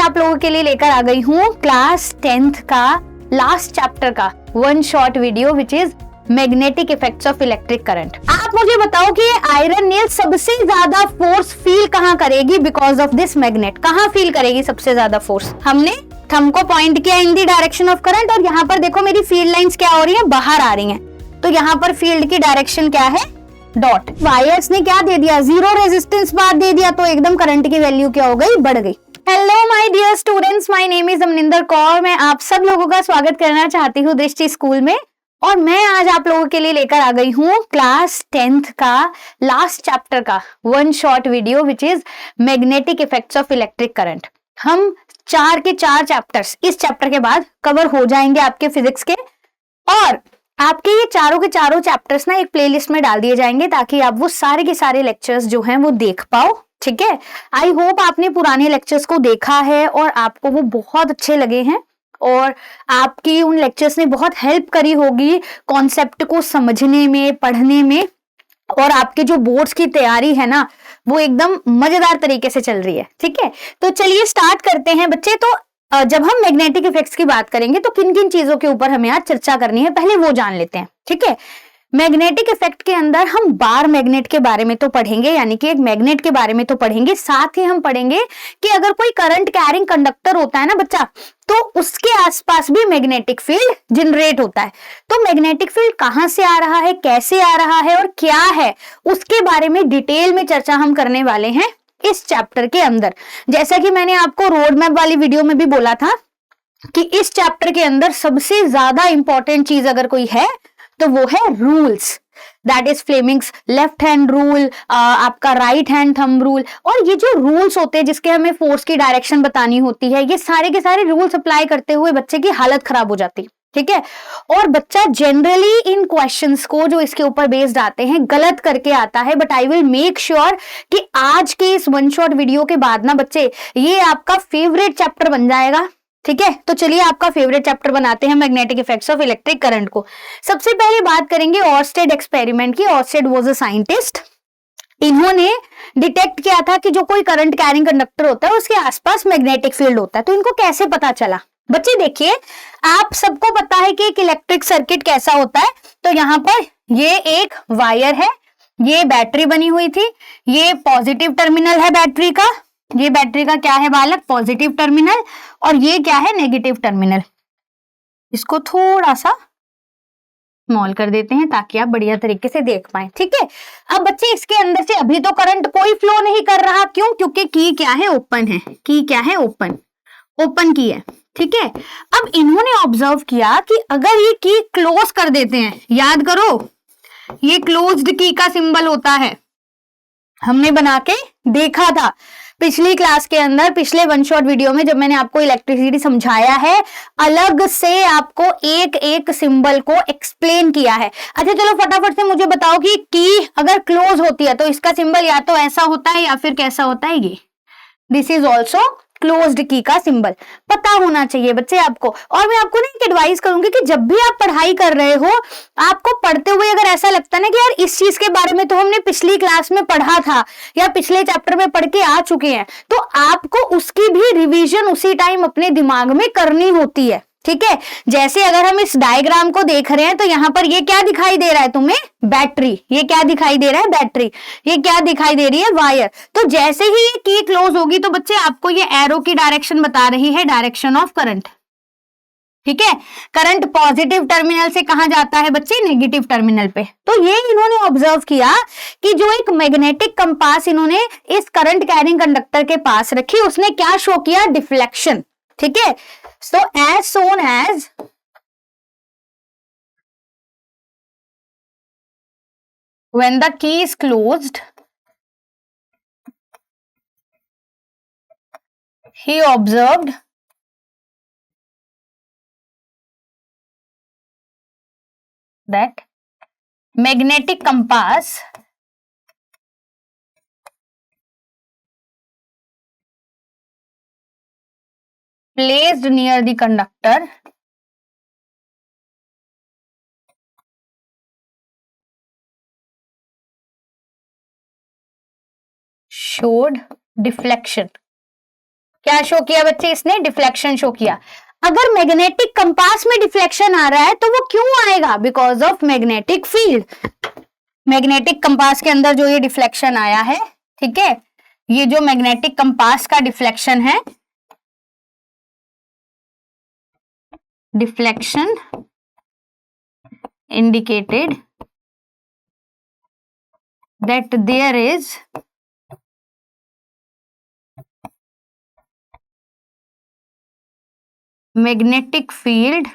आप लोगों के लिए लेकर आ गई हूँ क्लास 10th का लास्ट चैप्टर का one short video which is magnetic effects of electric current. आप मुझे बताओ कि आयरन नेल सबसे ज्यादा फोर्स फील कहाँ करेगी बिकॉज ऑफ दिस मैग्नेट? कहाँ फील करेगी सबसे ज्यादा फोर्स? हमने थंब को पॉइंट किया इन दी डायरेक्शन ऑफ करंट और यहाँ पर देखो मेरी फील्ड लाइंस क्या हो रही है, बाहर आ रही हैं। तो यहाँ पर फील्ड की डायरेक्शन क्या है? डॉट। वायर्स ने क्या दे दिया? जीरो रेजिस्टेंस बार दे दिया, तो एकदम करंट की वैल्यू क्या हो गई? बढ़ गई। Hello my dear students, my name is Amninder Kaur. मैं आप सब लोगों का स्वागत करना चाहती हूँ दृष्टि स्कूल में। और मैं आज आप लोगों के लिए लेकर आ गई हूँ क्लास 10th का लास्ट चैप्टर का one short video which is magnetic effects of electric current. हम 4 के 4 चैप्टर्स इस चैप्टर के बाद कवर हो जाएंगे आपके फिजिक्स के, और आपके ये चारों के चारों चैप्टर्स ना एक प्लेलिस्ट में डाल दिए जाएंगे ताकि आप वो सारे के सारे लेक्चर्स जो हैं वो देख पाओ। ठीक है, आई होप आपने पुराने लेक्चर्स को देखा है और आपको वो बहुत अच्छे लगे हैं और आपकी उन लेक्चर्स ने बहुत हेल्प करी होगी कॉन्सेप्ट को समझने में, पढ़ने में, और आपके जो बोर्ड्स की तैयारी है ना वो एकदम मजेदार तरीके से चल रही है। ठीक है, तो चलिए स्टार्ट करते हैं बच्चे। तो जब हम मैग्नेटिक इफेक्ट्स की बात करेंगे तो किन किन चीजों के ऊपर हमें आज चर्चा करनी है पहले वो जान लेते हैं। ठीक है, मैग्नेटिक इफेक्ट के अंदर हम बार मैग्नेट के बारे में तो पढ़ेंगे, यानी कि एक मैग्नेट के बारे में तो पढ़ेंगे, साथ ही हम पढ़ेंगे कि अगर कोई करंट कैरिंग कंडक्टर होता है ना बच्चा, तो उसके आसपास भी मैग्नेटिक फील्ड जनरेट होता है। तो मैग्नेटिक फील्ड कहां से आ रहा है, कैसे आ रहा है और क्या है, उसके बारे में डिटेल में चर्चा हम करने वाले हैं इस चैप्टर के अंदर। जैसा कि मैंने आपको रोड मैप वाली वीडियो में भी बोला था कि इस चैप्टर के अंदर सबसे ज्यादा इंपॉर्टेंट चीज अगर कोई है तो वो है rules. That is Fleming's left hand rule, आपका राइट हैंड थंब रूल। और ये जो रूल्स होते हैं जिसके हमें फोर्स की डायरेक्शन बतानी होती है, ये सारे के सारे रूल्स अप्लाई करते हुए बच्चे की हालत खराब हो जाती है। ठीक है, और बच्चा जनरली इन क्वेश्चंस को जो इसके ऊपर बेस्ड आते हैं गलत करके आता है। But I will make sure कि आज के इस वन शॉट वीडियो के बाद ना बच्चे ये आपका फेवरेट चैप्टर बन जाएगा। ठीक है, तो चलिए आपका फेवरेट चैप्टर बनाते हैं magnetic effects of electric current को। सबसे पहले बात करेंगे ऑर्स्टेड एक्सपेरिमेंट की। Oersted was a scientist. इन्होंने डिटेक्ट किया था कि जो कोई करंट कैरिंग कंडक्टर होता है उसके आसपास मैग्नेटिक फील्ड होता है। तो इनको कैसे पता चला? बच्चे देखिए, आप सबको पता है कि एक इलेक्ट्रिक सर्किट कैसा होता है। तो यहाँ पर ये एक वायर है, ये बैटरी बनी हुई थी, ये पॉजिटिव टर्मिनल है बैटरी का, ये बैटरी का क्या है बालक? पॉजिटिव टर्मिनल, और ये क्या है? Negative terminal. इसको थोड़ा सा स्मॉल कर देते हैं ताकि आप बढ़िया तरीके से देख पाए। ठीक है, अब बच्चे इसके अंदर से अभी तो करंट कोई फ्लो नहीं कर रहा। क्यों? क्योंकि की क्या है? ओपन है। की क्या है? ओपन। ओपन की है। ठीक है, अब इन्होंने ऑब्जर्व किया कि अगर ये की क्लोज कर देते हैं, याद करो ये क्लोज्ड की का सिंबल होता है, हमने बना के देखा था पिछली क्लास के अंदर, पिछले वन शॉट वीडियो में जब मैंने आपको इलेक्ट्रिसिटी समझाया है, अलग से आपको एक एक सिंबल को एक्सप्लेन किया है। अच्छा चलो फटाफट से मुझे बताओ कि की अगर क्लोज होती है तो इसका सिंबल या तो ऐसा होता है या फिर कैसा होता है? ये दिस इज ऑल्सो क्लोज्ड की का सिंबल। पता होना चाहिए बच्चे आपको। और मैं आपको ना एक एडवाइस करूंगी कि जब भी आप पढ़ाई कर रहे हो, आपको पढ़ते हुए अगर ऐसा लगता है ना कि यार इस चीज के बारे में तो हमने पिछली क्लास में पढ़ा था या पिछले चैप्टर में पढ़ के आ चुके हैं, तो आपको उसकी भी रिवीजन उसी टाइम अपने दिमाग में करनी होती है। ठीक है, जैसे अगर हम इस डायग्राम को देख रहे हैं तो यहां पर ये क्या दिखाई दे रहा है तुम्हें? बैटरी। ये क्या दिखाई दे रहा है? बैटरी। ये क्या दिखाई दे रही है? वायर। तो जैसे ही ये की क्लोज होगी तो बच्चे आपको ये एरो की डायरेक्शन बता रही है, डायरेक्शन ऑफ करंट। ठीक है, करंट पॉजिटिव टर्मिनल से कहां जाता है बच्चे? नेगेटिव टर्मिनल पे। तो ये इन्होंने ऑब्जर्व किया कि जो एक मैग्नेटिक कंपास इन्होंने इस करंट कैरिंग कंडक्टर के पास रखी, उसने क्या शो किया? डिफ्लेक्शन। ठीक है, so as soon as when the key is closed, he observed that magnetic compass placed near the conductor showed deflection. क्या शो किया बच्चे? इसने डिफ्लेक्शन शो किया। अगर मैग्नेटिक कंपास में डिफ्लेक्शन आ रहा है तो वो क्यों आएगा? Because of magnetic field. Magnetic compass के अंदर जो ये डिफ्लेक्शन आया है, ठीक है, ये जो मैग्नेटिक कंपास का डिफ्लेक्शन है, deflection indicated that there is magnetic field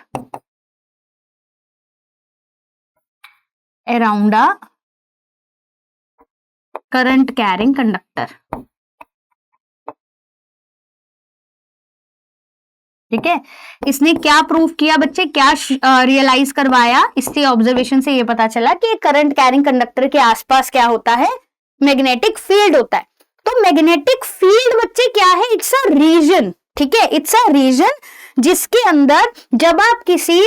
around a current carrying conductor। ठीक है, इसने क्या प्रूव किया बच्चे, क्या रियलाइज करवाया? इससे ऑब्जर्वेशन से ये पता चला कि करंट कैरिंग कंडक्टर के आसपास क्या होता है? मैग्नेटिक फील्ड होता है। तो मैग्नेटिक फील्ड बच्चे क्या है? इट्स अ रीजन, ठीक है, इट्स अ रीजन जिसके अंदर जब आप किसी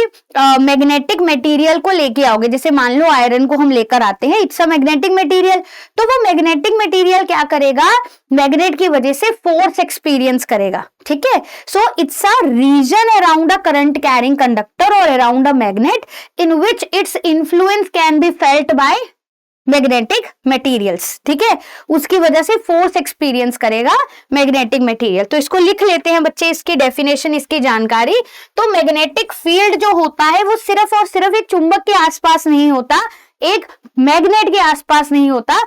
मैग्नेटिक मटेरियल को लेके आओगे, जैसे मान लो आयरन को हम लेकर आते हैं, इट्स अ मैग्नेटिक मटेरियल, तो वो मैग्नेटिक मटेरियल क्या करेगा? मैग्नेट की वजह से फोर्स एक्सपीरियंस करेगा, ठीक है। So it's a region around a current carrying conductor और around a magnet in which its influence can be felt by magnetic materials, ठीक है, उसकी वजह से फोर्स एक्सपीरियंस करेगा मैग्नेटिक मटेरियल। तो इसको लिख लेते हैं बच्चे, इसकी डेफिनेशन, इसकी जानकारी। तो मैग्नेटिक फील्ड जो होता है वो सिर्फ और सिर्फ एक चुंबक के आसपास नहीं होता, एक मैग्नेट के आसपास नहीं होता,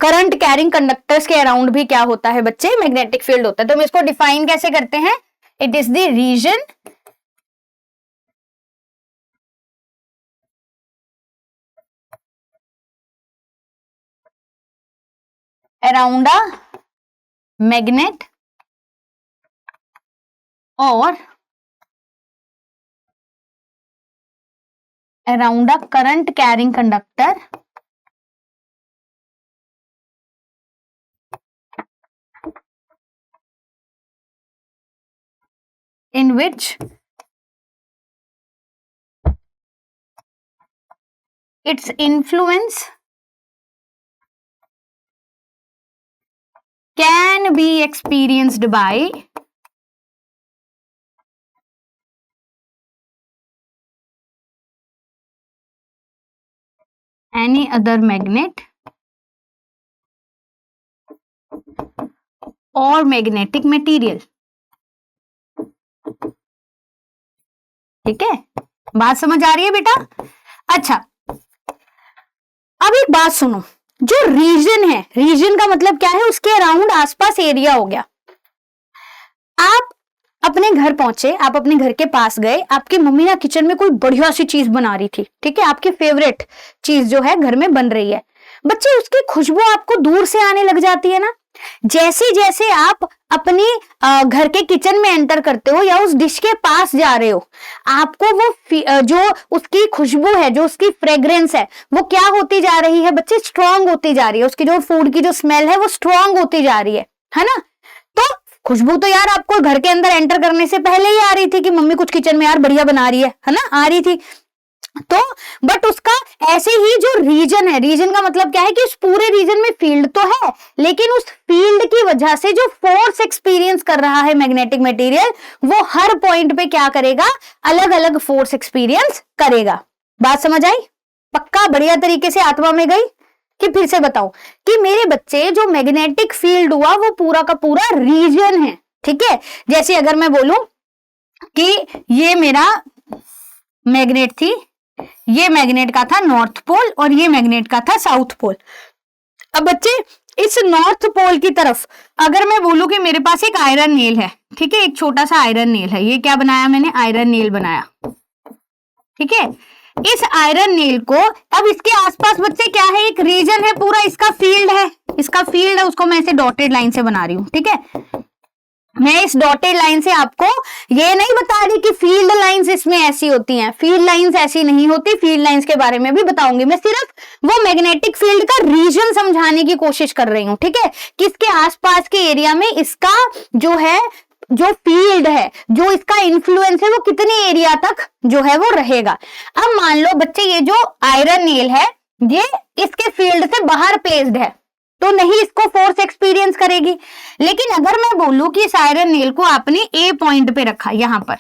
करंट कैरिंग कंडक्टर्स के अराउंड भी क्या होता है बच्चे? मैग्नेटिक फील्ड होता है। तो हम इसको डिफाइन कैसे करते हैं? It is the region around a magnet or around a current carrying conductor in which its influence can be experienced by any other magnet or magnetic material। ठीक है, बात समझ आ रही है बेटा? अच्छा, अब एक बात सुनो, जो रीजन है, रीजन का मतलब क्या है? उसके अराउंड आसपास एरिया हो गया। आप अपने घर पहुंचे, आप अपने घर के पास गए, आपकी मम्मी ना किचन में कोई बढ़िया सी चीज बना रही थी, ठीक है, आपकी फेवरेट चीज जो है घर में बन रही है। बच्चे उसकी खुशबू आपको दूर से आने लग जाती है ना। जैसे जैसे आप अपनी घर के किचन में एंटर करते हो या उस डिश के पास जा रहे हो, आपको वो जो उसकी खुशबू है, जो उसकी फ्रेग्रेंस है, वो क्या होती जा रही है बच्चे? स्ट्रांग होती जा रही है। उसकी जो फूड की जो स्मेल है वो स्ट्रांग होती जा रही है ना। तो खुशबू तो यार आपको घर के अंदर एंटर करने से पहले ही आ रही थी कि मम्मी कुछ किचन में यार बढ़िया बना रही है ना, आ रही थी। तो बट उसका ऐसे ही जो रीजन है, रीजन का मतलब क्या है कि उस पूरे रीजन में फील्ड तो है, लेकिन उस फील्ड की वजह से जो फोर्स एक्सपीरियंस कर रहा है मैग्नेटिक मटेरियल, वो हर पॉइंट पे क्या करेगा? अलग अलग फोर्स एक्सपीरियंस करेगा। बात समझ आई? पक्का बढ़िया तरीके से आत्मा में गई? कि फिर से बताऊं कि मेरे बच्चे जो मैग्नेटिक फील्ड हुआ वो पूरा का पूरा रीजन है, ठीक है। जैसे अगर मैं बोलूं कि ये मेरा मैग्नेट थी, ये मैग्नेट का था नॉर्थ पोल और ये मैग्नेट का था साउथ पोल। अब बच्चे इस नॉर्थ पोल की तरफ अगर मैं बोलूं कि मेरे पास एक आयरन नेल है, ठीक है, एक छोटा सा आयरन नेल है, ये क्या बनाया मैंने? आयरन नेल बनाया, ठीक है। इस आयरन नेल को अब इसके आसपास बच्चे क्या है? एक रीजन है पूरा, इसका फील्ड है, इसका फील्ड है, उसको मैं ऐसे डॉटेड लाइन से बना रही हूं, ठीक है। मैं इस डॉटेड लाइन से आपको ये नहीं बता रही कि फील्ड लाइंस इसमें ऐसी होती हैं, फील्ड लाइंस ऐसी नहीं होती, फील्ड लाइंस के बारे में भी बताऊंगी। मैं सिर्फ वो मैग्नेटिक फील्ड का रीजन समझाने की कोशिश कर रही हूं, ठीक है, कि इसके आसपास के एरिया में इसका जो है, जो फील्ड है, जो इसका इन्फ्लुएंस है, वो कितने एरिया तक जो है वो रहेगा। अब मान लो बच्चे ये जो आयरन नेल है ये इसके फील्ड से बाहर प्लेस्ड है, तो नहीं इसको फोर्स एक्सपीरियंस करेगी। लेकिन अगर मैं बोलूं कि इस आयरन नेल को आपने ए पॉइंट पे रखा, यहां पर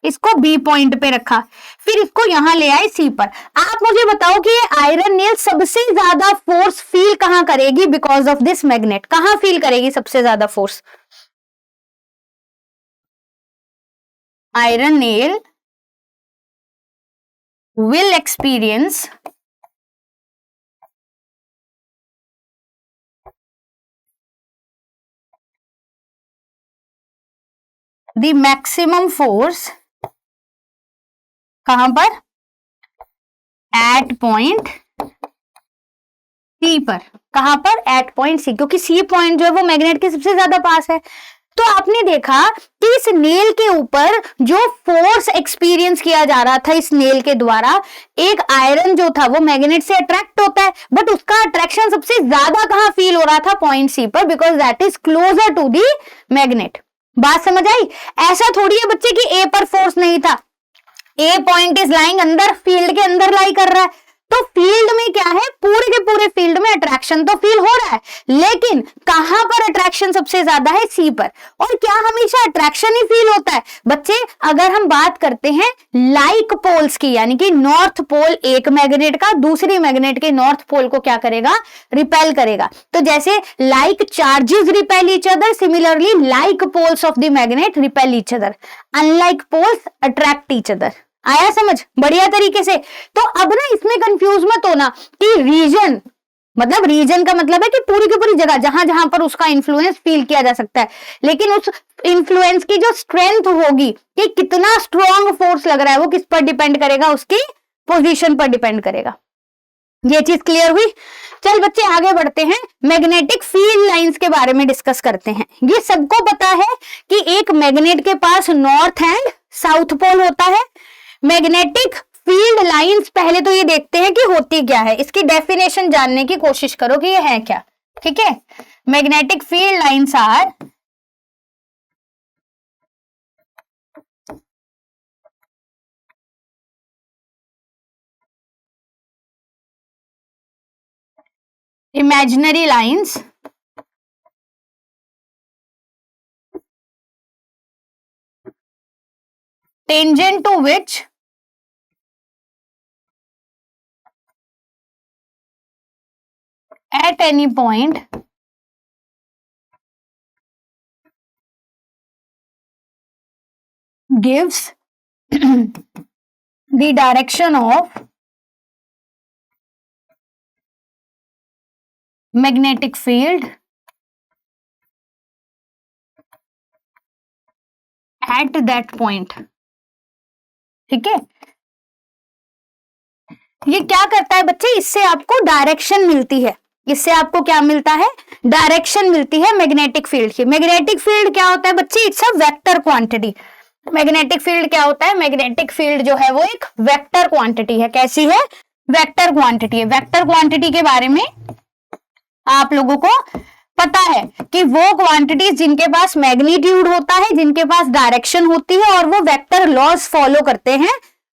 इसको बी पॉइंट पे रखा, फिर इसको यहां ले आए सी पर, आप मुझे बताओ कि ये आयरन नेल सबसे ज्यादा फोर्स फील कहां करेगी बिकॉज ऑफ दिस मैग्नेट? कहां फील करेगी सबसे ज्यादा force? Iron nail will experience the maximum force कहां पर? एट पॉइंट सी पर। कहां पर? एट पॉइंट सी, क्योंकि सी पॉइंट जो है वो मैग्नेट के सबसे ज्यादा पास है। तो आपने देखा कि इस नेल के ऊपर जो फोर्स एक्सपीरियंस किया जा रहा था इस नेल के द्वारा, एक आयरन जो था वो मैग्नेट से अट्रैक्ट होता है, बट उसका अट्रैक्शन सबसे ज्यादा कहां फील हो रहा था? पॉइंट सी पर, because that is closer to the magnet. बात समझ आई? ऐसा थोड़ी है बच्चे कि ए पर फोर्स नहीं था, ए पॉइंट इज लाइंग अंदर, फील्ड के अंदर लाई कर रहा है, तो फील्ड में क्या है? पूरे के पूरे फील्ड में अट्रैक्शन तो फील हो रहा है, लेकिन कहां पर अट्रैक्शन सबसे ज्यादा है? सी पर। और क्या हमेशा अट्रैक्शन ही फील होता है बच्चे? अगर हम बात करते हैं लाइक पोल्स की, यानी कि नॉर्थ पोल एक मैग्नेट का दूसरी मैग्नेट के नॉर्थ पोल को क्या करेगा? रिपेल करेगा। तो जैसे like charges repel each other, similarly like poles of the magnet repel each other, unlike poles attract each other. आया समझ? बढ़िया तरीके से। तो अब ना इसमें कंफ्यूज मत होना कि रीजन, मतलब रीजन का मतलब है कि पूरी की पूरी जगह जहां जहां पर उसका इन्फ्लुएंस फील किया जा सकता है, लेकिन उस इन्फ्लुएंस की जो स्ट्रेंथ होगी कि कितना स्ट्रॉन्ग फोर्स लग रहा है, वो किस पर डिपेंड करेगा? उसकी पोजीशन पर डिपेंड करेगा। ये चीज क्लियर हुई? चल बच्चे आगे बढ़ते हैं, मैग्नेटिक फील्ड लाइंस के बारे में डिस्कस करते हैं। ये सबको पता है कि एक मैग्नेट के पास नॉर्थ एंड साउथ पोल होता है। मैग्नेटिक फील्ड लाइंस, पहले तो ये देखते हैं कि होती क्या है, इसकी डेफिनेशन जानने की कोशिश करो कि ये है क्या। ठीक है, magnetic field lines are imaginary lines tangent to which at any point gives the direction of magnetic field at that point। ठीक है, ये क्या करता है बच्चे? इससे आपको डायरेक्शन मिलती है। इससे आपको क्या मिलता है? डायरेक्शन मिलती है मैग्नेटिक फील्ड की। मैग्नेटिक फील्ड क्या होता है बच्चे? It's a vector quantity. Magnetic field क्या होता है? मैग्नेटिक फील्ड जो है वो एक वेक्टर क्वांटिटी है। कैसी है? वेक्टर क्वांटिटी है। वेक्टर क्वांटिटी के बारे में आप लोगों को पता है कि वो क्वांटिटीज जिनके पास मैग्नीट्यूड होता है, जिनके पास डायरेक्शन होती है और वो वेक्टर लॉज फॉलो करते हैं,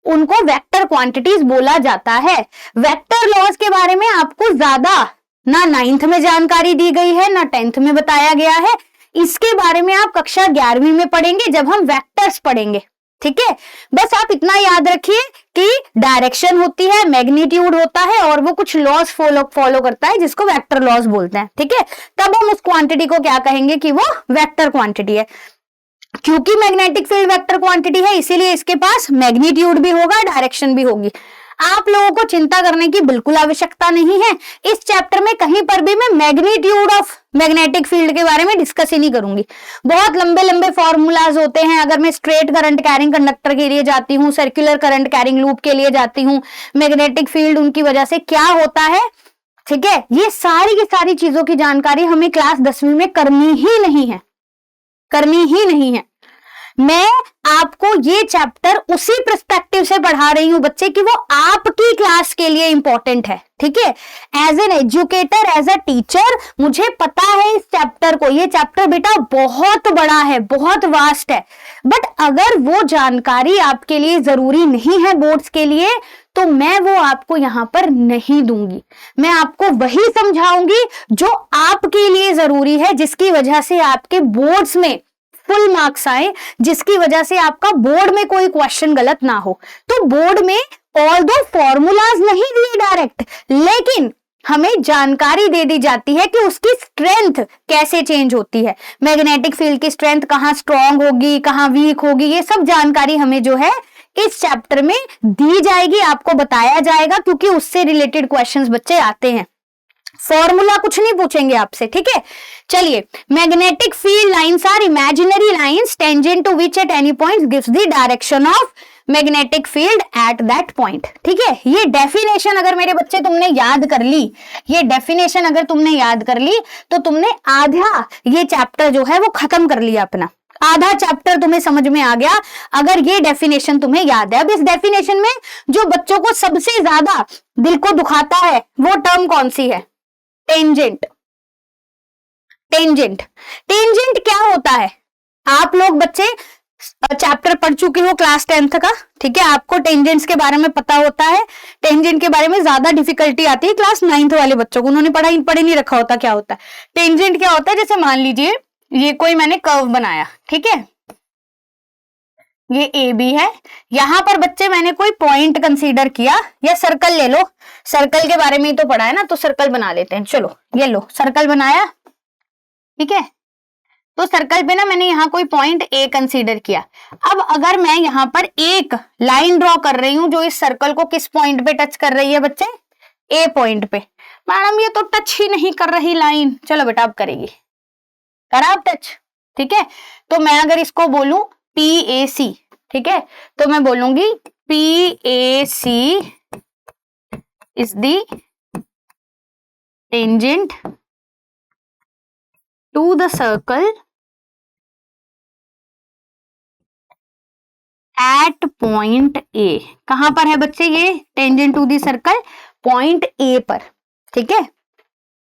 उनको वेक्टर क्वांटिटीज बोला जाता है। वेक्टर लॉज के बारे में आपको ज्यादा ना 9th में जानकारी दी गई है, ना 10th में बताया गया है। इसके बारे में आप कक्षा 11वीं में पढ़ेंगे जब हम वेक्टर्स पढ़ेंगे। ठीक है, बस आप इतना याद रखिए कि डायरेक्शन होती है, मैग्नीट्यूड होता है और वो कुछ लॉज फॉलो करता है जिसको वेक्टर लॉज बोलते हैं। ठीक है, तब हम उस क्वांटिटी को क्या कहेंगे कि वो वेक्टर क्वांटिटी है। क्योंकि मैग्नेटिक फील्ड वेक्टर क्वांटिटी है, इसीलिए इसके पास मैग्नीट्यूड भी होगा, डायरेक्शन भी होगी। आप लोगों को चिंता करने की बिल्कुल आवश्यकता नहीं है। इस चैप्टर में कहीं पर भी मैं मैग्नीट्यूड ऑफ मैग्नेटिक फील्ड के बारे में डिस्कस ही नहीं करूंगी। बहुत लंबे लंबे फॉर्मूलाज होते हैं। अगर मैं स्ट्रेट करंट कैरिंग कंडक्टर के लिए जाती हूँ, सर्कुलर करंट कैरिंग लूप के लिए जाती हूँ, मैग्नेटिक फील्ड उनकी वजह से क्या होता है, ठीक है, ये सारी की सारी चीजों की जानकारी हमें क्लास 10वीं में करनी ही नहीं है, करनी ही नहीं है। मैं आपको ये चैप्टर उसी पर्सपेक्टिव से पढ़ा रही हूं बच्चे कि वो आपकी क्लास के लिए इंपॉर्टेंट है, ठीक है। As an educator, as a teacher, मुझे पता है इस चैप्टर को, ये चैप्टर बेटा बहुत बड़ा है, बहुत वास्ट है, बट अगर वो जानकारी आपके लिए जरूरी नहीं है बोर्ड्स के लिए, तो मैं वो आपको यहां पर नहीं दूंगी। मैं आपको वही समझाऊंगी जो आपके लिए जरूरी है, जिसकी वजह से आपके बोर्ड्स में फुल मार्क्स आए, जिसकी वजह से आपका बोर्ड में कोई क्वेश्चन गलत ना हो। तो बोर्ड में ऑल दो फॉर्मूलाज नहीं दिए डायरेक्ट, लेकिन हमें जानकारी दे दी जाती है कि उसकी स्ट्रेंथ कैसे चेंज होती है, मैग्नेटिक फील्ड की स्ट्रेंथ कहां स्ट्रांग होगी, कहां वीक होगी, ये सब जानकारी हमें जो है इस चैप्टर में दी जाएगी, आपको बताया जाएगा, क्योंकि उससे रिलेटेड क्वेश्चंस बच्चे आते हैं। फॉर्मूला कुछ नहीं पूछेंगे आपसे, ठीक है। चलिए, magnetic field lines are imaginary lines tangent to which at any point gives the direction of magnetic field at that point, ठीक है। ये डेफिनेशन अगर मेरे बच्चे तुमने याद कर ली, ये डेफिनेशन अगर तुमने याद कर ली, तो तुमने आधा ये चैप्टर जो है वो खत्म कर लिया अपना, आधा चैप्टर तुम्हें समझ में आ गया अगर ये डेफिनेशन तुम्हें याद है। अब इस डेफिनेशन में जो बच्चों को सबसे ज्यादा दिल को दुखाता है वो टर्म कौन सी है? टेंजेंट। टेंजेंट, टेंजेंट क्या होता है? आप लोग बच्चे चैप्टर पढ़ चुके हो क्लास 10th का, ठीक है, आपको टेंजेंट्स के बारे में पता होता है। टेंजेंट के बारे में ज्यादा डिफिकल्टी आती है क्लास 9th वाले बच्चों को, उन्होंने पढ़ ही नहीं रखा होता क्या होता है टेंजेंट। क्या होता है? जैसे मान लीजिए ये कोई मैंने कर्व बनाया, ठीक है, ये ए बी है, यहां पर बच्चे मैंने कोई पॉइंट कंसीडर किया, या सर्कल ले लो, सर्कल के बारे में ही तो पढ़ा है ना, तो सर्कल बना लेते हैं। चलो ये लो, सर्कल बनाया, ठीक है। तो सर्कल पे ना मैंने यहाँ कोई पॉइंट ए कंसीडर किया। अब अगर मैं यहाँ पर एक लाइन ड्रॉ कर रही हूं जो इस सर्कल को किस पॉइंट पे टच कर रही है बच्चे? ए पॉइंट पे। मैडम ये तो टच ही नहीं कर रही लाइन। चलो बेटा अब करेगी, करा अब टच, ठीक है। तो मैं अगर इसको बोलूं PAC, ठीक है, तो मैं बोलूंगी PAC is the tangent to the circle at point A. कहां पर है बच्चे ये tangent to the circle? Point A पर, ठीक है।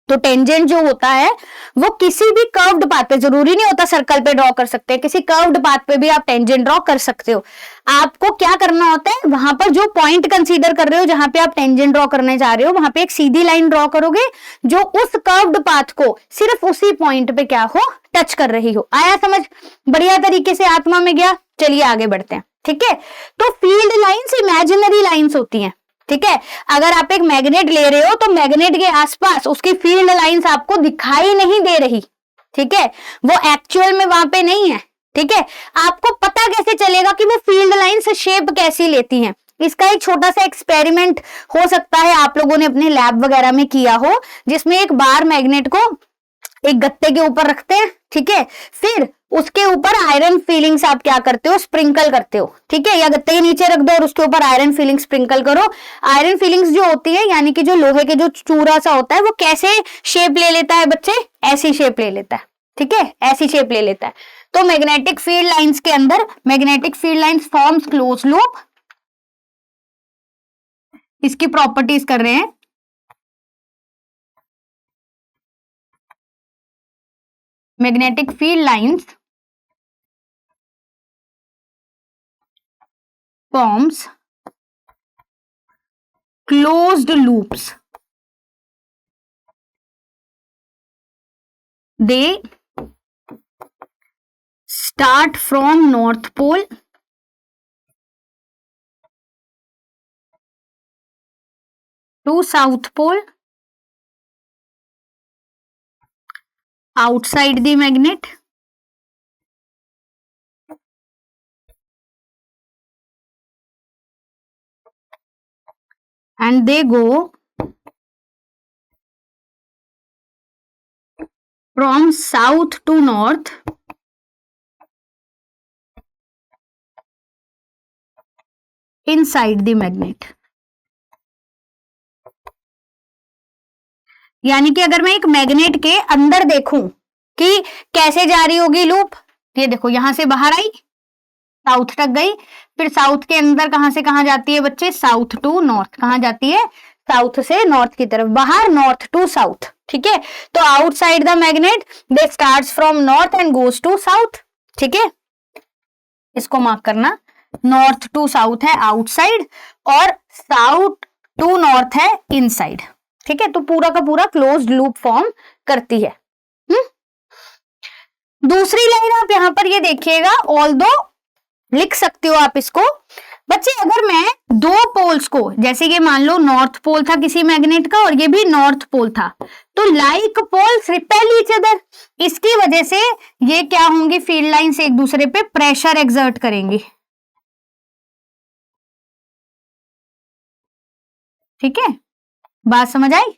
तो टेंजेंट जो होता है वो किसी भी कर्व्ड पाथ पे, जरूरी नहीं होता सर्कल पे ड्रॉ कर सकते हैं, किसी कर्व्ड पाथ पे भी आप टेंजेंट ड्रॉ कर सकते हो। आपको क्या करना होता है, वहां पर जो पॉइंट कंसीडर कर रहे हो, जहां पे आप टेंजेंट ड्रॉ करने जा रहे हो, वहां पे एक सीधी लाइन ड्रॉ करोगे जो उस कर्व्ड पाथ को सिर्फ उसी पॉइंट पे क्या हो, टच कर रही हो। आया समझ? बढ़िया तरीके से आत्मा में गया। चलिए आगे बढ़ते हैं, ठीक है। तो फील्ड लाइंस इमेजिनरी लाइंस होती हैं, ठीक है। अगर आप एक मैग्नेट ले रहे हो तो मैग्नेट के आसपास उसकी फील्ड लाइंस आपको दिखाई नहीं दे रही, ठीक है, वो एक्चुअल में वहां पे नहीं है, ठीक है। आपको पता कैसे चलेगा कि वो फील्ड लाइंस शेप कैसी लेती हैं? इसका एक छोटा सा एक्सपेरिमेंट हो सकता है आप लोगों ने अपने लैब वगैरह में किया हो, जिसमें एक बार मैग्नेट को एक गत्ते के ऊपर रखते हैं, ठीक है, फिर उसके ऊपर आयरन फीलिंग्स आप क्या करते हो, स्प्रिंकल करते हो, ठीक है, या गत्ते के नीचे रख दो और उसके ऊपर आयरन फीलिंग्स स्प्रिंकल करो। आयरन फीलिंग्स जो होती है, यानी कि जो लोहे के जो चूरा सा होता है, वो कैसे शेप ले लेता है बच्चे? ऐसी शेप ले लेता है, ठीक है, ऐसी शेप ले लेता है। तो मैग्नेटिक फील्ड लाइंस के अंदर magnetic field lines forms close loop. इसकी प्रॉपर्टीज कर रहे हैं। Magnetic field lines forms closed loops. They start from North Pole to South Pole outside the magnet, and they go from south to north inside the magnet. यानी कि अगर मैं एक magnet के अंदर देखूं कि कैसे जा रही होगी लूप, ये देखो यहां से बाहर आई, साउथ तक गई, फिर साउथ के अंदर कहां से कहां जाती है बच्चे, साउथ टू नॉर्थ, कहां जाती है, साउथ से नॉर्थ की तरफ, बाहर नॉर्थ टू साउथ, ठीक है। तो outside the magnet they starts from north and goes to south, ठीक है, इसको मार्क करना, नॉर्थ टू साउथ है आउटसाइड और साउथ टू नॉर्थ है इनसाइड, ठीक है। तो पूरा का पूरा क्लोज्ड लूप फॉर्म करती है। दूसरी लाइन आप यहां पर ये देखिएगा, ऑल्दो लिख सकते हो आप इसको बच्चे, अगर मैं दो पोल्स को, जैसे कि मान लो नॉर्थ पोल था किसी मैग्नेट का और ये भी नॉर्थ पोल था, तो like poles repel each other, इसकी वजह से ये क्या होंगी, फील्ड लाइंस एक दूसरे पे प्रेशर एक्सर्ट करेंगी, ठीक है, बात समझ आई।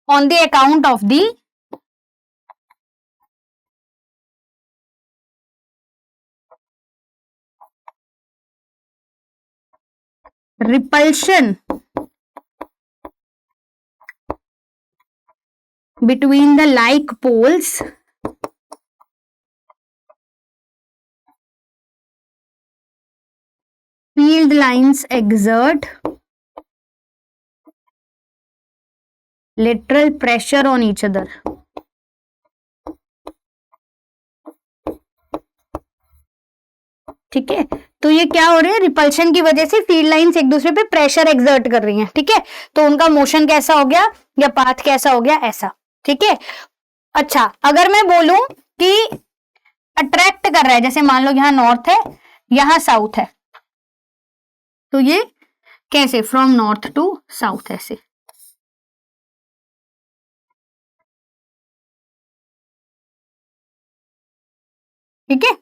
On the account of the repulsion between the like poles, field lines exert lateral pressure on each other, ठीक है। तो ये क्या हो रहे हैं, रिपल्शन की वजह से फील्ड लाइंस एक दूसरे पे प्रेशर एक्सर्ट कर रही हैं, ठीक है। तो उनका मोशन कैसा हो गया या पाथ कैसा हो गया, ऐसा, ठीक है। अच्छा, अगर मैं बोलूं कि अट्रैक्ट कर रहा है, जैसे मान लो यहां नॉर्थ है यहां साउथ है, तो ये कैसे, फ्रॉम नॉर्थ टू साउथ ऐसे, ठीक है,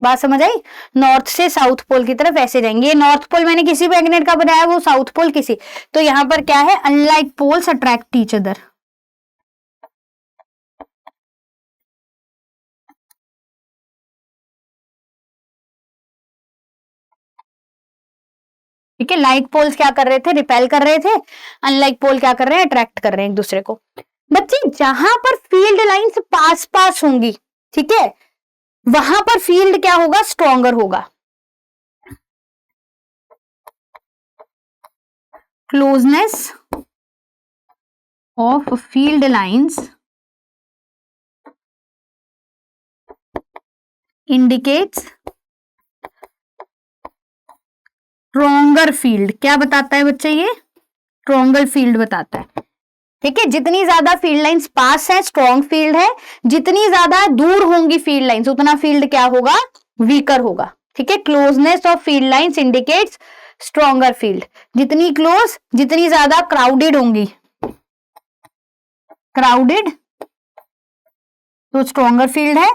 बात समझ आई। नॉर्थ से साउथ पोल की तरफ ऐसे जाएंगे, ये नॉर्थ पोल मैंने किसी मैग्नेट का बनाया, वो साउथ पोल किसी, तो यहां पर क्या है, unlike poles attract each other, ठीक है। लाइक पोल्स क्या कर रहे थे, रिपेल कर रहे थे, अनलाइक पोल क्या कर रहे हैं, अट्रैक्ट कर रहे हैं एक दूसरे को। बच्चे जहां पर फील्ड लाइंस पास पास होंगी, ठीक है, वहां पर फील्ड क्या होगा, स्ट्रॉन्गर होगा, closeness of field lines indicates stronger field, क्या बताता है बच्चे, ये स्ट्रॉन्गर फील्ड बताता है, ठीक है। जितनी ज्यादा फील्ड लाइंस पास है स्ट्रॉन्ग फील्ड है, जितनी ज्यादा दूर होंगी फील्ड लाइंस उतना फील्ड क्या होगा, वीकर होगा, ठीक है। Closeness of field lines indicates stronger field, जितनी क्लोज जितनी ज्यादा क्राउडेड होंगी, क्राउडेड तो स्ट्रॉन्गर फील्ड है,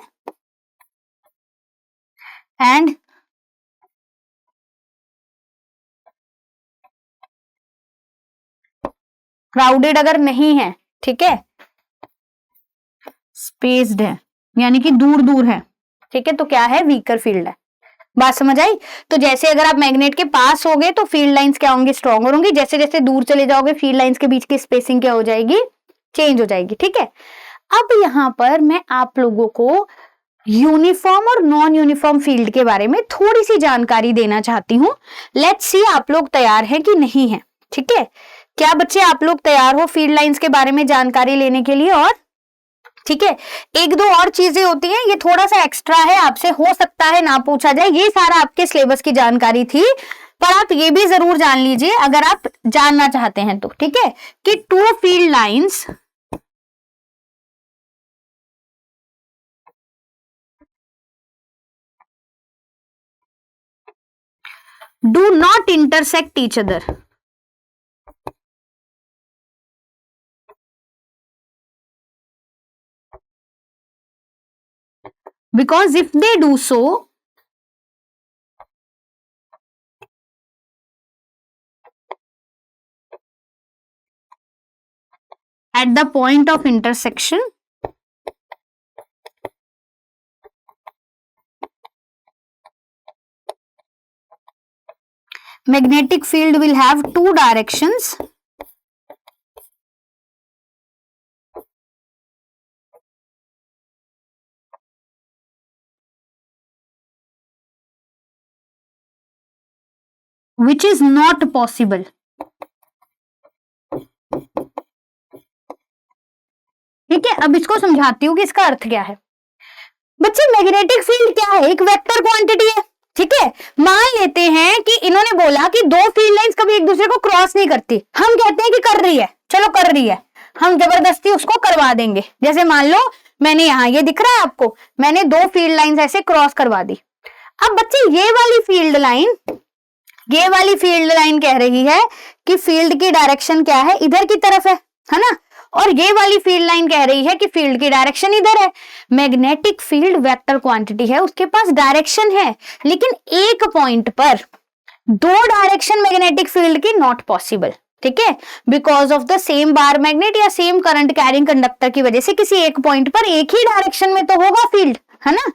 एंड क्राउडेड अगर नहीं है, ठीक है, स्पेस्ड है यानी कि दूर दूर है, ठीक है, तो क्या है, वीकर फील्ड है, बात समझ आई। तो जैसे अगर आप मैग्नेट के पास होगे तो फील्ड लाइंस क्या होंगी, स्ट्रॉन्गर होंगी, जैसे जैसे दूर चले जाओगे फील्ड लाइंस के बीच की स्पेसिंग क्या हो जाएगी, चेंज हो जाएगी, ठीक है। अब यहां पर मैं आप लोगों को यूनिफॉर्म और नॉन यूनिफॉर्म फील्ड के बारे में थोड़ी सी जानकारी देना चाहती हूं। लेट्स सी आप लोग तैयार हैं कि नहीं है, ठीक है। क्या बच्चे आप लोग तैयार हो फील्ड लाइंस के बारे में जानकारी लेने के लिए, और ठीक है, एक दो और चीजें होती हैं, ये थोड़ा सा एक्स्ट्रा है, आपसे हो सकता है ना पूछा जाए, ये सारा आपके सिलेबस की जानकारी थी, पर आप ये भी जरूर जान लीजिए अगर आप जानना चाहते हैं तो, ठीक है, कि two field lines do not intersect each other, because if they do so, at the point of intersection, magnetic field will have two directions, which is not possible. ठीक है, अब इसको समझाती हूँ कि इसका अर्थ क्या है। बच्चे मैग्नेटिक फील्ड क्या है? एक वेक्टर क्वांटिटी है। ठीक है, मान लेते हैं कि इन्होंने बोला कि दो फील्ड लाइंस कभी एक दूसरे को क्रॉस नहीं करती, हम कहते हैं कि कर रही है, चलो कर रही है, हम जबरदस्ती उसको करवा देंगे। जैसे मान लो मैंने यहाँ, ये दिख रहा है आपको, मैंने दो फील्ड लाइंस ऐसे क्रॉस करवा दी। अब बच्चे ये वाली फील्ड लाइन कह रही है कि फील्ड की डायरेक्शन क्या है? इधर की तरफ है ना, और ये वाली फील्ड लाइन कह रही है कि फील्ड की डायरेक्शन इधर है। मैग्नेटिक फील्ड वेक्टर क्वांटिटी है, उसके पास डायरेक्शन है, लेकिन एक पॉइंट पर दो डायरेक्शन मैग्नेटिक फील्ड की नॉट पॉसिबल। ठीक है, because of the same bar magnet या सेम करंट कैरिंग कंडक्टर की वजह से किसी एक पॉइंट पर एक ही डायरेक्शन में तो होगा फील्ड, है ना।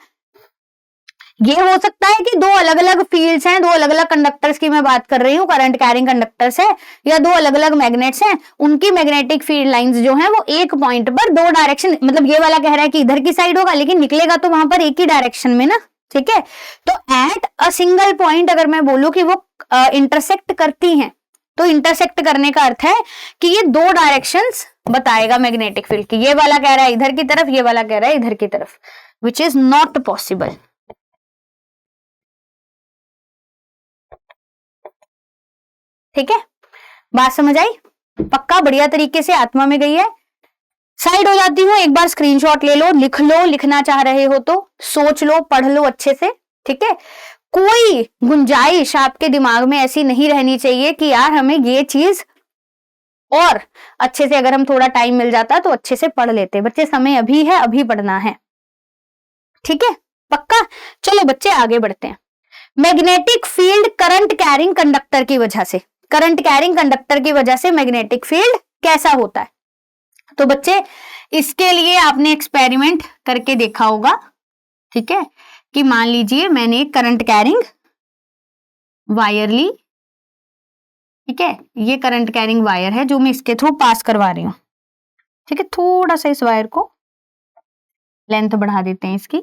ये हो सकता है कि दो अलग अलग फील्ड्स हैं, दो अलग अलग कंडक्टर्स की मैं बात कर रही हूँ, करंट कैरिंग कंडक्टर्स है, या दो अलग अलग मैग्नेट्स हैं, उनकी मैग्नेटिक फील्ड लाइंस जो हैं वो एक पॉइंट पर दो डायरेक्शन, मतलब ये वाला कह रहा है कि इधर की साइड होगा, लेकिन निकलेगा तो वहां पर एक ही डायरेक्शन में ना। ठीक है, तो एट अ सिंगल पॉइंट अगर मैं बोलूं कि वो इंटरसेक्ट करती हैं, तो इंटरसेक्ट करने का अर्थ है कि ये दो डायरेक्शंस बताएगा मैग्नेटिक फील्ड की। ये वाला कह रहा है इधर की तरफ, ये वाला कह रहा है इधर की तरफ, विच इज नॉट पॉसिबल। ठीक है, बात समझ आई? पक्का बढ़िया तरीके से आत्मा में गई है। साइड हो जाती हूँ, एक बार स्क्रीनशॉट ले लो, लिख लो, लिखना चाह रहे हो तो सोच लो, पढ़ लो अच्छे से। ठीक है, कोई गुंजाइश आपके दिमाग में ऐसी नहीं रहनी चाहिए कि यार हमें ये चीज और अच्छे से, अगर हम थोड़ा टाइम मिल जाता तो अच्छे से पढ़ लेते। बच्चे समय अभी है, अभी पढ़ना है। ठीक है, पक्का। चलो बच्चे आगे बढ़ते हैं। Magnetic field current carrying conductor की वजह से, करंट कैरिंग कंडक्टर की वजह से मैग्नेटिक फील्ड कैसा होता है? तो बच्चे इसके लिए आपने एक्सपेरिमेंट करके देखा होगा। ठीक है, कि मान लीजिए मैंने एक करंट कैरिंग वायर ली। ठीक है, ये करंट कैरिंग वायर है जो मैं इसके थ्रू पास करवा रही हूं। ठीक है, थोड़ा सा इस वायर को लेंथ बढ़ा देते हैं इसकी।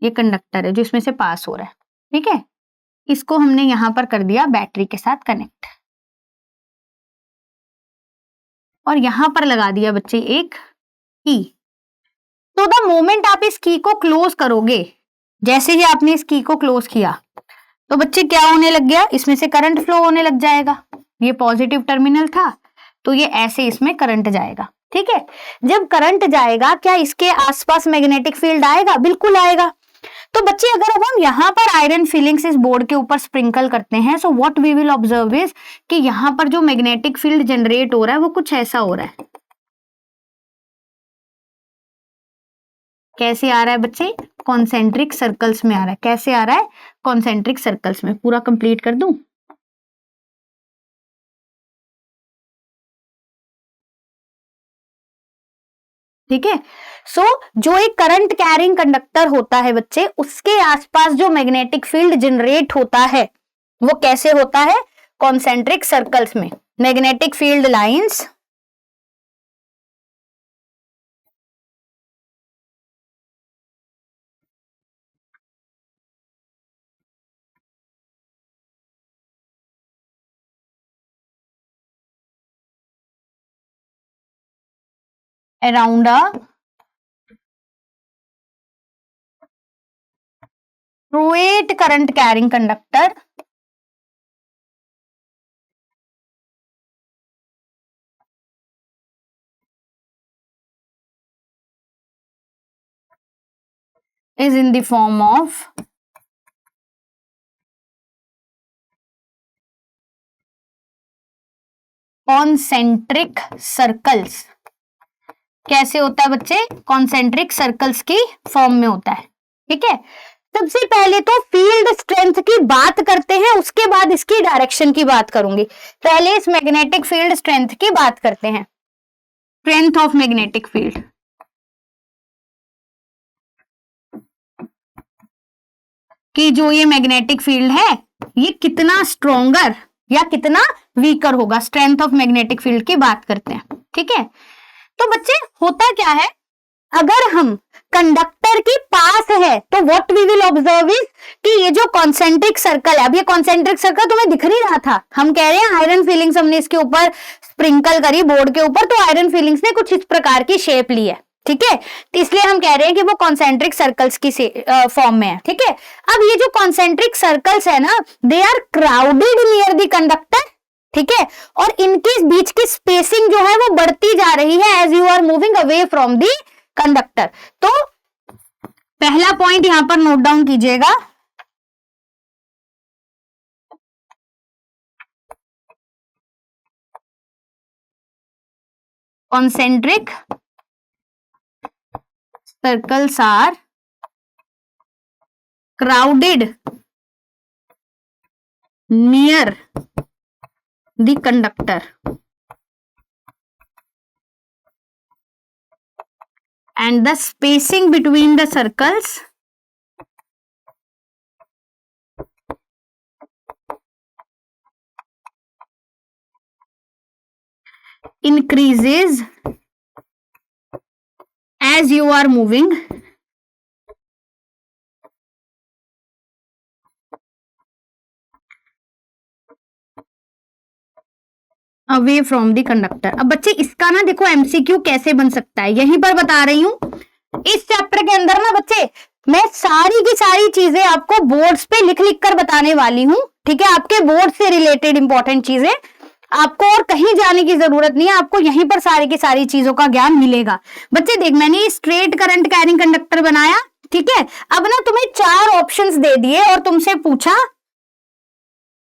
ये कंडक्टर है जो इसमें से पास हो रहा है। ठीक है, इसको हमने यहां पर कर दिया बैटरी के साथ कनेक्ट, और यहां पर लगा दिया बच्चे एक की। तो द मोमेंट आप इस की को क्लोज करोगे, जैसे ही आपने इस की को क्लोज किया तो बच्चे क्या होने लग गया? इसमें से करंट फ्लो होने लग जाएगा। ये पॉजिटिव टर्मिनल था तो ये ऐसे इसमें करंट जाएगा। ठीक है, जब करंट जाएगा क्या इसके आसपास मैग्नेटिक फील्ड आएगा? बिल्कुल आएगा। तो बच्चे अगर अब हम यहाँ पर आयरन फिलिंग्स इस बोर्ड के ऊपर स्प्रिंकल करते हैं, so what we will observe is कि यहाँ पर जो मैग्नेटिक फील्ड जनरेट हो रहा है वो कुछ ऐसा हो रहा है। कैसे आ रहा है बच्चे? कॉन्सेंट्रिक सर्कल्स में आ रहा है। कैसे आ रहा है? कॉन्सेंट्रिक सर्कल्स में। पूरा कंप्लीट कर दूं? ठीक है, सो जो एक करंट कैरिंग कंडक्टर होता है बच्चे, उसके आसपास जो मैग्नेटिक फील्ड जनरेट होता है वो कैसे होता है? कॉन्सेंट्रिक सर्कल्स में। Magnetic field lines around a through current carrying conductor is in the form of concentric circles। कैसे होता है बच्चे? कॉन्सेंट्रिक सर्कल्स की फॉर्म में होता है। ठीक है, सबसे पहले तो फील्ड स्ट्रेंथ की बात करते हैं, उसके बाद इसकी डायरेक्शन की बात करूंगी। पहले इस मैग्नेटिक फील्ड स्ट्रेंथ की बात करते हैं। स्ट्रेंथ ऑफ मैग्नेटिक फील्ड, कि जो ये मैग्नेटिक फील्ड है ये कितना स्ट्रोंगर या कितना वीकर होगा। स्ट्रेंथ ऑफ मैग्नेटिक फील्ड की बात करते हैं। ठीक है, तो बच्चे होता क्या है, अगर हम कंडक्टर के पास है तो what we will observe is कि ये जो कॉन्सेंट्रिक सर्कल है, अब ये कॉन्सेंट्रिक सर्कल तुम्हें दिख नहीं रहा था, हम कह रहे हैं आयरन फिलिंग्स हमने इसके ऊपर स्प्रिंकल करी बोर्ड के ऊपर, तो आयरन फिलिंग्स ने कुछ इस प्रकार की शेप ली है, ठीक है, तो इसलिए हम कह रहे हैं कि वो कॉन्सेंट्रिक सर्कल्स की फॉर्म में है, ठीक है। अब ये जो कॉन्सेंट्रिक सर्कल्स है ना, they are crowded near the conductor, ठीक है, और इनके बीच की स्पेसिंग जो है वो बढ़ती जा रही है as you are moving away from the conductor. तो पहला पॉइंट यहां पर नोट डाउन कीजिएगा, concentric circles are crowded near the conductor and the spacing between the circles increases as you are moving away from the conductor. अब बच्चे इसका ना देखो एमसीक्यू कैसे बन सकता है, यहीं पर बता रही हूं। इस चैप्टर के अंदर ना बच्चे मैं सारी की सारी चीजें आपको बोर्ड्स पे लिख लिख कर बताने वाली हूं, ठीक है, आपके बोर्ड से रिलेटेड इंपॉर्टेंट चीजें, आपको और कहीं जाने की जरूरत नहीं है, आपको यहीं पर सारी की सारी चीजों का ज्ञान मिलेगा। बच्चे देख, मैंने स्ट्रेट करंट कैरिंग कंडक्टर बनाया, ठीक है, अब ना तुम्हें 4 ऑप्शंस दे दिए और तुमसे पूछा,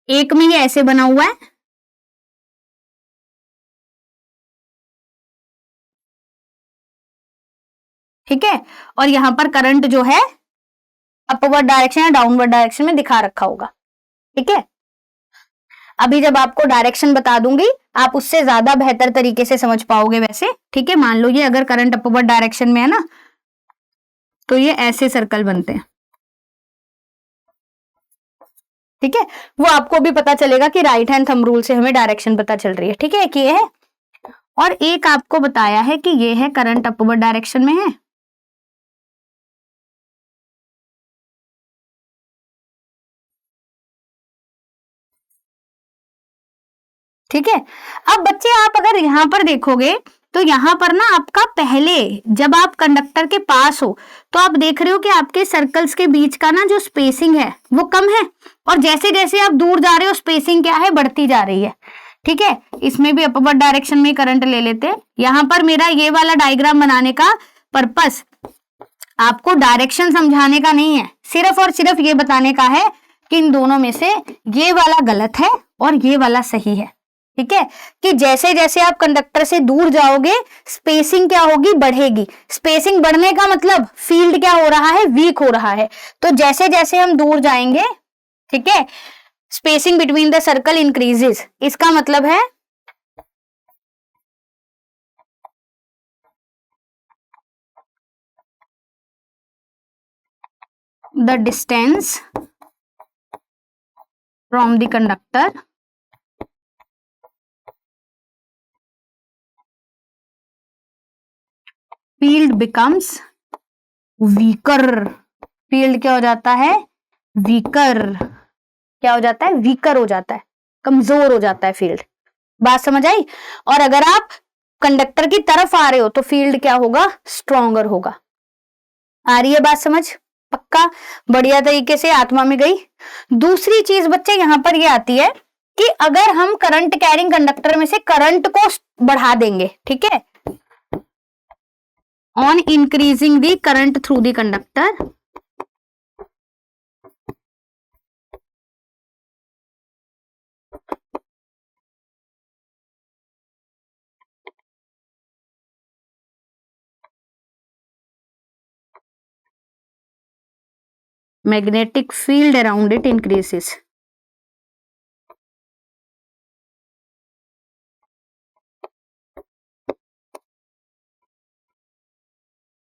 एक में ये ऐसे बना हुआ है, ठीक है, और यहां पर करंट जो है अपवर्ड डायरेक्शन या डाउनवर्ड डायरेक्शन में दिखा रखा होगा, ठीक है। अभी जब आपको डायरेक्शन बता दूंगी आप उससे ज्यादा बेहतर तरीके से समझ पाओगे वैसे, ठीक है। मान लो ये अगर करंट अपवर्ड डायरेक्शन में है ना, तो ये ऐसे सर्कल बनते हैं, ठीक है, वो आपको भी पता चलेगा कि राइट हैंड थंब रूल से हमें डायरेक्शन पता चल रही है, ठीक है, कि ये है, और एक आपको बताया है कि ये है करंट अपवर्ड डायरेक्शन में है, ठीक है। अब बच्चे आप अगर यहां पर देखोगे तो यहां पर ना आपका पहले जब आप कंडक्टर के पास हो तो आप देख रहे हो कि आपके सर्कल्स के बीच का ना जो स्पेसिंग है वो कम है, और जैसे जैसे आप दूर जा रहे हो स्पेसिंग क्या है, बढ़ती जा रही है, ठीक है। इसमें भी अपवर्ड डायरेक्शन में करंट ले लेते हैं। यहां पर मेरा ये वाला डायग्राम बनाने का पर्पस आपको डायरेक्शन समझाने का नहीं है, सिर्फ और सिर्फ ये बताने का है कि इन दोनों में से ये वाला गलत है और ये वाला सही है, ठीक है, कि जैसे जैसे आप कंडक्टर से दूर जाओगे स्पेसिंग क्या होगी, बढ़ेगी। स्पेसिंग बढ़ने का मतलब फील्ड क्या हो रहा है, वीक हो रहा है। तो जैसे जैसे हम दूर जाएंगे, ठीक है, spacing between the circle increases, इसका मतलब है the distance from the conductor field becomes weaker. Field क्या हो जाता है, वीकर, क्या हो जाता है, वीकर हो जाता है, कमजोर हो जाता है फील्ड। बात समझ आई। और अगर आप कंडक्टर की तरफ आ रहे हो तो फील्ड क्या होगा, स्ट्रॉन्गर होगा। आ रही है बात समझ, पक्का, बढ़िया तरीके से आत्मा में गई। दूसरी चीज बच्चे यहां पर ये आती है कि अगर हम करंट कैरिंग कंडक्टर में से करंट को बढ़ा देंगे, ठीक है, on increasing the current through the conductor, magnetic field around it increases।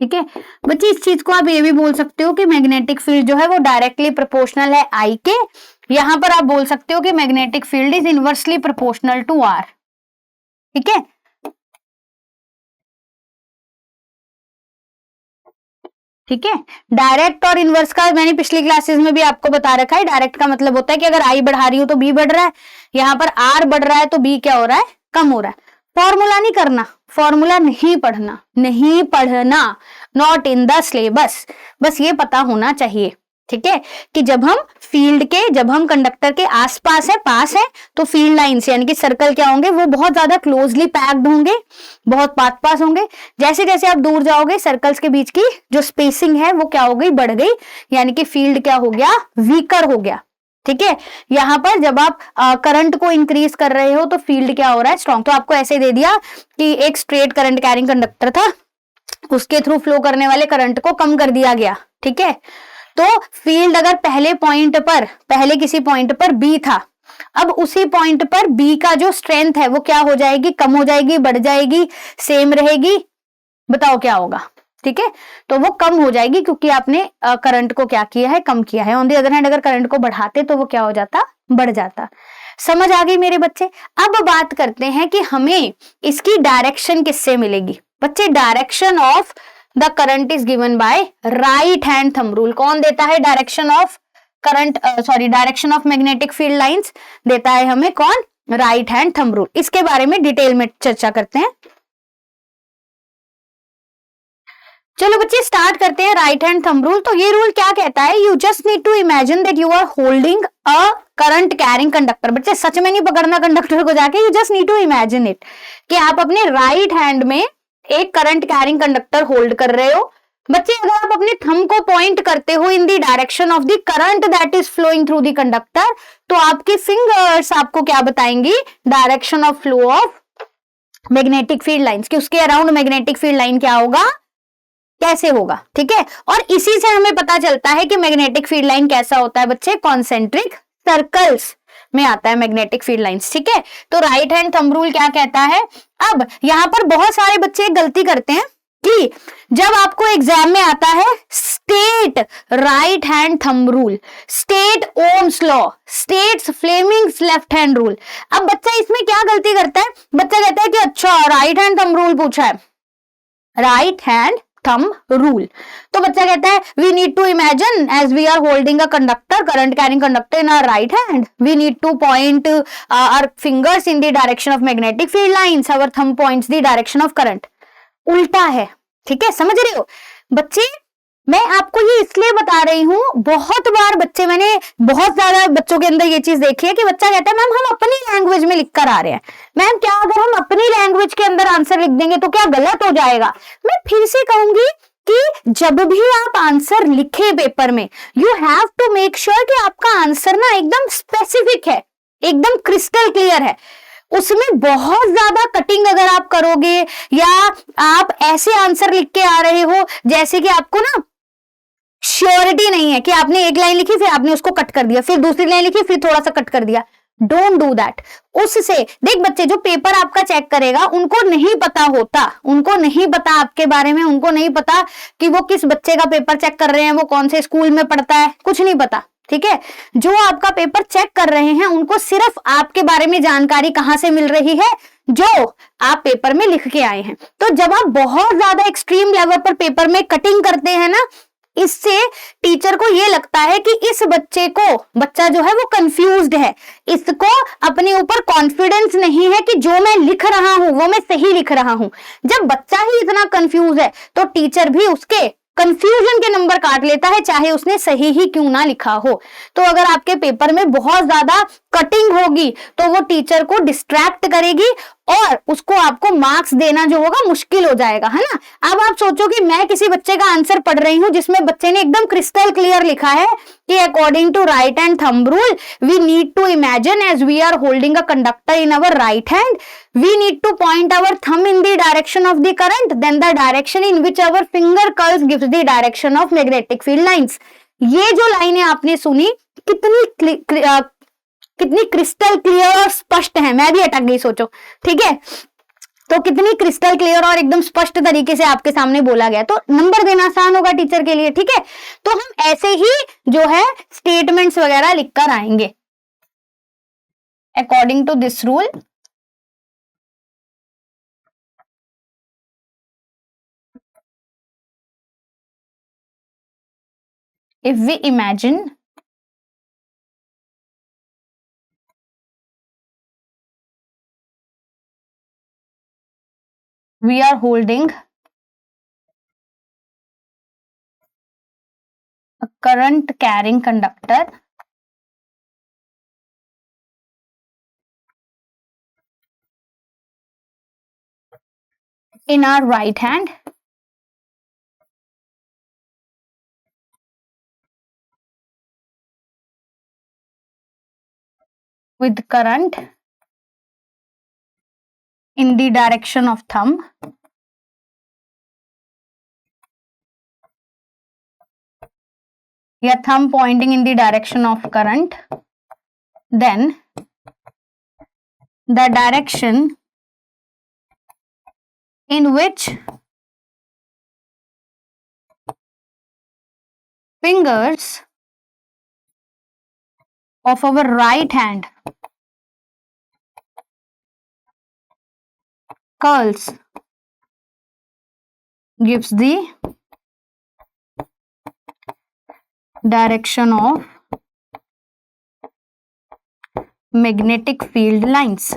ठीक है बच्चे, इस चीज को आप ये भी बोल सकते हो कि मैग्नेटिक फील्ड जो है वो डायरेक्टली प्रोपोर्शनल है आई के। यहां पर आप बोल सकते हो कि magnetic field is inversely proportional to r, ठीक है। ठीक है। डायरेक्ट और इनवर्स का मैंने पिछली क्लासेस में भी आपको बता रखा है। डायरेक्ट का मतलब होता है कि अगर आई बढ़ा रही हूं तो बी बढ़ रहा है, यहाँ पर आर बढ़ रहा है तो बी क्या हो रहा है, कम हो रहा है। फॉर्मूला नहीं करना, फॉर्मूला नहीं पढ़ना, नहीं पढ़ना, नॉट इन द सिलेबस, बस ये पता होना चाहिए। ठीक है कि जब हम कंडक्टर के आसपास है, पास है, तो फील्ड लाइंस यानी कि सर्कल क्या होंगे, वो बहुत ज्यादा क्लोजली पैक्ड होंगे, बहुत पास होंगे। जैसे जैसे आप दूर जाओगे सर्कल्स के बीच की जो स्पेसिंग है वो क्या हो गई, बढ़ गई, यानी कि फील्ड क्या हो गया, वीकर हो गया। ठीक है, यहां पर जब आप करंट को इंक्रीज कर रहे हो तो फील्ड क्या हो रहा है, स्ट्रॉन्ग। तो आपको ऐसे दे दिया कि एक स्ट्रेट करंट कैरिंग कंडक्टर था, उसके थ्रू फ्लो करने वाले करंट को कम कर दिया गया। ठीक है, तो फील्ड अगर पहले किसी पॉइंट पर बी था, अब उसी पॉइंट पर बी का जो स्ट्रेंथ है वो क्या हो जाएगी, कम हो जाएगी, बढ़ जाएगी, सेम रहेगी, बताओ क्या होगा। ठीक है, तो वो कम हो जाएगी क्योंकि आपने करंट को क्या किया है, कम किया है। ऑन दी अदर हैंड अगर करंट को बढ़ाते तो वो क्या हो जाता, बढ़ जाता। समझ आ गई मेरे बच्चे। अब बात करते हैं कि हमें इसकी डायरेक्शन किससे मिलेगी। बच्चे direction of the current is given by right hand thumb rule. कौन देता है direction of current, direction of magnetic field lines देता है हमें कौन, राइट हैंड थंब रूल। इसके बारे में डिटेल में चर्चा करते हैं। चलो बच्चे स्टार्ट करते हैं राइट हैंड थंब रूल। तो ये रूल क्या कहता है, you just need to imagine that you are holding a current carrying conductor. बच्चे सच में नहीं पकड़ना कंडक्टर को जाके, you just need to imagine it कि आप अपने राइट हैंड में एक करंट कैरिंग कंडक्टर होल्ड कर रहे हो। बच्चे अगर आप अपने थंब को पॉइंट करते हो in the direction of the current that is flowing through the conductor, तो आपकी फिंगर्स आपको क्या बताएंगी, direction of flow of magnetic field lines, कि उसके अराउंड मैग्नेटिक फील्ड लाइन क्या होगा, कैसे होगा। ठीक है, और इसी से हमें पता चलता है कि मैग्नेटिक फील्ड लाइन कैसा होता है बच्चे, कॉन्सेंट्रिक सर्कल्स में आता है मैग्नेटिक फील्ड लाइंस। ठीक है, तो राइट हैंड थंब रूल क्या कहता है। अब यहां पर बहुत सारे बच्चे गलती करते हैं कि जब आपको एग्जाम में आता है state right hand thumb rule, state Ohm's law, states Fleming's left hand rule. अब बच्चा इसमें क्या गलती करता है, बच्चा कहता है कि अच्छा राइट हैंड थंब रूल पूछा है, राइट हैंड थंब रूल, तो बच्चा कहता है we need to imagine as we are holding a conductor, current carrying conductor in our right hand, we need to point our fingers in the direction of magnetic field lines, our thumb points the direction of current. उल्टा है। ठीक है, समझ रहे हो बच्चे, मैं आपको ये इसलिए बता रही हूं, बहुत बार बच्चे, मैंने बहुत ज्यादा बच्चों के अंदर ये चीज देखी है कि बच्चा कहता है मैम हम अपनी लैंग्वेज में लिख कर आ रहे हैं। मैम क्या अगर हम अपनी लैंग्वेज के अंदर आंसर लिख देंगे तो क्या गलत हो जाएगा। मैं फिर से कहूंगी कि जब भी आप आंसर लिखे पेपर में, you have to make sure कि आपका आंसर ना एकदम स्पेसिफिक है, एकदम क्रिस्टल क्लियर है। उसमें बहुत ज्यादा कटिंग अगर आप करोगे या आप ऐसे आंसर लिख के आ रहे हो जैसे कि आपको ना श्योरिटी नहीं है, कि आपने एक लाइन लिखी फिर आपने उसको कट कर दिया, फिर दूसरी लाइन लिखी फिर थोड़ा सा कट कर दिया, डोंट डू दैट। उससे देख बच्चे, जो पेपर आपका चेक करेगा उनको नहीं पता होता, उनको नहीं पता आपके बारे में, उनको नहीं पता कि वो किस बच्चे का पेपर चेक कर रहे हैं, वो कौन से स्कूल में पढ़ता है, कुछ नहीं पता। ठीक है, जो आपका पेपर चेक कर रहे हैं उनको सिर्फ आपके बारे में जानकारी कहां से मिल रही है, जो आप पेपर में लिख के आए हैं। तो जब आप बहुत ज्यादा एक्सट्रीम लेवल पर पेपर में कटिंग करते हैं ना, इससे टीचर को ये लगता है कि इस बच्चा जो है वो कंफ्यूज्ड है, इसको अपने ऊपर कॉन्फिडेंस नहीं है कि जो मैं लिख रहा हूं वो मैं सही लिख रहा हूं। जब बच्चा ही इतना कंफ्यूज है तो टीचर भी उसके कंफ्यूजन के नंबर काट लेता है, चाहे उसने सही ही क्यों ना लिखा हो। तो अगर आपके पेपर में बहुत ज्यादा कटिंग होगी तो वो टीचर को डिस्ट्रैक्ट करेगी और उसको आपको मार्क्स देना जो होगा मुश्किल हो जाएगा, है ना। अब आप सोचो कि मैं किसी बच्चे का आंसर पढ़ रही हूं जिसमें बच्चे ने एकदम क्रिस्टल क्लियर लिखा है कि according to right hand thumb rule we need to imagine as we are holding a conductor in our right hand, we need to point our thumb in the direction of the current, then the direction in which our finger curls gives the direction of magnetic field lines. ये जो लाइनें आपने सुनी कितनी crystal clear और स्पष्ट है, मैं भी अटक गई सोचो। ठीक है, तो कितनी क्रिस्टल क्लियर और एकदम स्पष्ट तरीके से आपके सामने बोला गया, तो नंबर देना आसान होगा टीचर के लिए। ठीक है, तो हम ऐसे ही जो है स्टेटमेंट्स वगैरह लिखकर आएंगे according to this rule. if we imagine we are holding a current carrying conductor in our right hand, with current in the direction of thumb, या thumb pointing in the direction of current, then the direction in which fingers of our right hand curls gives the direction of magnetic field lines.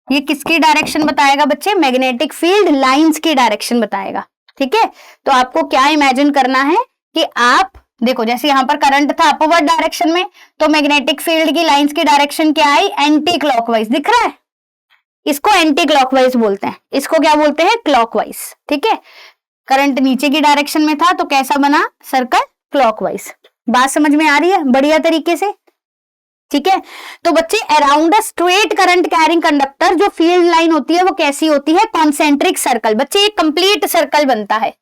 ये किसकी direction बताएगा बच्चे? Magnetic field lines की direction बताएगा। ठीक है, तो आपको क्या इमेजिन करना है कि आप देखो, जैसे यहां पर करंट था अपवर्ड डायरेक्शन में, तो मैग्नेटिक फील्ड की लाइंस की डायरेक्शन क्या आई? Anti clockwise. दिख रहा है? इसको एंटी क्लॉकवाइज बोलते हैं, इसको क्या बोलते हैं? क्लॉकवाइज। ठीक है, करंट नीचे की डायरेक्शन में था तो कैसा बना? Circle clockwise. बात समझ में आ रही है बढ़िया तरीके से? ठीक है, तो बच्चे around a straight current carrying conductor जो फील्ड लाइन होती है वो कैसी होती है? Concentric circle. बच्चे एक कंप्लीट सर्कल बनता है,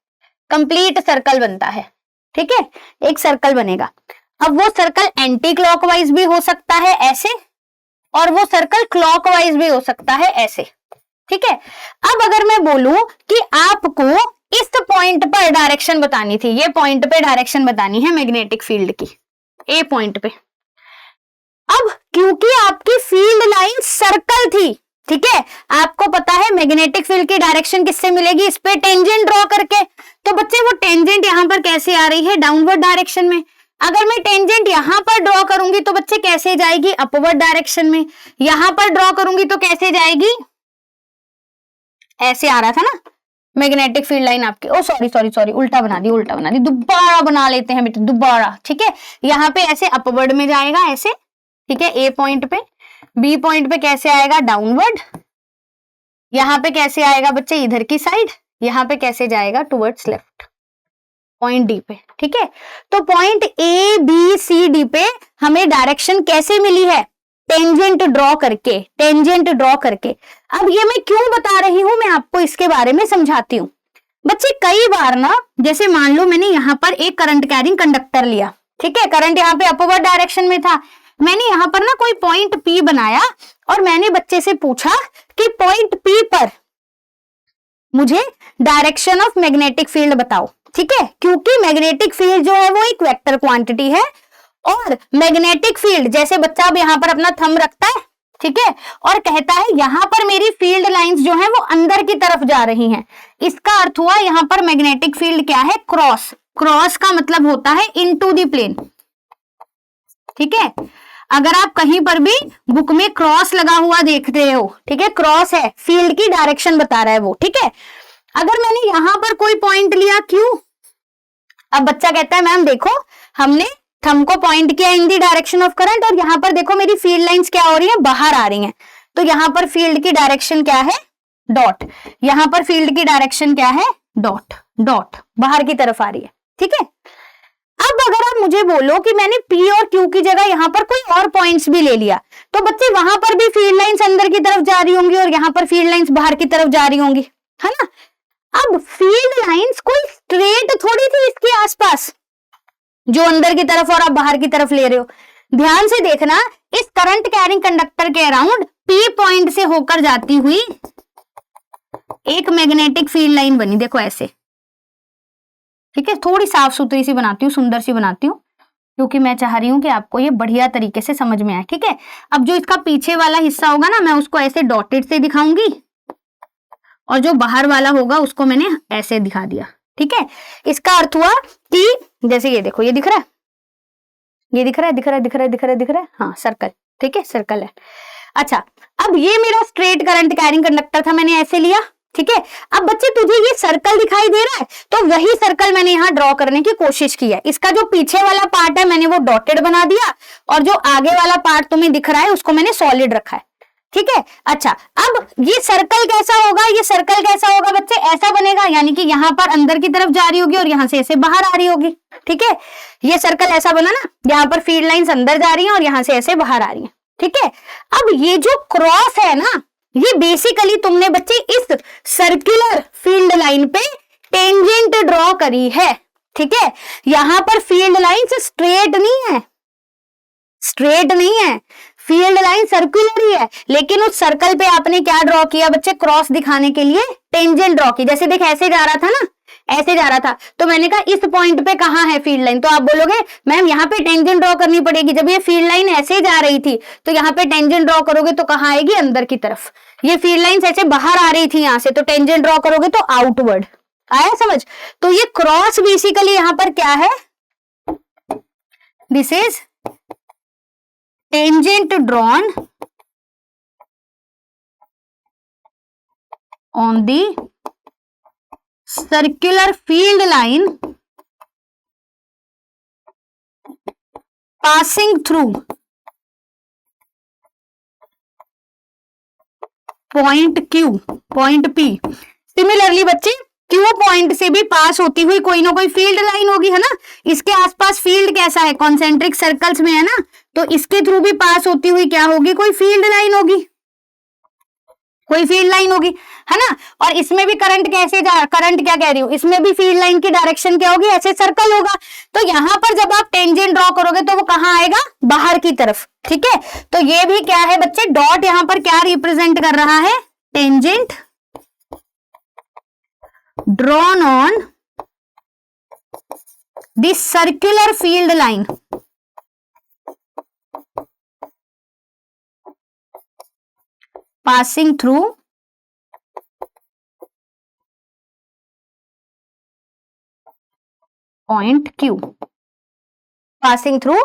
कंप्लीट सर्कल बनता है। ठीक है, एक सर्कल बनेगा। अब वो सर्कल एंटी क्लॉकवाइज भी हो सकता है ऐसे, और वो सर्कल क्लॉकवाइज भी हो सकता है ऐसे। ठीक है, अब अगर मैं बोलूं कि आपको इस पॉइंट पर डायरेक्शन बतानी थी, ये पॉइंट पे डायरेक्शन बतानी है मैग्नेटिक फील्ड की, ए पॉइंट पे। अब क्योंकि आपकी फील्ड लाइन सर्कल थी, ठीक है, आपको पता है मैग्नेटिक फील्ड की डायरेक्शन किससे मिलेगी? इस पे टेंजेंट ड्रॉ करके। तो बच्चे वो टेंजेंट यहां पर कैसे आ रही है? डाउनवर्ड डायरेक्शन में। अगर मैं टेंजेंट यहां पर ड्रॉ करूंगी तो बच्चे कैसे जाएगी? अपवर्ड डायरेक्शन में। यहां पर ड्रॉ करूंगी तो कैसे जाएगी? ऐसे आ रहा था ना मैग्नेटिक फील्ड लाइन आपकी। ओ सॉरी सॉरी सॉरी, उल्टा बना दी, उल्टा बना दी, दोबारा बना लेते हैं बेटे, दोबारा। ठीक है, यहाँ पे ऐसे अपवर्ड में जाएगा ऐसे। ठीक है, ए पॉइंट पे। बी पॉइंट पे कैसे आएगा? डाउनवर्ड। यहाँ पे कैसे आएगा बच्चे? इधर की साइड। यहाँ पे कैसे जाएगा? टुवर्ड्स लेफ्ट, पॉइंट डी पे। ठीक है, तो point A B C D पे हमें डायरेक्शन कैसे मिली है? टेंजेंट ड्रॉ करके, टेंजेंट ड्रॉ करके। अब ये मैं क्यों बता रही हूं, मैं आपको इसके बारे में समझाती हूँ। बच्चे कई बार ना, जैसे मान लो मैंने यहाँ पर एक करंट कैरिंग कंडक्टर लिया, ठीक है, करंट यहाँ पे अपवर्ड डायरेक्शन में था, मैंने यहाँ पर ना कोई पॉइंट पी बनाया और मैंने बच्चे से पूछा कि पॉइंट पी पर मुझे डायरेक्शन ऑफ मैग्नेटिक फील्ड बताओ। ठीक है, क्योंकि मैग्नेटिक फील्ड जो है वो एक वेक्टर क्वांटिटी है, और मैग्नेटिक फील्ड जैसे बच्चा अब यहाँ पर अपना थंब रखता है, ठीक है, और कहता है यहां पर मेरी फील्ड लाइंस जो है वो अंदर की तरफ जा रही हैं, इसका अर्थ हुआ यहां पर मैग्नेटिक फील्ड क्या है? क्रॉस। क्रॉस का मतलब होता है इनटू द प्लेन। ठीक है, अगर आप कहीं पर भी बुक में क्रॉस लगा हुआ देखते हो, ठीक है, क्रॉस है, फील्ड की डायरेक्शन बता रहा है वो। ठीक है, अगर मैंने यहां पर कोई पॉइंट लिया, क्यों? अब बच्चा कहता है मैम देखो, हमने थंब को पॉइंट किया इन दी डायरेक्शन ऑफ करंट, और यहां पर देखो मेरी फील्ड लाइंस क्या हो रही है? बाहर आ रही हैं। तो यहां पर फील्ड की डायरेक्शन क्या है? डॉट। यहां पर फील्ड की डायरेक्शन क्या है? डॉट। डॉट बाहर की तरफ आ रही है। ठीक है, अब अगर आप मुझे बोलो कि मैंने P और Q की जगह यहां पर कोई और पॉइंट्स भी ले लिया, तो बच्चे वहां पर भी फील्ड लाइंस अंदर की तरफ जा रही होंगी और यहां पर फील्ड लाइंस बाहर की तरफ जा रही होंगी, है ना? अब फील्ड लाइंस कोई स्ट्रेट थोड़ी थी इसके आसपास जो अंदर की तरफ और आप बाहर की तरफ ले रहे हो। ध्यान से देखना, इस करंट कैरिंग कंडक्टर के अराउंड P पॉइंट से होकर जाती हुई एक मैग्नेटिक फील्ड लाइन बनी, देखो ऐसे। ठीक है, थोड़ी साफ सुथरी सी बनाती हूँ, सुंदर सी बनाती हूँ, क्योंकि मैं चाह रही हूं कि आपको ये बढ़िया तरीके से समझ में आए। ठीक है, अब जो इसका पीछे वाला हिस्सा होगा ना, मैं उसको ऐसे डॉटेड से दिखाऊंगी, और जो बाहर वाला होगा उसको मैंने ऐसे दिखा दिया। ठीक है, इसका अर्थ हुआ कि जैसे ये देखो, ये दिख रहा है, ये दिख रहा है, दिख रहा है, दिख रहा है, दिख रहा है, दिख रहा है, हाँ सर्कल, ठीक है सर्कल है। अच्छा, अब ये मेरा स्ट्रेट करंट कैरिंग कंडक्टर था, मैंने ऐसे लिया, ठीक है। अब बच्चे तुझे ये सर्कल दिखाई दे रहा है, तो वही सर्कल मैंने यहाँ ड्रॉ करने की कोशिश की है। इसका जो पीछे वाला पार्ट है मैंने वो डॉटेड बना दिया, और जो आगे वाला पार्ट तुम्हें दिख रहा है उसको मैंने सॉलिड रखा है, ठीक है। अच्छा, अब ये सर्कल कैसा होगा, ये सर्कल कैसा होगा बच्चे, ऐसा बनेगा, यानी कि यहाँ पर अंदर की तरफ जा रही होगी और यहाँ से ऐसे बाहर आ रही होगी, ठीक है। ये सर्कल ऐसा बना ना, यहाँ पर फील्ड लाइंस अंदर जा रही हैं और यहाँ से ऐसे बाहर आ रही हैं, ठीक है। अब ये जो क्रॉस है ना, ये बेसिकली तुमने बच्चे इस सर्कुलर फील्ड लाइन पे टेंजेंट ड्रॉ करी है, ठीक है। यहां पर फील्ड लाइंस स्ट्रेट नहीं है, स्ट्रेट नहीं है, फील्ड लाइन सर्कुलर ही है, लेकिन उस सर्कल पे आपने क्या ड्रॉ किया बच्चे, क्रॉस दिखाने के लिए टेंजेंट ड्रॉ की। जैसे देख ऐसे जा रहा था ना, ऐसे जा रहा था, तो मैंने कहा इस पॉइंट पे कहां है फील्ड लाइन, तो आप बोलोगे मैम यहाँ पे टेंजेंट ड्रॉ करनी पड़ेगी। जब ये फील्ड लाइन ऐसे जा रही थी तो यहाँ पे टेंजेंट ड्रॉ करोगे तो कहां आएगी, अंदर की तरफ। ये फील्ड लाइंस ऐसे बाहर आ रही थी यहाँ से, तो टेंजेंट ड्रॉ करोगे तो आउटवर्ड आया समझ। तो ये क्रॉस बेसिकली यहाँ पर क्या है, this is tangent drawn on the circular field line passing through point Q, point P। Similarly बच्चे Q पॉइंट से भी पास होती हुई कोई ना कोई फील्ड लाइन होगी, है ना। इसके आसपास फील्ड कैसा है, कॉन्सेंट्रिक सर्कल्स में है ना, तो इसके थ्रू भी पास होती हुई क्या होगी, कोई फील्ड लाइन होगी, कोई फील्ड लाइन होगी, है ना। और इसमें भी करंट कैसे जा, करंट क्या कह रही हूं, इसमें भी फील्ड लाइन की डायरेक्शन क्या होगी, ऐसे सर्कल होगा। तो यहां पर जब आप टेंजेंट ड्रॉ करोगे तो वो कहां आएगा, बाहर की तरफ, ठीक है। तो ये भी क्या है बच्चे, डॉट यहां पर क्या रिप्रेजेंट कर रहा है, tangent drawn on this circular field line passing through point Q, passing through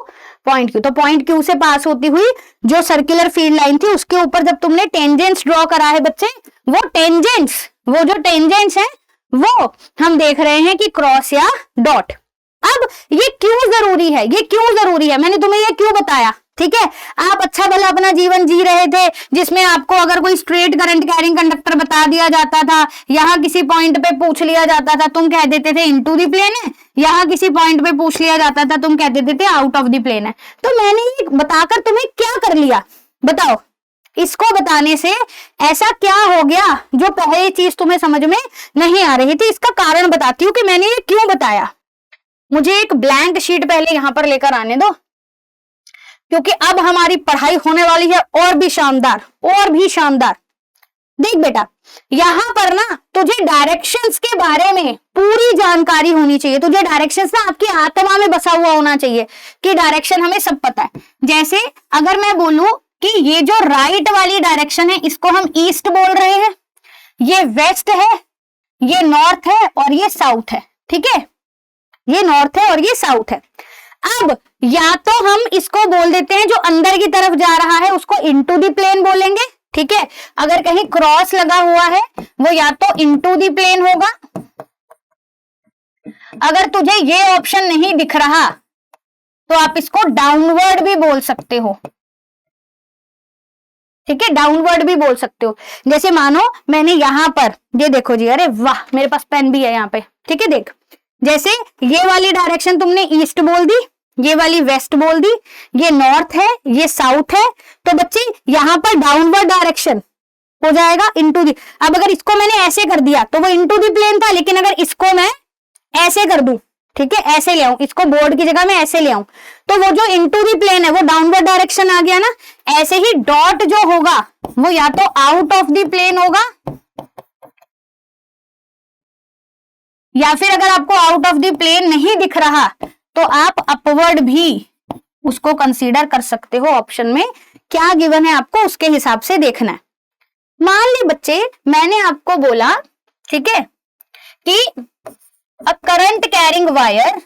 point Q। तो पॉइंट Q से पास होती हुई जो सर्कुलर फील्ड लाइन थी उसके ऊपर जब तुमने टेंजेंट्स ड्रॉ करा है बच्चे, वो टेंजेंट्स, वो जो टेंजेंट्स हैं वो हम देख रहे हैं कि क्रॉस या डॉट। अब ये क्यों जरूरी है, ये क्यों जरूरी है, मैंने तुम्हें ये क्यों बताया, ठीक है। आप अच्छा भला अपना जीवन जी रहे थे जिसमें आपको अगर कोई स्ट्रेट करंट कैरिंग कंडक्टर बता दिया जाता था, यहाँ किसी पॉइंट पे पूछ लिया जाता था, तुम कह देते थे इनटू द प्लेन है, यहाँ किसी पॉइंट पे पूछ लिया जाता था, तुम कह देते थे आउट ऑफ द प्लेन है। तो मैंने ये बताकर तुम्हें क्या कर लिया बताओ, इसको बताने से ऐसा क्या हो गया जो पहली चीज तुम्हें समझ में नहीं आ रही थी। इसका कारण बताती हूँ कि मैंने ये क्यों बताया। मुझे एक ब्लैंक शीट पहले यहां पर लेकर आने दो, क्योंकि अब हमारी पढ़ाई होने वाली है और भी शानदार, और भी शानदार। देख बेटा, यहां पर ना तुझे डायरेक्शंस के बारे में पूरी जानकारी होनी चाहिए। तुझे डायरेक्शंस ना आपकी आत्मा में बसा हुआ होना चाहिए कि डायरेक्शन हमें सब पता है। जैसे अगर मैं बोलूं कि ये जो राइट वाली डायरेक्शन है इसको हम ईस्ट बोल रहे हैं, ये वेस्ट है, ये नॉर्थ है और ये साउथ है, ठीक है, ये नॉर्थ है और ये साउथ है। अब या तो हम इसको बोल देते हैं जो अंदर की तरफ जा रहा है उसको इनटू द प्लेन बोलेंगे, ठीक है। अगर कहीं क्रॉस लगा हुआ है वो या तो इनटू द प्लेन होगा, अगर तुझे ये ऑप्शन नहीं दिख रहा तो आप इसको डाउनवर्ड भी बोल सकते हो, ठीक है, डाउनवर्ड भी बोल सकते हो। जैसे मानो मैंने यहां पर ये देखो जी, अरे वाह मेरे पास पेन भी है यहाँ पे, ठीक है। देख, जैसे ये वाली डायरेक्शन तुमने ईस्ट बोल दी, ये वाली वेस्ट बोल दी, ये नॉर्थ है, ये साउथ है, तो बच्चे यहां पर डाउनवर्ड डायरेक्शन हो जाएगा इनटू दी। अब अगर इसको मैंने ऐसे कर दिया तो वो इनटू दी प्लेन था, लेकिन अगर इसको मैं ऐसे कर दूं, ठीक है, ऐसे ले आऊं, इसको बोर्ड की जगह में ऐसे ले आऊं, तो वो जो इनटू दी प्लेन है वो डाउनवर्ड डायरेक्शन आ गया ना। ऐसे ही डॉट जो होगा वो या तो आउट ऑफ दी प्लेन होगा, या फिर अगर आपको आउट ऑफ द प्लेन नहीं दिख रहा तो आप अपवर्ड भी उसको कंसीडर कर सकते हो। ऑप्शन में क्या गिवन है आपको उसके हिसाब से देखना है। मान ली बच्चे मैंने आपको बोला, ठीक है, कि अ current carrying wire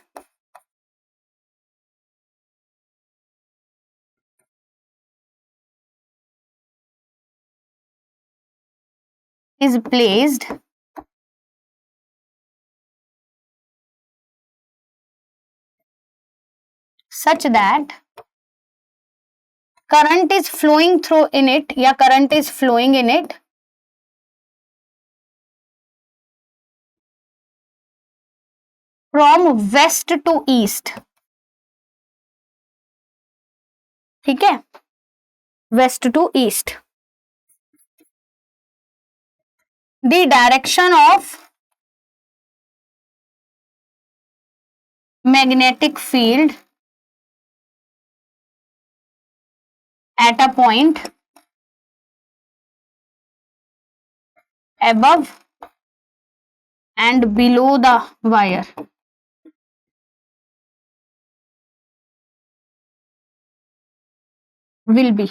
is placed such that current is flowing through in it या current is flowing in it from west to east. ठीक है, west to east. The direction of magnetic field at a point above and below the wire will be.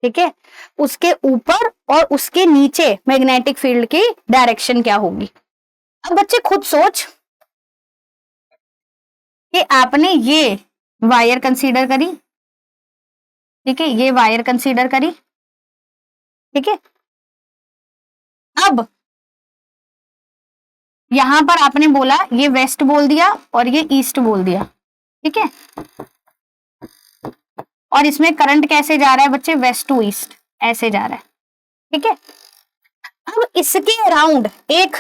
ठीक है, उसके ऊपर और उसके नीचे मैग्नेटिक फील्ड की डायरेक्शन क्या होगी। अब बच्चे खुद सोच कि आपने ये वायर कंसीडर करी, ठीक है, ये वायर कंसीडर करी, ठीक है। अब यहां पर आपने बोला ये वेस्ट बोल दिया और ये ईस्ट बोल दिया, ठीक है, और इसमें करंट कैसे जा रहा है बच्चे, वेस्ट टू ईस्ट ऐसे जा रहा है, ठीक है। अब इसके अराउंड एक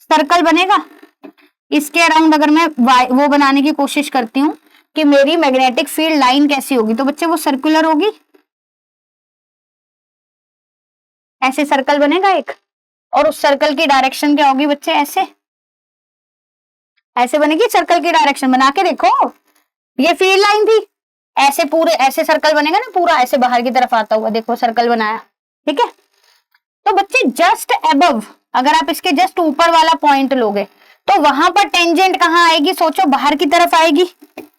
सर्कल बनेगा, इसके अराउंड अगर मैं वो बनाने की कोशिश करती हूं कि मेरी मैग्नेटिक फील्ड लाइन कैसी होगी, तो बच्चे वो सर्कुलर होगी, ऐसे सर्कल बनेगा एक, और उस सर्कल की डायरेक्शन क्या होगी बच्चे, ऐसे ऐसे बनेगी सर्कल की डायरेक्शन। बना के देखो, ये फील्ड लाइन थी, ऐसे पूरे ऐसे सर्कल बनेगा ना, पूरा ऐसे बाहर की तरफ आता हुआ, देखो सर्कल बनाया, ठीक है। तो बच्चे जस्ट अबव, अगर आप इसके जस्ट ऊपर वाला पॉइंट लोगे तो वहां पर टेंजेंट कहाँ आएगी, सोचो बाहर की तरफ आएगी,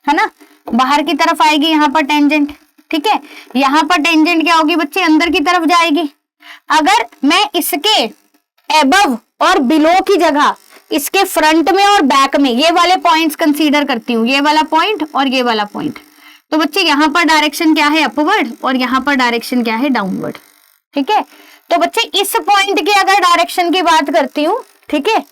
है ना, बाहर की तरफ आएगी यहाँ पर टेंजेंट, ठीक है। यहाँ पर टेंजेंट क्या होगी बच्चे, अंदर की तरफ जाएगी। अगर मैं इसके अबव और बिलो की जगह इसके फ्रंट में और बैक में ये वाले पॉइंट्स कंसीडर करती हूँ, ये वाला पॉइंट और ये वाला पॉइंट, तो बच्चे यहाँ पर डायरेक्शन क्या है, अपवर्ड, और यहाँ पर डायरेक्शन क्या है, डाउनवर्ड, ठीक है। तो बच्चे इस पॉइंट की अगर डायरेक्शन की बात करती हूँ, ठीक है,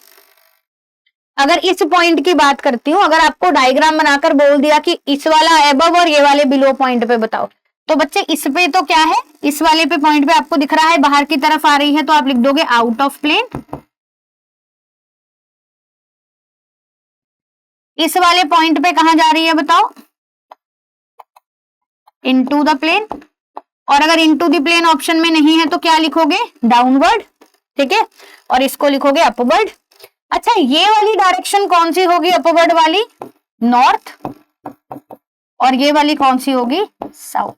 अगर इस पॉइंट की बात करती हूँ, अगर आपको डायग्राम बनाकर बोल दिया कि इस वाला अबव और ये वाले बिलो पॉइंट पे बताओ, तो बच्चे इस पे तो क्या है, इस वाले पे पॉइंट पे आपको दिख रहा है बाहर की तरफ आ रही है, तो आप लिख दोगे आउट ऑफ प्लेन। इस वाले पॉइंट पे कहां जा रही है बताओ, इनटू द प्लेन, और अगर इनटू द प्लेन ऑप्शन में नहीं है तो क्या लिखोगे, डाउनवर्ड, ठीक है, और इसको लिखोगे अपवर्ड। अच्छा, ये वाली डायरेक्शन कौन सी होगी, अपवर्ड वाली, नॉर्थ, और ये वाली कौन सी होगी, साउथ।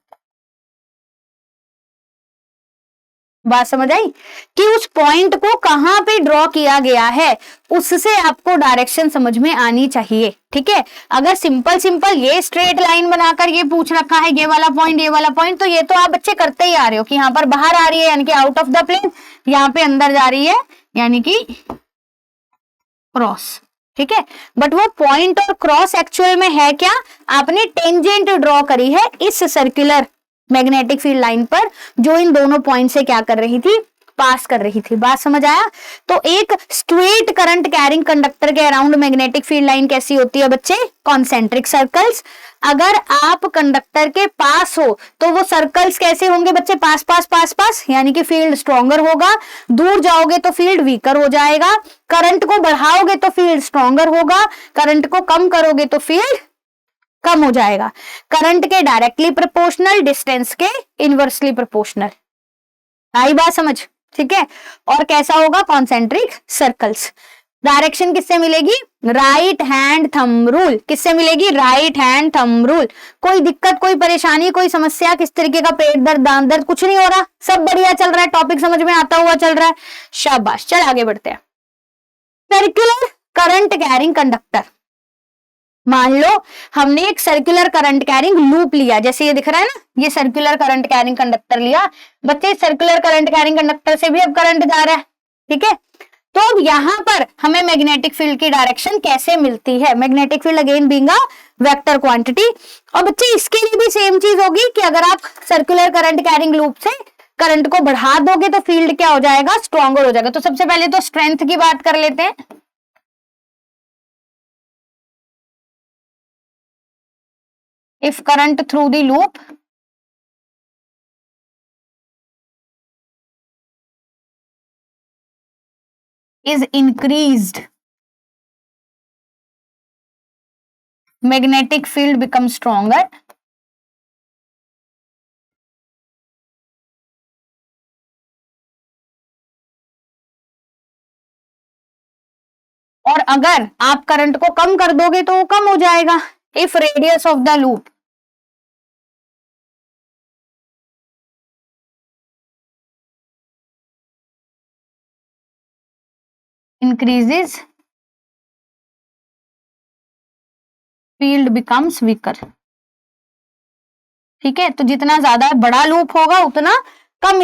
बात समझ आई कि उस पॉइंट को कहां पे ड्रॉ किया गया है, उससे आपको डायरेक्शन समझ में आनी चाहिए, ठीक है। अगर सिंपल ये स्ट्रेट लाइन बनाकर ये पूछ रखा है, ये वाला पॉइंट, ये वाला पॉइंट, तो ये तो आप बच्चे करते ही आ रहे हो कि यहाँ पर बाहर आ रही है यानी कि आउट ऑफ द प्लेन, यहाँ पे अंदर जा रही है यानी कि क्रॉस, ठीक है। बट वो पॉइंट और क्रॉस एक्चुअल में है क्या, आपने टेंजेंट ड्रॉ करी है इस सर्कुलर मैग्नेटिक फील्ड लाइन पर, जो इन दोनों पॉइंट से क्या कर रही थी, पास कर रही थी। बात समझ आया। तो एक स्ट्रेट करंट कैरिंग कंडक्टर के अराउंड मैग्नेटिक फील्ड लाइन कैसी होती है बच्चे, कॉन्सेंट्रिक सर्कल्स। अगर आप कंडक्टर के पास हो तो वो सर्कल्स कैसे होंगे बच्चे, पास पास पास पास, यानी कि फील्ड स्ट्रॉन्गर होगा। दूर जाओगे तो फील्ड वीकर हो जाएगा। करंट को बढ़ाओगे तो फील्ड स्ट्रॉन्गर होगा, करंट को कम करोगे तो फील्ड कम हो जाएगा। करंट के डायरेक्टली प्रोपोर्शनल, डिस्टेंस के इनवर्सली प्रोपोर्शनल। आई बात समझ, ठीक है। और कैसा होगा, कॉन्सेंट्रिक सर्कल्स। डायरेक्शन किससे मिलेगी, राइट हैंड थंब रूल। किससे मिलेगी, राइट हैंड थंब रूल। कोई दिक्कत, कोई परेशानी, कोई समस्या, किस तरीके का पेट दर्द, दांत दर्द, कुछ नहीं हो रहा, सब बढ़िया चल रहा है, टॉपिक समझ में आता हुआ चल रहा है, शाबाश। चल आगे बढ़ते हैं। Circular current carrying conductor. मान लो हमने एक सर्कुलर करंट कैरिंग लूप लिया, जैसे ये दिख रहा है ना, ये सर्कुलर करंट कैरिंग कंडक्टर लिया। बच्चे सर्कुलर करंट कैरिंग कंडक्टर से भी अब करंट जा रहा है, ठीक है। तो अब यहाँ पर हमें मैग्नेटिक फील्ड की डायरेक्शन कैसे मिलती है, magnetic field again being a vector quantity. और बच्चे इसके लिए भी सेम चीज होगी कि अगर आप सर्कुलर करंट कैरिंग लूप से करंट को बढ़ा दोगे तो फील्ड क्या हो जाएगा, स्ट्रॉन्गर हो जाएगा। तो सबसे पहले तो स्ट्रेंथ की बात कर लेते हैं। If current through the loop is increased, magnetic field becomes stronger। और अगर आप करंट को कम कर दोगे तो वो कम हो जाएगा। If radius of the loop increases, field becomes weaker. ठीक है, तो जितना ज्यादा बड़ा लूप होगा उतना कम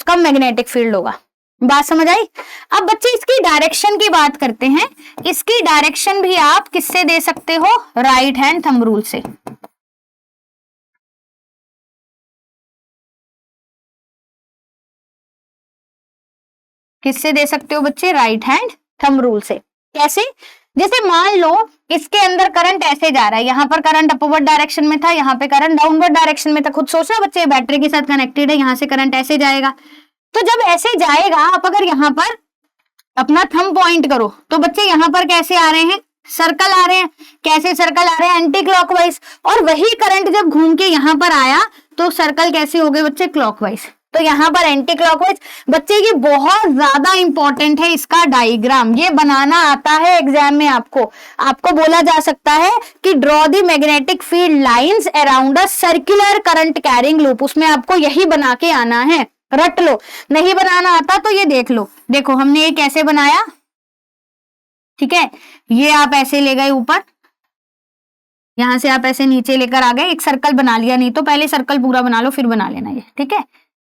कम मैग्नेटिक फील्ड होगा। बात समझ आई। अब बच्चे इसकी डायरेक्शन की बात करते हैं। इसकी डायरेक्शन भी आप किससे दे सकते हो, राइट हैंड थंब रूल से। किससे दे सकते हो बच्चे, राइट हैंड थंब रूल से। कैसे, जैसे मान लो इसके अंदर करंट ऐसे जा रहा है, यहाँ पर करंट अपवर्ड डायरेक्शन में था, यहाँ पे करंट डाउनवर्ड डायरेक्शन में था। खुद सोचना बच्चे, बैटरी के साथ कनेक्टेड है, यहाँ से करंट ऐसे जाएगा। तो जब ऐसे जाएगा, आप अगर यहाँ पर अपना थंब पॉइंट करो तो बच्चे यहाँ पर कैसे आ रहे हैं, सर्कल आ रहे हैं। कैसे सर्कल आ रहे हैं, एंटी क्लॉकवाइज। और वही करंट जब घूम के यहाँ पर आया तो सर्कल कैसे हो गए बच्चे, क्लॉकवाइज। तो यहाँ पर एंटी क्लॉकवाइज। बच्चे ये बहुत ज्यादा इंपॉर्टेंट है, इसका डायग्राम ये बनाना आता है एग्जाम में। आपको बोला जा सकता है कि draw the magnetic field lines around a circular current carrying loop. उसमें आपको यही बना के आना है, रट लो। नहीं बनाना आता तो ये देख लो। देखो हमने ये कैसे बनाया, ठीक है, ये आप ऐसे ले गए ऊपर, यहां से आप ऐसे नीचे लेकर आ गए, एक सर्कल बना लिया। नहीं तो पहले सर्कल पूरा बना लो फिर बना लेना ये, ठीक है।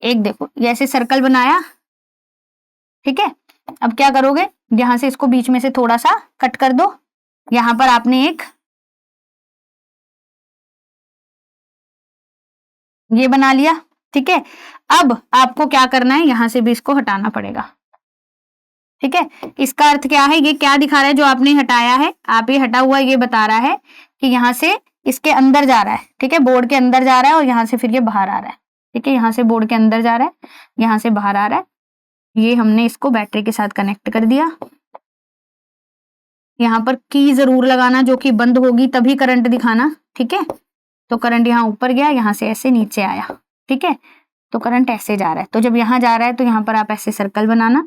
एक देखो ये ऐसे सर्कल बनाया, ठीक है। अब क्या करोगे, यहां से इसको बीच में से थोड़ा सा कट कर दो। यहां पर आपने एक ये बना लिया, ठीक है। अब आपको क्या करना है, यहां से भी इसको हटाना पड़ेगा, ठीक है। इसका अर्थ क्या है, ये क्या दिखा रहा है जो आपने हटाया है, आप ये हटा हुआ ये बता रहा है कि यहां से इसके अंदर जा रहा है, ठीक है, बोर्ड के अंदर जा रहा है और यहां से फिर ये बाहर आ रहा है, ठीक है। यहां से बोर्ड के अंदर जा रहा है, यहां से बाहर आ रहा है। ये हमने इसको बैटरी के साथ कनेक्ट कर दिया। यहाँ पर की जरूर लगाना, जो कि बंद होगी तभी करंट दिखाना, ठीक है। तो करंट यहाँ ऊपर गया, यहाँ से ऐसे नीचे आया, ठीक है। तो करंट ऐसे जा रहा है, तो जब यहाँ जा रहा है तो यहाँ पर आप ऐसे सर्कल बनाना,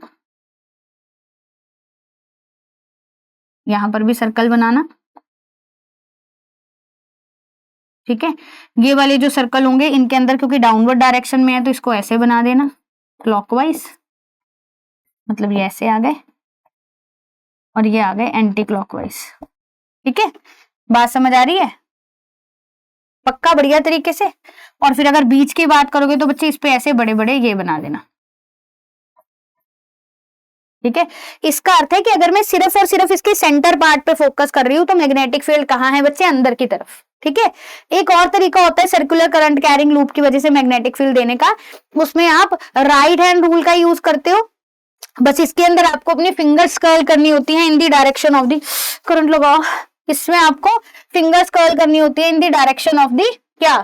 यहाँ पर भी सर्कल बनाना, ठीक है। ये वाले जो सर्कल होंगे इनके अंदर क्योंकि डाउनवर्ड डायरेक्शन में है तो इसको ऐसे बना देना क्लॉकवाइज, मतलब ये ऐसे आ गए और ये आ गए एंटी क्लॉकवाइज, ठीक है। बात समझ आ रही है पक्का, बढ़िया तरीके से। और फिर अगर बीच की बात करोगे तो बच्चे इस पे ऐसे बड़े बड़े ये बना देना, ठीक है। इसका अर्थ है कि अगर मैं सिर्फ और सिर्फ इसके सेंटर पार्ट पे फोकस कर रही हूं तो मैग्नेटिक फील्ड कहाँ है बच्चे, अंदर की तरफ, ठीक है। एक और तरीका होता है सर्कुलर करंट कैरिंग लूप की वजह से मैग्नेटिक फील्ड देने का, उसमें आप राइट हैंड रूल का यूज करते हो। बस इसके अंदर आपको अपनी फिंगर्स कर्ल करनी होती है in the direction of the current, लगाओ। इसमें आपको फिंगर्स कर्ल करनी होती है इन दी डायरेक्शन ऑफ दी क्या,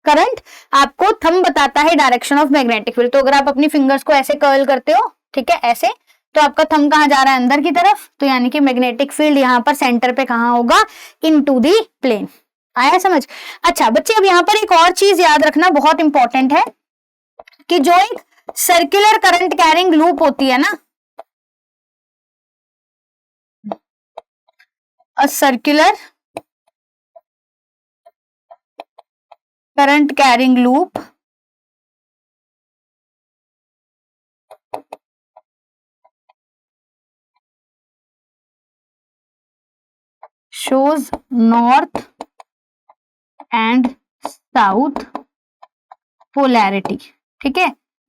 करंट। आपको थंब बताता है डायरेक्शन ऑफ मैग्नेटिक फील्ड। तो अगर आप अपनी फिंगर्स को ऐसे कर्ल करते हो, ठीक है, ऐसे, तो आपका थंब कहाँ जा रहा है, अंदर की तरफ। तो यानी कि मैग्नेटिक फील्ड यहाँ पर सेंटर पे कहाँ होगा, इनटू दी प्लेन। आया समझ। अच्छा बच्चे, अब यहाँ पर एक और चीज याद रखना बहुत इंपॉर्टेंट है कि जो एक सर्कुलर करंट कैरिंग लूप होती है ना, a circular current carrying loop shows north and south polarity, ठीक है।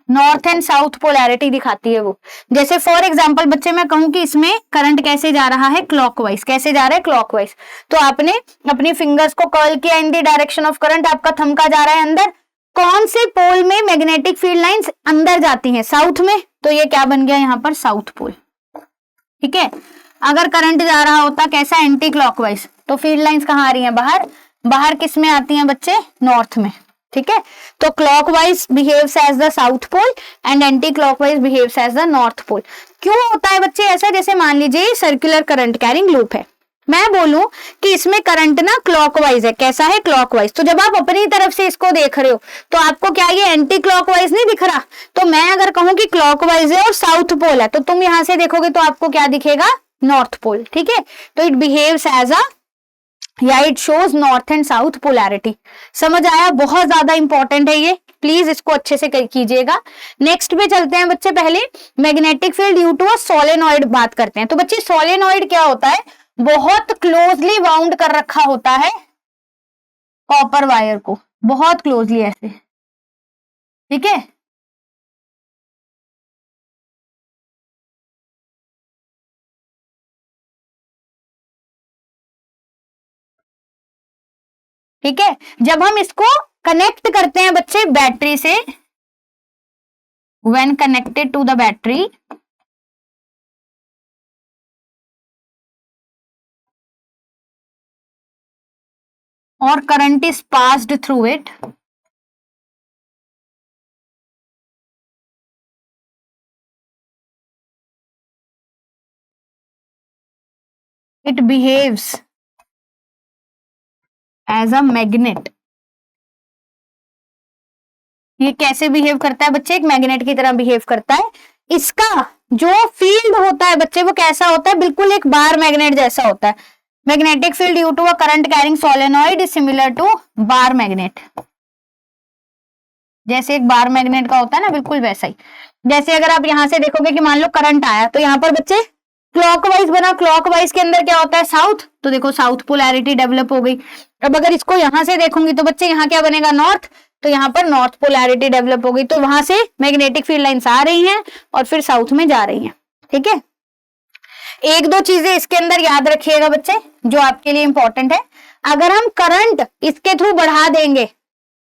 नॉर्थ एंड साउथ पोलैरिटी दिखाती है वो। जैसे फॉर एग्जांपल बच्चे मैं कहूं कि इसमें करंट कैसे जा रहा है, क्लॉकवाइज। कैसे जा रहा है, क्लॉकवाइज। तो आपने अपनी फिंगर्स को कर्ल किया इन द डायरेक्शन ऑफ करंट, आपका थंब का जा रहा है अंदर। कौन से पोल में मैग्नेटिक फील्ड लाइंस अंदर जाती हैं, साउथ में, तो ये क्या बन गया यहाँ पर, साउथ पोल। ठीक है। अगर करंट जा रहा होता कैसा, एंटी क्लॉकवाइज, तो फील्ड लाइंस कहाँ आ रही हैं, बाहर। बाहर किस में आती हैं बच्चे, नॉर्थ में। ठीक है। तो clockwise behaves as the south pole and anti clockwise behaves as the north pole. क्यों होता है बच्चे ऐसा, जैसे मान लीजिए सर्कुलर करंट कैरिंग लूप है, मैं बोलूं कि इसमें करंट ना क्लॉकवाइज है, कैसा है, क्लॉकवाइज। तो जब आप अपनी तरफ से इसको देख रहे हो तो आपको क्या ये एंटी क्लॉकवाइज नहीं दिख रहा। तो मैं अगर कहूं कि क्लॉकवाइज है और साउथ पोल है, तो तुम यहां से देखोगे तो आपको क्या दिखेगा, नॉर्थ पोल। ठीक है। तो इट बिहेव्स एज अ, या it shows north and south polarity. समझ आया, बहुत ज्यादा इंपॉर्टेंट है ये, प्लीज इसको अच्छे से कीजिएगा। नेक्स्ट पे चलते हैं बच्चे, पहले magnetic field due to a solenoid बात करते हैं। तो बच्चे सोलेनॉइड क्या होता है, बहुत क्लोजली बाउंड कर रखा होता है कॉपर वायर को, बहुत क्लोजली ऐसे। ठीक है। ठीक है। जब हम इसको कनेक्ट करते हैं बच्चे बैटरी से, when connected to the battery, और current is passed through it, it behaves as a magnet. ये कैसे बिहेव करता है बच्चे, एक मैग्नेट की तरह बिहेव करता है। इसका जो फील्ड होता है बच्चे वो कैसा होता है, बिल्कुल एक बार मैग्नेट जैसा होता है। Magnetic field due to a current carrying solenoid is similar to bar magnet. जैसे एक बार मैग्नेट का होता है ना, बिल्कुल वैसा ही। जैसे अगर आप यहां से देखोगे कि मान लो करंट आया, तो यहाँ पर बच्चे क्लॉकवाइज बना, क्लॉकवाइज के अंदर क्या होता है, साउथ। तो देखो साउथ पोलैरिटी डेवलप हो गई। अब अगर इसको यहां से देखूंगी तो बच्चे यहाँ क्या बनेगा, नॉर्थ। तो यहाँ पर नॉर्थ पोलैरिटी डेवलप हो गई, तो वहां से मैग्नेटिक फील्ड लाइंस आ रही हैं और फिर साउथ में जा रही हैं। ठीक है। एक दो चीजें इसके अंदर याद रखिएगा बच्चे जो आपके लिए इंपॉर्टेंट है। अगर हम करंट इसके थ्रू बढ़ा देंगे,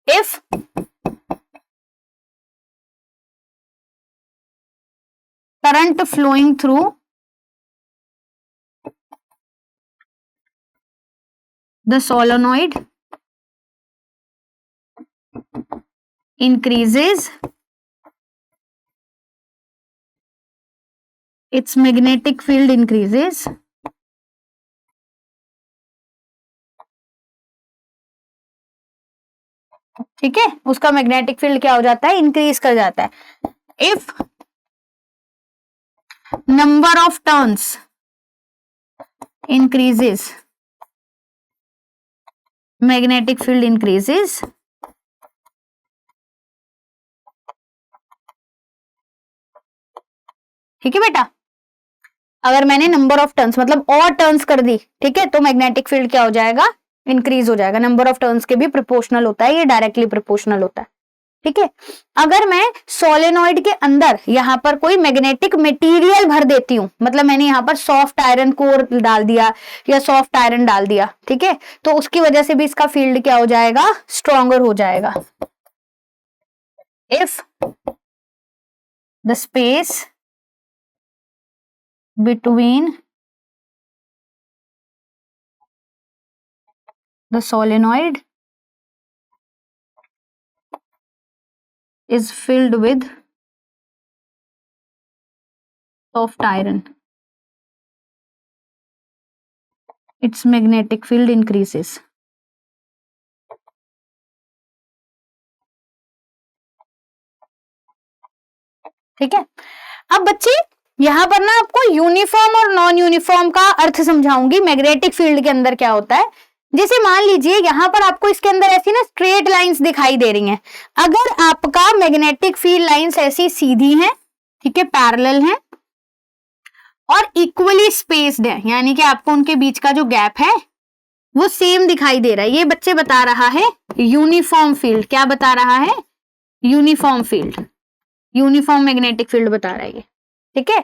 if current flowing through the solenoid increases its magnetic field increases, ठीक है, उसका मैग्नेटिक फील्ड क्या हो जाता है, इंक्रीज कर जाता है। If number of turns increases, magnetic field increases, ठीक है बेटा। अगर मैंने नंबर ऑफ टर्न्स मतलब और टर्न्स कर दी, ठीक है, तो मैग्नेटिक फील्ड क्या हो जाएगा, इंक्रीज हो जाएगा। नंबर ऑफ टर्न्स के भी प्रोपोर्शनल होता है, ये डायरेक्टली प्रोपोर्शनल होता है। ठीक है। अगर मैं सोलेनॉइड के अंदर यहां पर कोई मैग्नेटिक मटेरियल भर देती हूं, मतलब मैंने यहां पर सॉफ्ट आयरन कोर डाल दिया या सॉफ्ट आयरन डाल दिया, ठीक है, तो उसकी वजह से भी इसका फील्ड क्या हो जाएगा, स्ट्रॉन्गर हो जाएगा। If the space between the solenoid is filled with soft iron, its magnetic field increases। ठीक है। अब बच्चे यहां पर ना आपको यूनिफॉर्म और नॉन यूनिफॉर्म का अर्थ समझाऊंगी मैग्नेटिक फील्ड के अंदर क्या होता है। जैसे मान लीजिए यहां पर आपको इसके अंदर ऐसी ना स्ट्रेट लाइंस दिखाई दे रही हैं। अगर आपका मैग्नेटिक फील्ड लाइंस ऐसी सीधी हैं, ठीक है, पैरेलल हैं और इक्वली स्पेस्ड है, यानी कि आपको उनके बीच का जो गैप है वो सेम दिखाई दे रहा है, ये बच्चे बता रहा है यूनिफॉर्म फील्ड। क्या बता रहा है, uniform field. Uniform magnetic field बता रहा है ये, ठीक है।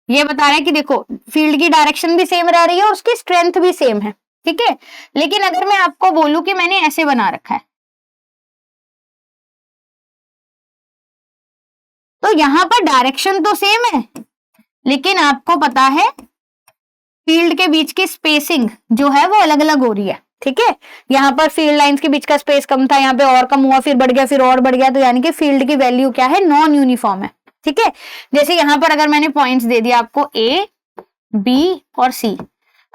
ये बता रहा है कि देखो फील्ड की डायरेक्शन भी सेम रह रही है और उसकी स्ट्रेंथ भी सेम है, ठीक है। लेकिन अगर मैं आपको बोलूं कि मैंने ऐसे बना रखा है, तो यहां पर डायरेक्शन तो सेम है, लेकिन आपको पता है फील्ड के बीच की स्पेसिंग जो है वो अलग अलग हो रही है, ठीक है। यहाँ पर फील्ड लाइंस के बीच का स्पेस कम था, यहाँ पे और कम हुआ, फिर बढ़ गया, फिर और बढ़ गया, तो यानी कि फील्ड की वैल्यू क्या है, नॉन यूनिफॉर्म है, ठीक है। जैसे यहाँ पर अगर मैंने पॉइंट्स दे दिया आपको ए, बी और सी,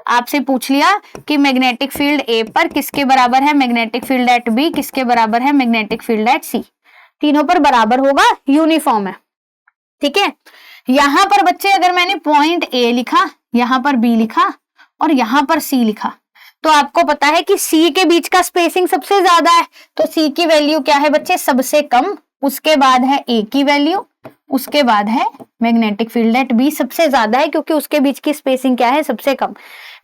आपसे पूछ लिया कि मैग्नेटिक फील्ड ए पर किसके बराबर है, मैग्नेटिक फील्ड एट बी किसके बराबर है, मैग्नेटिक फील्ड एट सी, तीनों पर बराबर होगा, यूनिफॉर्म है, ठीक है। यहां पर बच्चे अगर मैंने पॉइंट ए लिखा, यहां पर बी लिखा और यहां पर सी लिखा, तो आपको पता है कि सी के बीच का स्पेसिंग सबसे ज्यादा है, तो सी की वैल्यू क्या है बच्चे, सबसे कम, उसके बाद है ए की वैल्यू, उसके बाद है मैग्नेटिक फील्ड एट बी सबसे ज्यादा है, क्योंकि उसके बीच की स्पेसिंग क्या है, सबसे कम।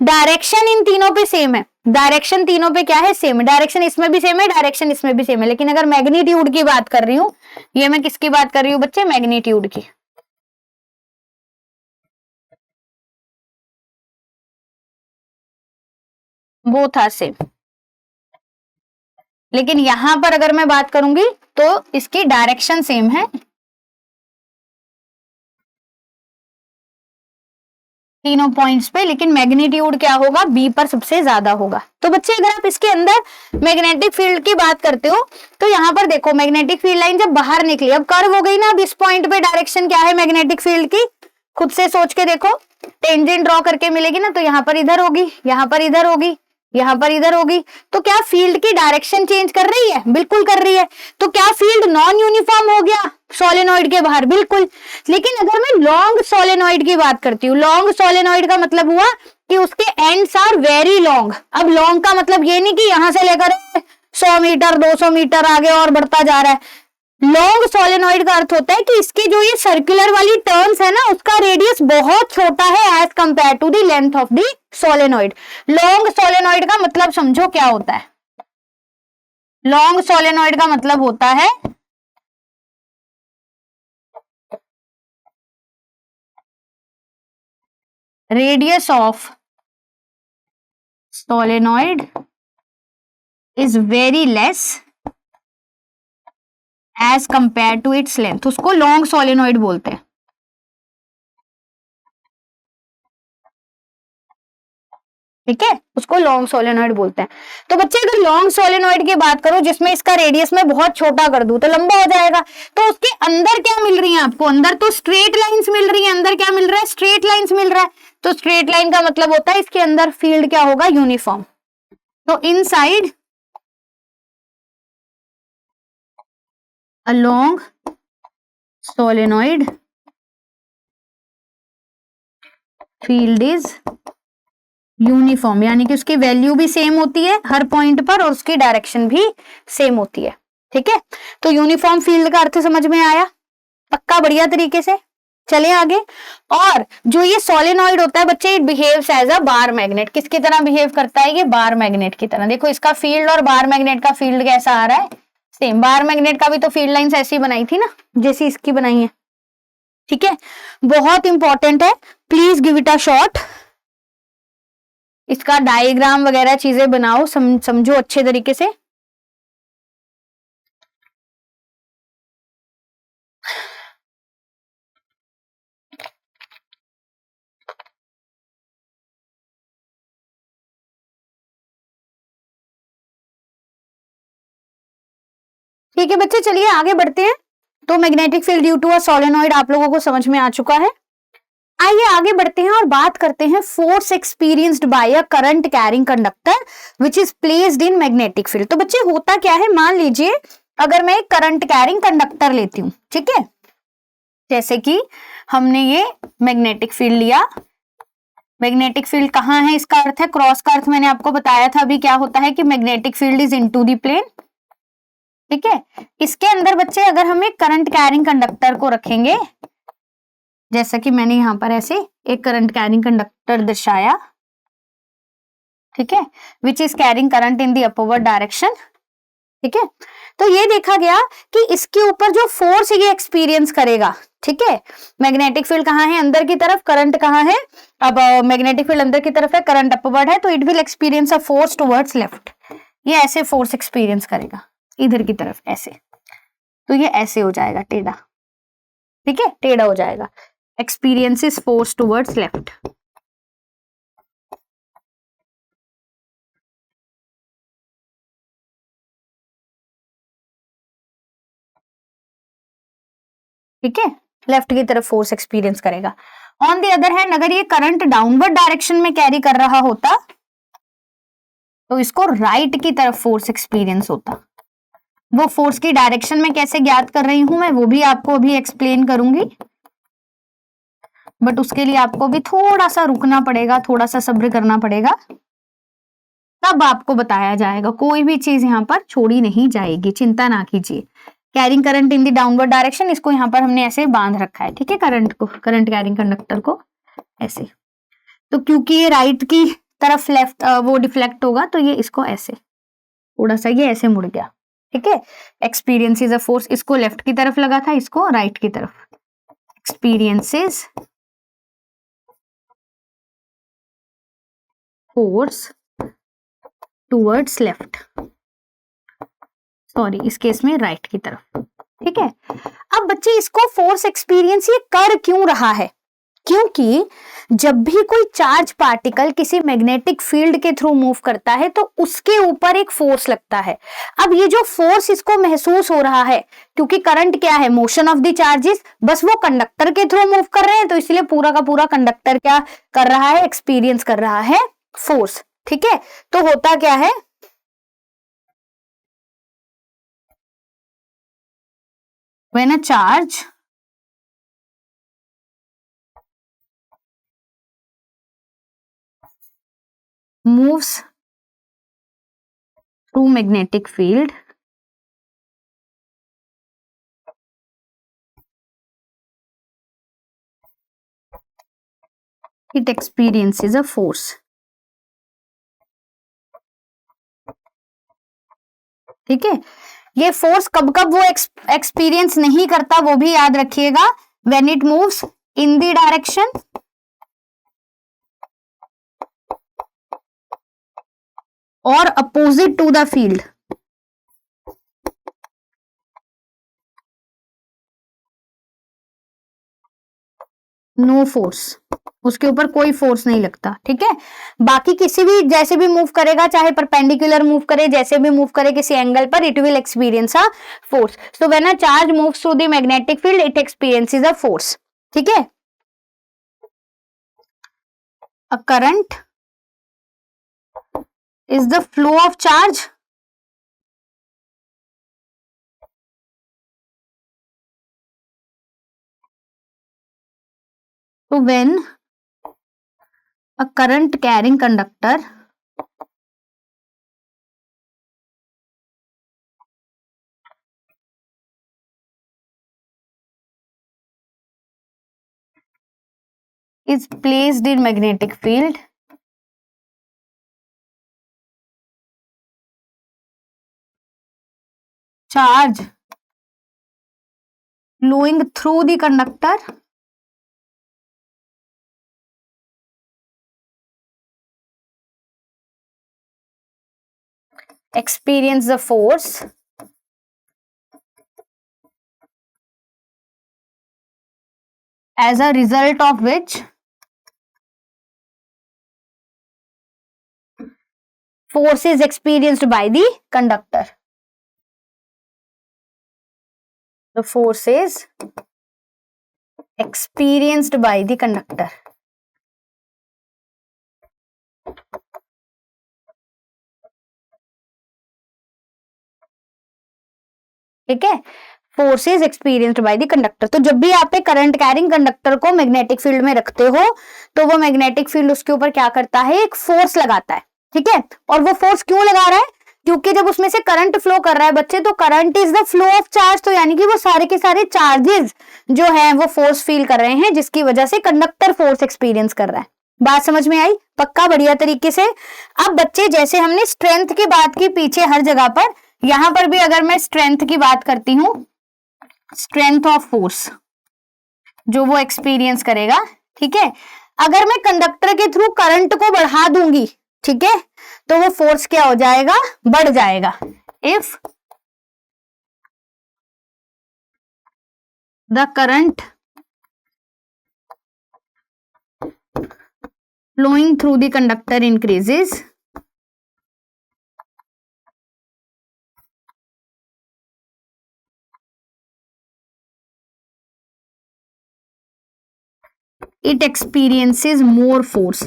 डायरेक्शन इन तीनों पे सेम है, डायरेक्शन तीनों पे क्या है, सेम है, डायरेक्शन इसमें भी सेम है, डायरेक्शन इसमें भी सेम है, लेकिन अगर मैग्नीट्यूड की बात कर रही हूं, ये मैं किसकी बात कर रही हूँ बच्चे, मैग्नीट्यूड की। बोथ आर सेम, लेकिन यहां पर अगर मैं बात करूंगी तो इसकी डायरेक्शन सेम है, तीनों पॉइंट्स पे, लेकिन मैग्नीट्यूड क्या होगा, बी पर सबसे ज्यादा होगा। तो बच्चे अगर आप इसके अंदर मैग्नेटिक फील्ड की बात करते हो, तो यहाँ पर देखो मैग्नेटिक फील्ड लाइन जब बाहर निकली, अब कर्व हो गई ना, अब इस पॉइंट पे डायरेक्शन क्या है मैग्नेटिक फील्ड की, खुद से सोच के देखो, टेंजेंट ड्रॉ करके मिलेगी ना, तो यहाँ पर इधर होगी, यहाँ पर इधर होगी, यहाँ पर इधर होगी, तो क्या फील्ड की डायरेक्शन चेंज कर रही है, बिल्कुल कर रही है। तो क्या फील्ड नॉन यूनिफॉर्म हो गया सोलेनोइड के बाहर, बिल्कुल। लेकिन अगर मैं लॉन्ग सोलेनोइड की बात करती हूँ, लॉन्ग सोलेनोइड का मतलब हुआ कि उसके एंड्स आर वेरी लॉन्ग। अब लॉन्ग का मतलब ये नहीं कि यहां से लेकर 100 मीटर 200 मीटर आगे और बढ़ता जा रहा है। लॉन्ग सोलेनोइड का अर्थ होता है कि इसकी जो ये सर्कुलर वाली टर्न्स है ना, उसका रेडियस बहुत छोटा है as compare to the length of the solenoid. Long solenoid का मतलब समझो क्या होता है, लॉन्ग सोलेनोइड का मतलब होता है radius of solenoid is very less as compare to its length, उसको लॉन्ग सोलेनोइड बोलते हैं, ठीक है, उसको लॉन्ग सोलेनोइड बोलते हैं। तो बच्चे अगर लॉन्ग सोलेनोइड की बात करो जिसमें इसका रेडियस मैं बहुत छोटा कर दूं तो लंबा हो जाएगा, तो उसके अंदर क्या मिल रही है आपको, अंदर तो स्ट्रेट लाइंस मिल रही है, अंदर क्या मिल रहा है, स्ट्रेट लाइंस मिल रहा है। तो स्ट्रेट लाइन का मतलब होता है इसके अंदर फील्ड क्या होगा, यूनिफॉर्म। तो inside a long solenoid field is uniform, यानी कि उसकी वैल्यू भी सेम होती है हर पॉइंट पर और उसकी डायरेक्शन भी सेम होती है, ठीक है। तो यूनिफॉर्म फील्ड का अर्थ समझ में आया पक्का, बढ़िया तरीके से। चले आगे। और जो ये सोलेनोइड होता है बच्चे, it behaves as a bar magnet. किसकी तरह बिहेव करता है ये, बार मैग्नेट की तरह। देखो इसका फील्ड और बार मैग्नेट का फील्ड कैसा आ रहा है, सेम। बार मैग्नेट का भी तो फील्ड लाइंस ऐसी बनाई थी ना जैसी इसकी बनाई है, ठीक है। बहुत इंपॉर्टेंट है, please give it a shot. इसका डायग्राम वगैरह चीजें बनाओ, समझो अच्छे तरीके से। ठीक है बच्चे, चलिए आगे बढ़ते हैं। तो magnetic field due to a solenoid आप लोगों को समझ में आ चुका है। आइए आगे बढ़ते हैं और बात करते हैं force experienced by a current carrying conductor which is placed in magnetic field. तो बच्चे होता क्या है, मान लीजिए अगर मैं एक करंट कैरिंग कंडक्टर लेती हूं, ठीक है, जैसे कि हमने ये मैग्नेटिक फील्ड लिया। मैग्नेटिक फील्ड कहाँ है, इसका अर्थ है क्रॉस का अर्थ मैंने आपको बताया था अभी, क्या होता है कि magnetic field is into the plane, ठीक है। इसके अंदर बच्चे अगर हम एक करंट कैरिंग कंडक्टर को रखेंगे, जैसा कि मैंने यहां पर ऐसे एक करंट कैरिंग कंडक्टर दर्शाया, ठीक है, which is carrying current in the upward direction, ठीक है, तो ये देखा गया कि इसके ऊपर जो फोर्स ये एक्सपीरियंस करेगा, ठीक है, मैग्नेटिक फील्ड कहाँ है, अंदर की तरफ, करंट कहाँ है, अब मैग्नेटिक फील्ड अंदर की तरफ है, करंट अपवर्ड है, तो it will experience a force towards left. ये ऐसे फोर्स एक्सपीरियंस करेगा इधर की तरफ ऐसे, तो ये ऐसे हो जाएगा टेढ़ा, ठीक है, टेढ़ा हो जाएगा, एक्सपीरियंसेस फोर्स टुवर्ड्स लेफ्ट। ठीक है, लेफ्ट की तरफ फोर्स एक्सपीरियंस करेगा। ऑन द अदर हैंड अगर ये करंट डाउनवर्ड डायरेक्शन में कैरी कर रहा होता तो इसको राइट की तरफ फोर्स एक्सपीरियंस होता। वो फोर्स की डायरेक्शन में कैसे ज्ञात कर रही हूं मैं वो भी आपको अभी एक्सप्लेन करूंगी, बट उसके लिए आपको भी थोड़ा सा रुकना पड़ेगा, थोड़ा सा सब्र करना पड़ेगा, तब आपको बताया जाएगा। कोई भी चीज यहाँ पर छोड़ी नहीं जाएगी, चिंता ना कीजिए। Carrying current in the downward direction, इसको यहाँ पर हमने ऐसे बांध रखा है, ठीक है, करंट को, करंट कैरिंग कंडक्टर को ऐसे, तो क्योंकि ये राइट की तरफ लेफ्ट वो डिफ्लेक्ट होगा तो ये इसको ऐसे थोड़ा सा ये ऐसे मुड़ गया, ठीक है। एक्सपीरियंसेस अ फोर्स, इसको लेफ्ट की तरफ लगा था, इसको राइट की तरफ, experiences force towards left, sorry इस केस में राइट की तरफ, ठीक है। अब बच्चे इसको फोर्स एक्सपीरियंस ये कर क्यों रहा है, क्योंकि जब भी कोई चार्ज पार्टिकल किसी मैग्नेटिक फील्ड के थ्रू मूव करता है तो उसके ऊपर एक फोर्स लगता है। अब ये जो फोर्स इसको महसूस हो रहा है, क्योंकि करंट क्या है, मोशन ऑफ द चार्जेस, बस वो कंडक्टर के थ्रू मूव कर रहे हैं, तो इसलिए पूरा का पूरा कंडक्टर क्या कर रहा है, एक्सपीरियंस कर रहा है फोर्स, ठीक है। तो होता क्या है, when a charge moves through magnetic field, it experiences a force, ठीक है। ये फोर्स कब कब वो एक्सपीरियंस नहीं करता वो भी याद रखिएगा, when it moves in the direction or opposite to the field, no force, उसके ऊपर कोई फोर्स नहीं लगता, ठीक है। बाकी किसी भी जैसे भी मूव करेगा, चाहे परपेंडिकुलर मूव करे, जैसे भी मूव करे किसी एंगल पर, it will experience a force. So when a charge moves through the magnetic field it experiences a force, ठीक है। A current is the flow of charge तो when a current carrying conductor is placed in magnetic field, charge flowing through the conductor experience the force as a result of which force is experienced by the conductor. The force is experienced by the conductor. ठीक है, force is experienced by the conductor. तो जब भी आप एक current carrying conductor को magnetic field में रखते हो तो वो मैग्नेटिक फील्ड उसके ऊपर क्या करता है, एक फोर्स लगाता है, ठीक है। और वो फोर्स क्यों लगा रहा है, क्योंकि जब उसमें से करंट फ्लो कर रहा है बच्चे, तो current is the flow of charge, तो यानी कि वो सारे के सारे चार्जेस जो है वो फोर्स फील कर रहे हैं, जिसकी वजह से कंडक्टर फोर्स एक्सपीरियंस कर रहा है। बात समझ में आई, पक्का, बढ़िया तरीके से। अब बच्चे जैसे हमने स्ट्रेंथ की बात की पीछे हर जगह पर, यहां पर भी अगर मैं स्ट्रेंथ की बात करती हूं, स्ट्रेंथ ऑफ फोर्स जो वो एक्सपीरियंस करेगा, ठीक है, अगर मैं कंडक्टर के थ्रू करंट को बढ़ा दूंगी, ठीक है, तो वो फोर्स क्या हो जाएगा, बढ़ जाएगा। If the current flowing through the conductor increases, it experiences more force,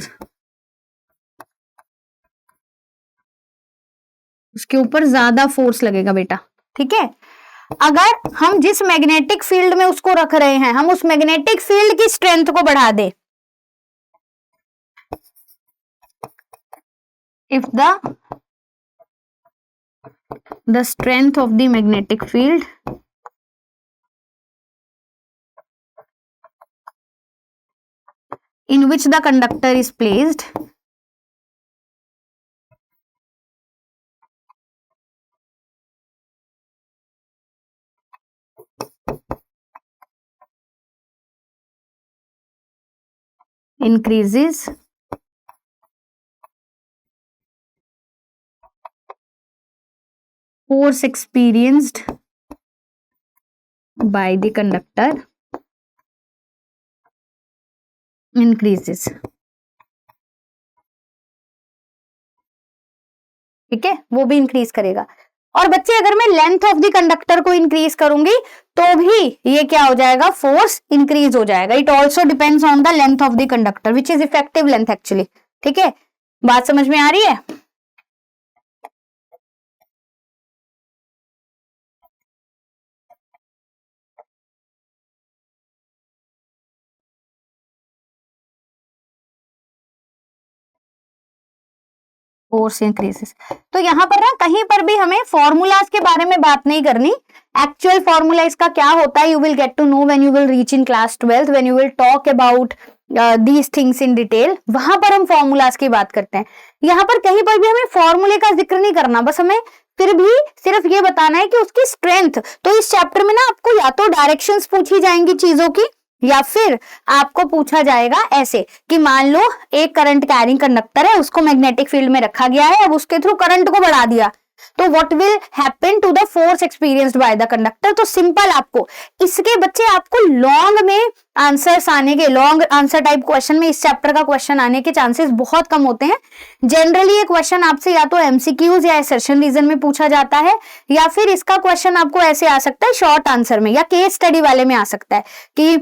उसके ऊपर ज्यादा फोर्स लगेगा बेटा, ठीक है। अगर हम जिस मैग्नेटिक फील्ड में उसको रख रहे हैं, हम उस मैग्नेटिक फील्ड की स्ट्रेंथ को बढ़ा दे, if the strength of the magnetic field in which the conductor is placed increases, force experienced by the conductor increases, ठीक है, वो भी इंक्रीज करेगा। और बच्चे अगर मैं लेंथ ऑफ द कंडक्टर को इंक्रीज करूंगी तो भी ये क्या हो जाएगा, फोर्स इंक्रीज हो जाएगा। It also depends on the length of the conductor which is effective length actually, ठीक है, बात समझ में आ रही है। फोर्स इंक्रीजेस, तो यहाँ पर ना कहीं पर भी हमें फॉर्मूलाज के बारे में बात नहीं करनी, एक्चुअल फॉर्मूला इसका क्या होता है you will get to know when you will reach in class 12 when you will talk about these things in detail, वहां पर हम फॉर्मूलाज की बात करते हैं। यहाँ पर कहीं पर भी हमें फॉर्मूले का जिक्र नहीं करना, बस हमें फिर भी सिर्फ ये बताना है कि उसकी स्ट्रेंथ। तो इस चैप्टर में ना आपको या तो डायरेक्शंस पूछी जाएंगी चीजों की, या फिर आपको पूछा जाएगा ऐसे कि मान लो एक करंट कैरिंग कंडक्टर है, उसको मैग्नेटिक फील्ड में रखा गया है, अब उसके थ्रू करंट को बढ़ा दिया, तो what will happen to the force experienced by the conductor. तो सिंपल, आपको इसके बच्चे आपको लॉन्ग में आंसर्स आने के, लॉन्ग आंसर टाइप क्वेश्चन में इस चैप्टर का क्वेश्चन आने के चांसेस बहुत कम होते हैं। जनरली ये क्वेश्चन आपसे या तो एमसीक्यूज या असर्शन रीजन में पूछा जाता है, या फिर इसका क्वेश्चन आपको ऐसे आ सकता है शॉर्ट आंसर में, या केस स्टडी वाले में आ सकता है कि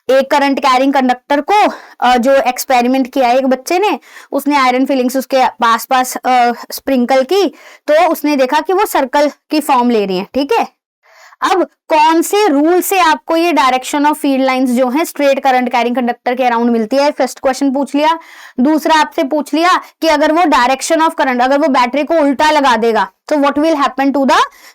एक करंट कैरिंग कंडक्टर को जो एक्सपेरिमेंट किया एक बच्चे ने, उसने आयरन फिलिंग्स उसके आसपास स्प्रिंकल की, तो उसने देखा कि वो सर्कल की फॉर्म ले रही है, ठीक है। अब कौन से रूल से आपको ये डायरेक्शन ऑफ फील्ड लाइंस जो है स्ट्रेट करंट कैरिंग कंडक्टर के अराउंड मिलती है, फर्स्ट क्वेश्चन पूछ लिया। दूसरा आपसे पूछ लिया कि अगर वो डायरेक्शन ऑफ करंट, अगर वो बैटरी को उल्टा लगा देगा तो what will happen to the,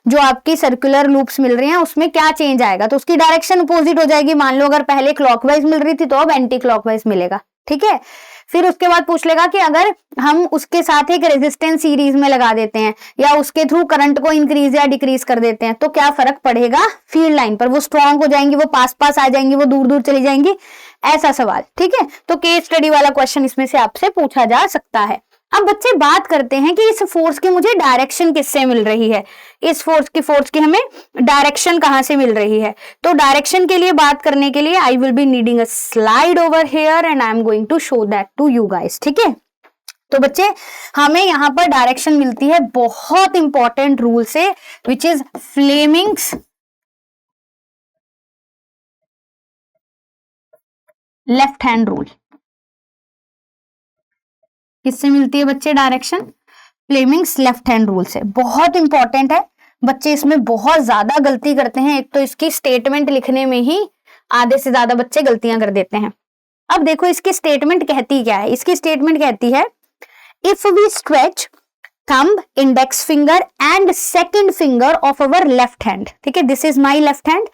जो आपकी सर्कुलर लूप्स मिल रही हैं उसमें क्या चेंज आएगा, तो उसकी डायरेक्शन अपोजिट हो जाएगी। मान लो अगर पहले क्लॉकवाइज मिल रही थी तो अब एंटी क्लॉकवाइज मिलेगा, ठीक है। फिर उसके बाद पूछ लेगा कि अगर हम उसके साथ एक रेजिस्टेंस सीरीज में लगा देते हैं या उसके थ्रू करंट को इंक्रीज या डिक्रीज कर देते हैं तो क्या फर्क पड़ेगा फील्ड लाइन पर, वो स्ट्रॉन्ग हो जाएंगी, वो पास पास आ जाएंगी, वो दूर दूर चली जाएंगी, ऐसा सवाल, ठीक है। तो केस स्टडी वाला क्वेश्चन इसमें से आपसे पूछा जा सकता है। अब बच्चे बात करते हैं कि इस फोर्स की मुझे डायरेक्शन किससे मिल रही है, इस फोर्स की हमें डायरेक्शन कहां से मिल रही है। तो डायरेक्शन के लिए बात करने के लिए I will be needing a slide over here and I am going to show that to you guys, ठीक है। तो बच्चे हमें यहां पर डायरेक्शन मिलती है बहुत इंपॉर्टेंट रूल से, which is Fleming's left hand rule. किससे मिलती है बच्चे direction, Fleming's left hand rule से। बहुत इंपॉर्टेंट है, बच्चे इसमें बहुत ज्यादा गलती करते हैं। एक तो इसकी स्टेटमेंट लिखने में ही आधे से ज्यादा बच्चे गलतियां कर देते हैं। अब देखो इसकी स्टेटमेंट कहती क्या है, इसकी स्टेटमेंट कहती है if we stretch thumb, index finger and second finger of our left hand, ठीक है, this is my left hand.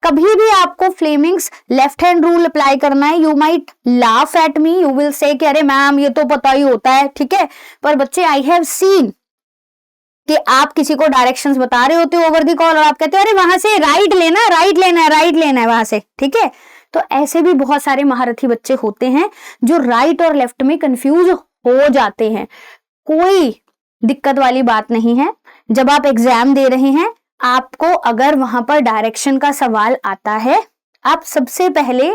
कभी भी आपको Fleming's left hand rule apply करना है। You might laugh at me, you will say कि अरे ma'am ये तो पता ही होता है, ठीक है, पर बच्चे आई हैव सीन कि आप किसी को डायरेक्शंस बता रहे होते हो ओवर द कॉल और आप कहते हो अरे वहां से राइट लेना, राइट लेना है, राइट लेना है वहां से, ठीक है। तो ऐसे भी बहुत सारे महारथी बच्चे होते हैं जो राइट और लेफ्ट में कंफ्यूज हो जाते हैं। कोई दिक्कत वाली बात नहीं है। जब आप एग्जाम दे रहे हैं, आपको अगर वहां पर डायरेक्शन का सवाल आता है, आप सबसे पहले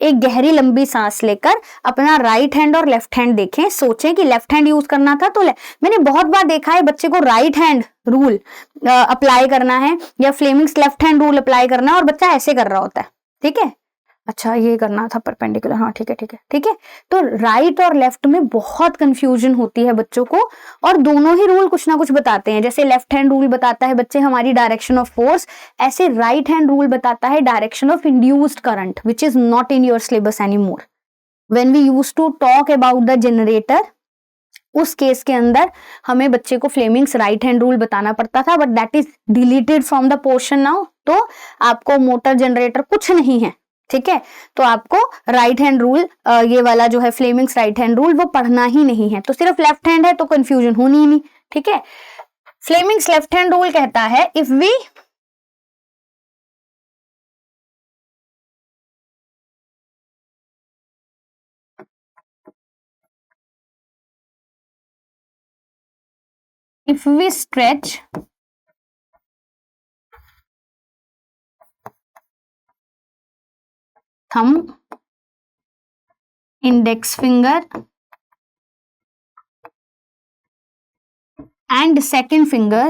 एक गहरी लंबी सांस लेकर अपना राइट हैंड और लेफ्ट हैंड देखें, सोचें कि लेफ्ट हैंड यूज करना था तो मैंने बहुत बार देखा है बच्चे को राइट हैंड रूल अप्लाई करना है या Fleming's left hand rule apply करना है और बच्चा ऐसे कर रहा होता है, ठीक है, अच्छा ये करना था परपेंडिकुलर, हाँ ठीक है ठीक है ठीक है। तो राइट और लेफ्ट में बहुत कंफ्यूजन होती है बच्चों को, और दोनों ही रूल कुछ ना कुछ बताते हैं। जैसे लेफ्ट हैंड रूल बताता है बच्चे हमारी डायरेक्शन ऑफ फोर्स, ऐसे राइट हैंड रूल बताता है direction of induced current, which is not in your syllabus any more. When we use to talk about the generator, उस केस के अंदर हमें बच्चे को फ्लेमिंग्स राइट हैंड रूल बताना पड़ता था, but that is deleted from the portion now. तो आपको मोटर जनरेटर कुछ नहीं है, ठीक है, तो आपको राइट हैंड रूल, ये वाला जो है फ्लेमिंग्स राइट हैंड रूल, वो पढ़ना ही नहीं है। तो सिर्फ लेफ्ट हैंड है तो कंफ्यूजन होनी ही नहीं, ठीक है। फ्लेमिंग्स लेफ्ट हैंड रूल कहता है if we stretch thumb, index finger and second finger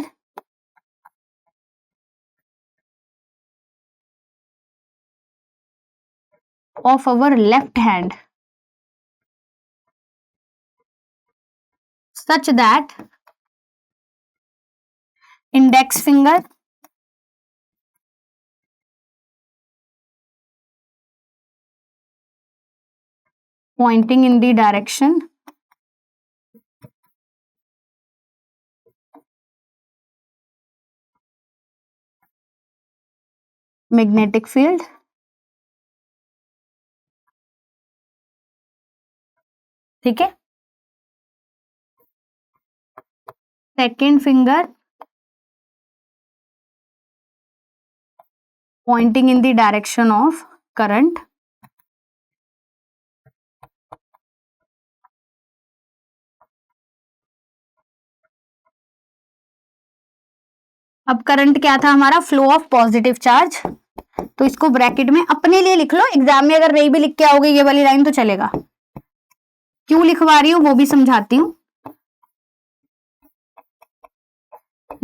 of our left hand such that index finger pointing in the direction magnetic field, ठीक है, second finger pointing in the direction of current, अब current क्या था हमारा, flow of positive charge, तो इसको bracket में अपने लिए लिख लो, एग्जाम में अगर नहीं भी लिख के आओगे ये वाली लाइन तो चलेगा। क्यों लिखवा रही हूं वो भी समझाती हूं।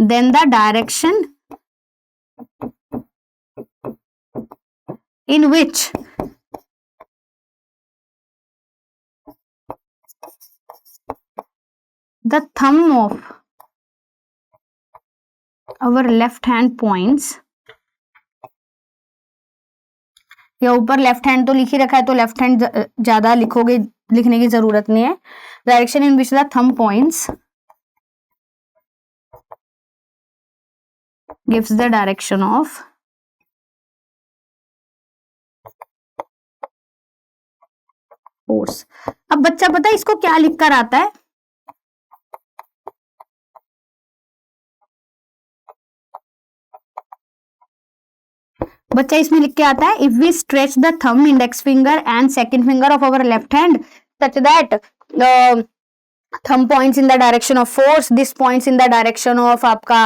Then the direction in which the thumb of our left hand points, या ऊपर लेफ्ट हैंड तो लिख ही रखा है तो लेफ्ट हैंड ज्यादा लिखोगे, लिखने की जरूरत नहीं है। Direction in which the thumb points gives the direction of force. अब बच्चा पता है इसको क्या लिख कर आता है, बच्चा इसमें लिख के आता है if we stretch the thumb, index finger and second finger of our left hand such that thumb points in the direction of force, this points in the direction of आपका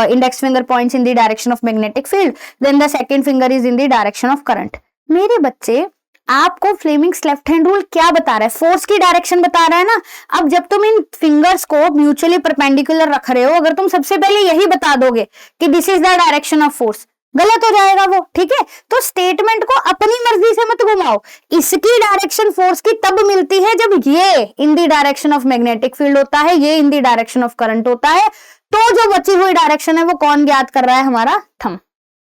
index finger points in the direction of magnetic field, then the second finger is in the direction of current। मेरे बच्चे आपको Fleming's left hand rule क्या बता रहा है, force की direction बता रहा है ना। अब जब तुम इन फिंगर्स को म्यूचुअली परपेंडिकुलर रख रहे हो, अगर तुम सबसे पहले यही बता दोगे कि this is the direction of force, गलत हो जाएगा वो, ठीक है। तो स्टेटमेंट को अपनी मर्जी से मत घुमाओ। इसकी डायरेक्शन फोर्स की तब मिलती है जब ये in the direction of magnetic field होता है, ये in the direction of current होता है। तो जो बची हुई डायरेक्शन है वो कौन ज्ञात कर रहा है, हमारा थंब।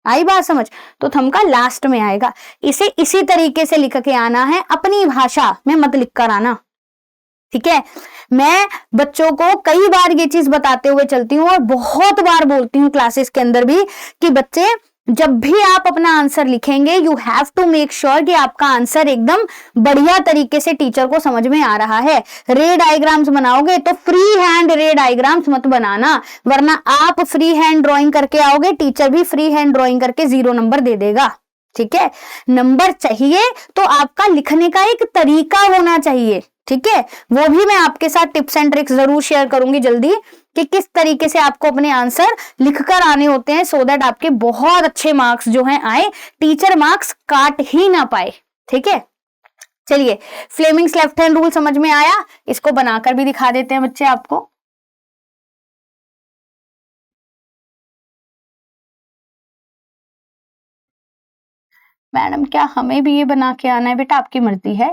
आई बात समझ, तो थंब का लास्ट में आएगा। इसे इसी तरीके से लिख के आना है, अपनी भाषा में मत लिख कर आना, ठीक है। मैं बच्चों को कई बार ये चीज बताते हुए चलती हूँ और बहुत बार बोलती हूँ क्लासेस के अंदर भी कि बच्चे जब भी आप अपना आंसर लिखेंगे you have to make sure कि आपका आंसर एकदम बढ़िया तरीके से टीचर को समझ में आ रहा है। रे डायग्राम्स बनाओगे तो फ्री हैंड रे डायग्राम्स मत बनाना, वरना आप फ्री हैंड ड्राइंग करके आओगे, टीचर भी फ्री हैंड ड्राइंग करके 0 नंबर दे देगा। ठीक है, नंबर चाहिए तो आपका लिखने का एक तरीका होना चाहिए। ठीक है, वो भी मैं आपके साथ टिप्स एंड ट्रिक्स जरूर शेयर करूंगी जल्दी कि किस तरीके से आपको अपने आंसर लिखकर आने होते हैं, सो दैट आपके बहुत अच्छे मार्क्स जो हैं आए, टीचर मार्क्स काट ही ना पाए। ठीक है, चलिए फ्लेमिंग्स लेफ्ट हैंड रूल समझ में आया, इसको बनाकर भी दिखा देते हैं बच्चे आपको। मैडम क्या हमें भी ये बना के आना है? बेटा आपकी मर्जी है।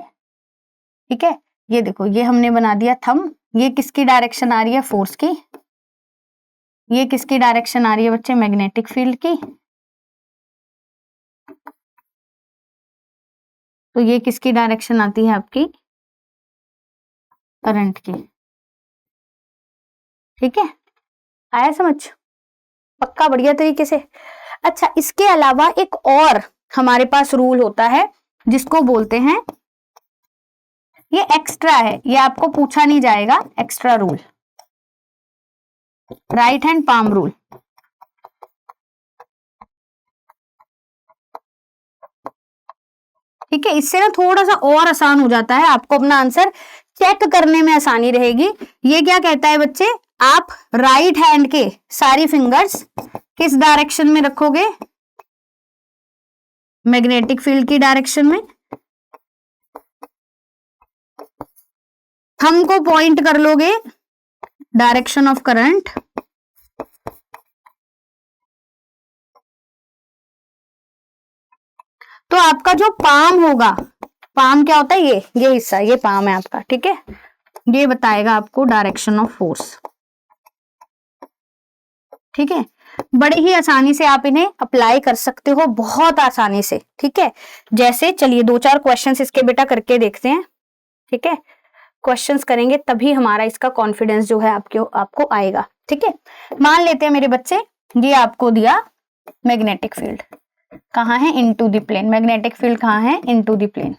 ठीक है, ये देखो ये हमने बना दिया थंब, ये किसकी डायरेक्शन आ रही है? फोर्स की। ये किसकी डायरेक्शन आ रही है बच्चे? मैग्नेटिक फील्ड की। तो ये किसकी डायरेक्शन आती है? आपकी करंट की। ठीक है, आया समझ? पक्का बढ़िया तरीके से। अच्छा, इसके अलावा एक और हमारे पास रूल होता है जिसको बोलते हैं, ये एक्स्ट्रा है, ये आपको पूछा नहीं जाएगा, extra rule, right hand palm rule. ठीक है, इससे ना थोड़ा सा और आसान हो जाता है, आपको अपना आंसर चेक करने में आसानी रहेगी। ये क्या कहता है बच्चे? आप राइट हैंड के सारी फिंगर्स किस डायरेक्शन में रखोगे? मैग्नेटिक फील्ड की डायरेक्शन में। थंब को पॉइंट कर लोगे डायरेक्शन ऑफ करंट, तो आपका जो पाम होगा, पाम क्या होता है? ये हिस्सा, ये पाम है आपका। ठीक है, ये बताएगा आपको डायरेक्शन ऑफ फोर्स। ठीक है, बड़े ही आसानी से आप इन्हें अप्लाई कर सकते हो, बहुत आसानी से। ठीक है, जैसे चलिए 2-4 क्वेश्चंस इसके बेटा करके देखते हैं। ठीक है, क्वेश्चंस करेंगे तभी हमारा इसका कॉन्फिडेंस जो है आपको आएगा। ठीक है, मान लेते हैं मेरे बच्चे, ये आपको दिया मैग्नेटिक फील्ड कहाँ है? Into the plane. Magnetic field कहाँ है? Into the plane.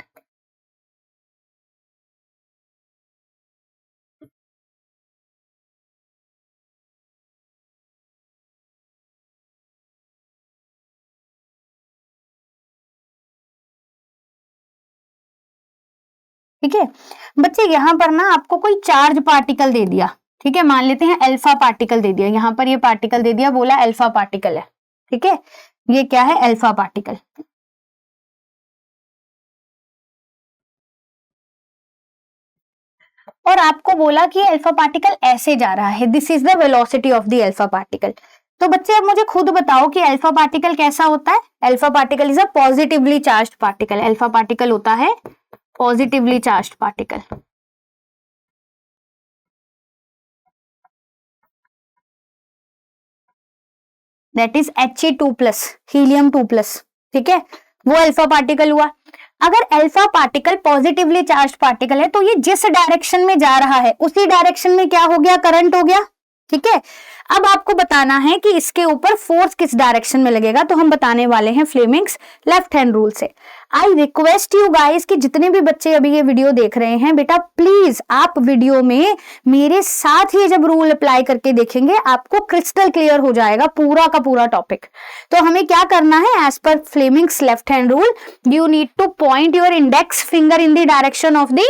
ठीक है बच्चे, यहां पर ना आपको कोई चार्ज पार्टिकल दे दिया। ठीक है, मान लेते हैं अल्फा पार्टिकल दे दिया, यहां पर ये पार्टिकल दे दिया, बोला अल्फा पार्टिकल है। ठीक है, ये क्या है? Alpha particle. और आपको बोला कि अल्फा पार्टिकल ऐसे जा रहा है, this is the velocity of the alpha particle. तो बच्चे अब मुझे खुद बताओ कि अल्फा पार्टिकल कैसा होता है? Alpha particle is a positively charged particle. Alpha particle होता है positively charged particle. That is He2+, He2+। ठीक है, वो अल्फा पार्टिकल हुआ। अगर alpha particle positively charged particle है तो ये जिस डायरेक्शन में जा रहा है उसी डायरेक्शन में क्या हो गया? करंट हो गया। ठीक है, अब आपको बताना है कि इसके ऊपर फोर्स किस डायरेक्शन में लगेगा, तो हम बताने वाले हैं फ्लेमिंग्स लेफ्ट हैंड रूल से। आई रिक्वेस्ट यू गाइस कि जितने भी बच्चे अभी ये वीडियो देख रहे हैं, बेटा प्लीज आप वीडियो में मेरे साथ ही जब रूल अप्लाई करके देखेंगे आपको क्रिस्टल क्लियर हो जाएगा पूरा का पूरा टॉपिक। तो हमें क्या करना है? As per Fleming's left hand rule, you need to point your index finger in the direction of the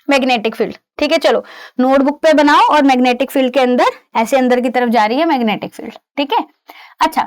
magnetic field. ठीक है, चलो नोटबुक पे बनाओ और मैग्नेटिक फील्ड के अंदर ऐसे अंदर की तरफ जा रही है मैग्नेटिक फील्ड। ठीक है, अच्छा